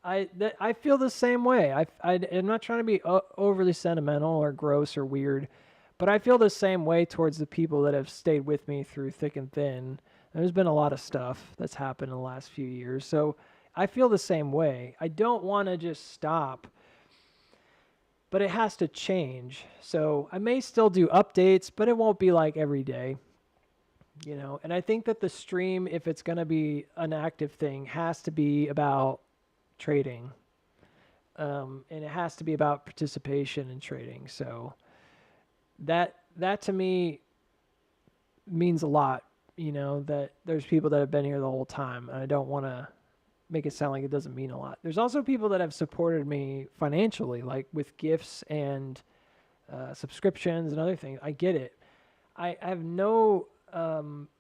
I feel the same way. I'm not trying to be overly sentimental or gross or weird, but I feel the same way towards the people that have stayed with me through thick and thin. There's been a lot of stuff that's happened in the last few years, so I feel the same way. I don't want to just stop, but it has to change. So I may still do updates, but it won't be like every day. You know, and I think that the stream, if it's going to be an active thing, has to be about trading. And it has to be about participation in trading. So that to me means a lot, you know, that there's people that have been here the whole time. And I don't want to make it sound like it doesn't mean a lot. There's also people that have supported me financially, like with gifts and subscriptions and other things. I get it. I have no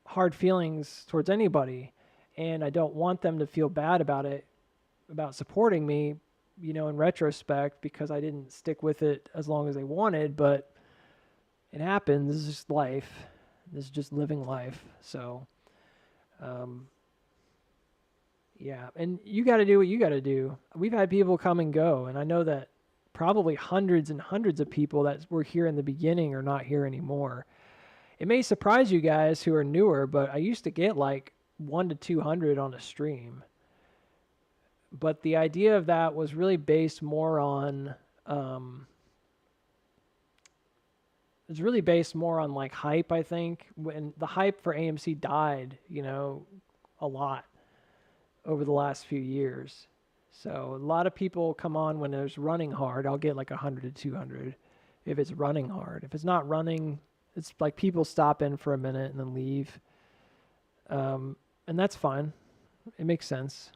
hard feelings towards anybody, and I don't want them to feel bad about it. about supporting me, in retrospect, because I didn't stick with it as long as they wanted, but it happens. This is just life. This is just living life. So, um, yeah, and you got to do what you got to do. We've had people come and go, and I know that probably hundreds and hundreds of people that were here in the beginning are not here anymore. It may surprise you guys who are newer, but I used to get like 1 to 200 on a stream. But the idea of that was really based more on it's really based more on like hype, I think. When the hype for AMC died, a lot over the last few years. So a lot of people come on when there's running hard. I'll get like 100 to 200 if it's running hard. If it's not running, it's like people stop in for a minute and then leave. And that's fine. It makes sense.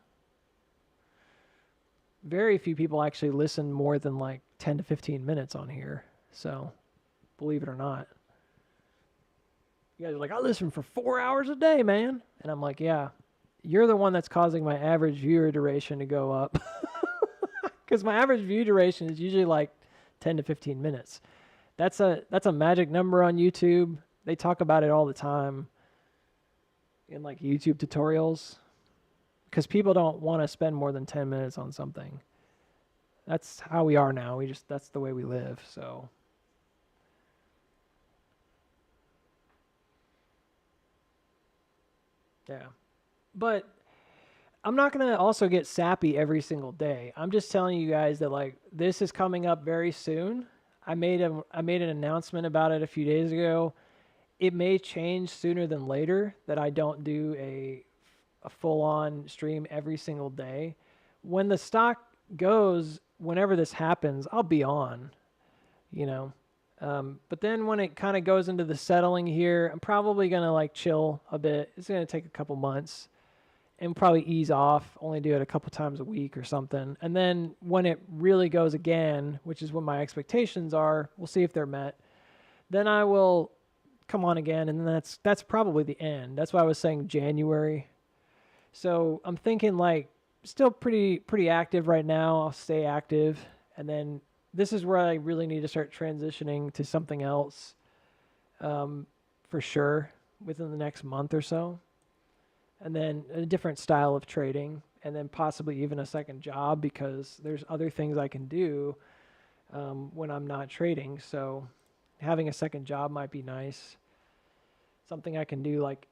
Very few people actually listen more than like 10 to 15 minutes on here. So, believe it or not. You guys are like, I listen for 4 hours a day, man. And I'm like, yeah, you're the one that's causing my average viewer duration to go up. Because my average view duration is usually like 10 to 15 minutes. That's a magic number on YouTube. They talk about it all the time in like YouTube tutorials. Because people don't want to spend more than 10 minutes on something. That's how we are now. That's the way we live. So, yeah. But I'm not going to also get sappy every single day. I'm just telling you guys that like this is coming up very soon. I made an announcement about it a few days ago. It may change sooner than later that I don't do a full-on stream every single day. When the stock goes, whenever this happens, I'll be on, But then when it kind of goes into the settling here, I'm probably going to like chill a bit. It's going to take a couple months and probably ease off, only do it a couple times a week or something. And then when it really goes again, which is what my expectations are, we'll see if they're met. Then I will come on again, and then that's probably the end. That's why I was saying January. So I'm thinking like still pretty active right now. I'll stay active, and then this is where I really need to start transitioning to something else, for sure within the next month or so, and then a different style of trading, and then possibly even a second job because there's other things I can do when I'm not trading. So having a second job might be nice. Something I can do like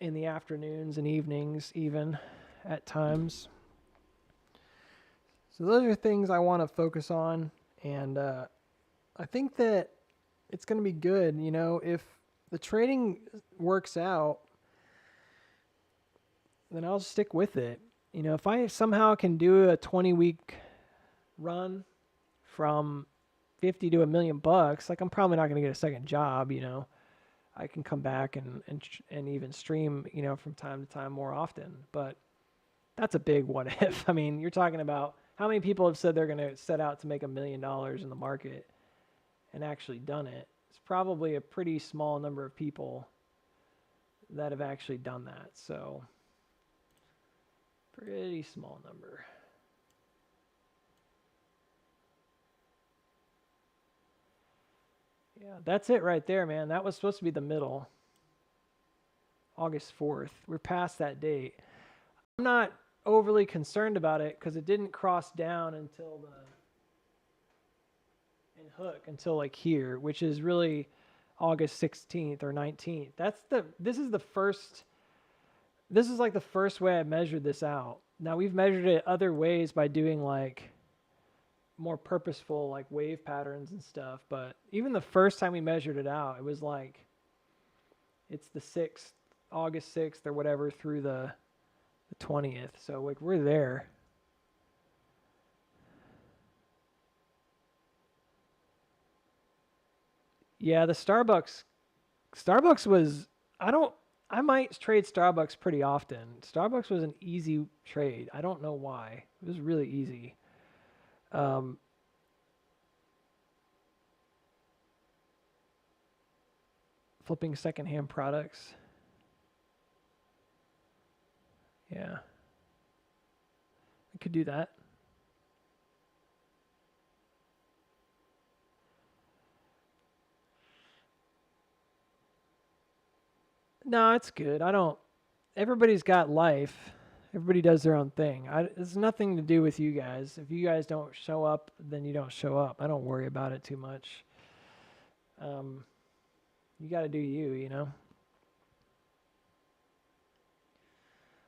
in the afternoons and evenings even at times. So those are things I want to focus on, and I think that it's going to be good, if the trading works out, then I'll stick with it. If I somehow can do a 20-week run from 50 to $1 million, like I'm probably not going to get a second job, I can come back and even stream, from time to time more often. But that's a big what if. I mean, you're talking about how many people have said they're going to set out to make $1 million in the market and actually done it. It's probably a pretty small number of people that have actually done that. So, pretty small number. Yeah, that's it right there, man. That was supposed to be the middle. August 4th. We're past that date. I'm not overly concerned about it because it didn't cross down until and hook until like here, which is really August 16th or 19th. This is like the first way I measured this out. Now we've measured it other ways by doing like more purposeful like wave patterns and stuff, but even the first time we measured it out, it was like it's the 6th, August 6th or whatever through the 20th. So like we're there. Yeah, the Starbucks was I might trade Starbucks pretty often. Starbucks was an easy trade. I don't know why. It was really easy. Um, Flipping secondhand products. Yeah. I could do that. No, it's good. I don't. Everybody's got life. Everybody does their own thing. It's nothing to do with you guys. If you guys don't show up, then you don't show up. I don't worry about it too much. You got to do you, you know.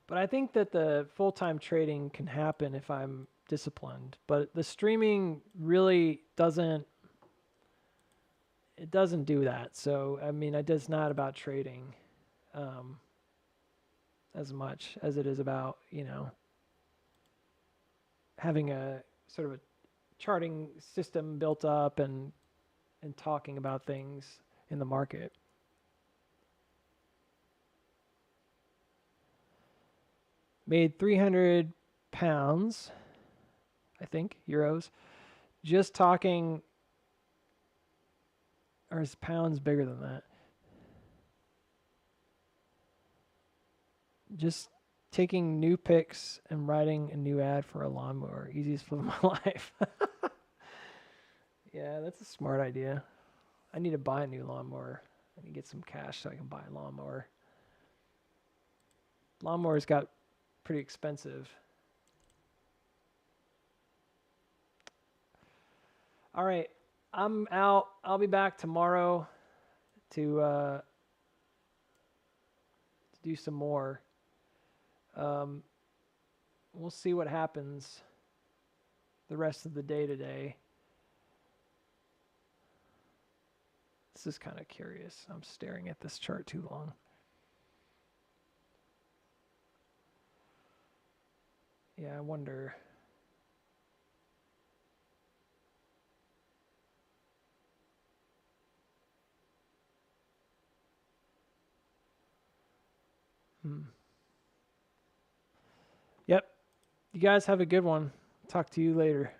But I think that the full-time trading can happen if I'm disciplined. But the streaming really doesn't. It doesn't do that. So I mean, it is not about trading. As much as it is about, you know, having a sort of a charting system built up and talking about things in the market. Made 300 pounds, I think, euros, just talking, or is pounds bigger than that? Just taking new pics and writing a new ad for a lawnmower. Easiest flip of my life. Yeah, that's a smart idea. I need to buy a new lawnmower. I need to get some cash so I can buy a lawnmower. Lawnmowers got pretty expensive. All right, I'm out. I'll be back tomorrow to do some more. We'll see what happens the rest of the day today. This is kind of curious. I'm staring at this chart too long. Yeah, I wonder. Yep. You guys have a good one. Talk to you later.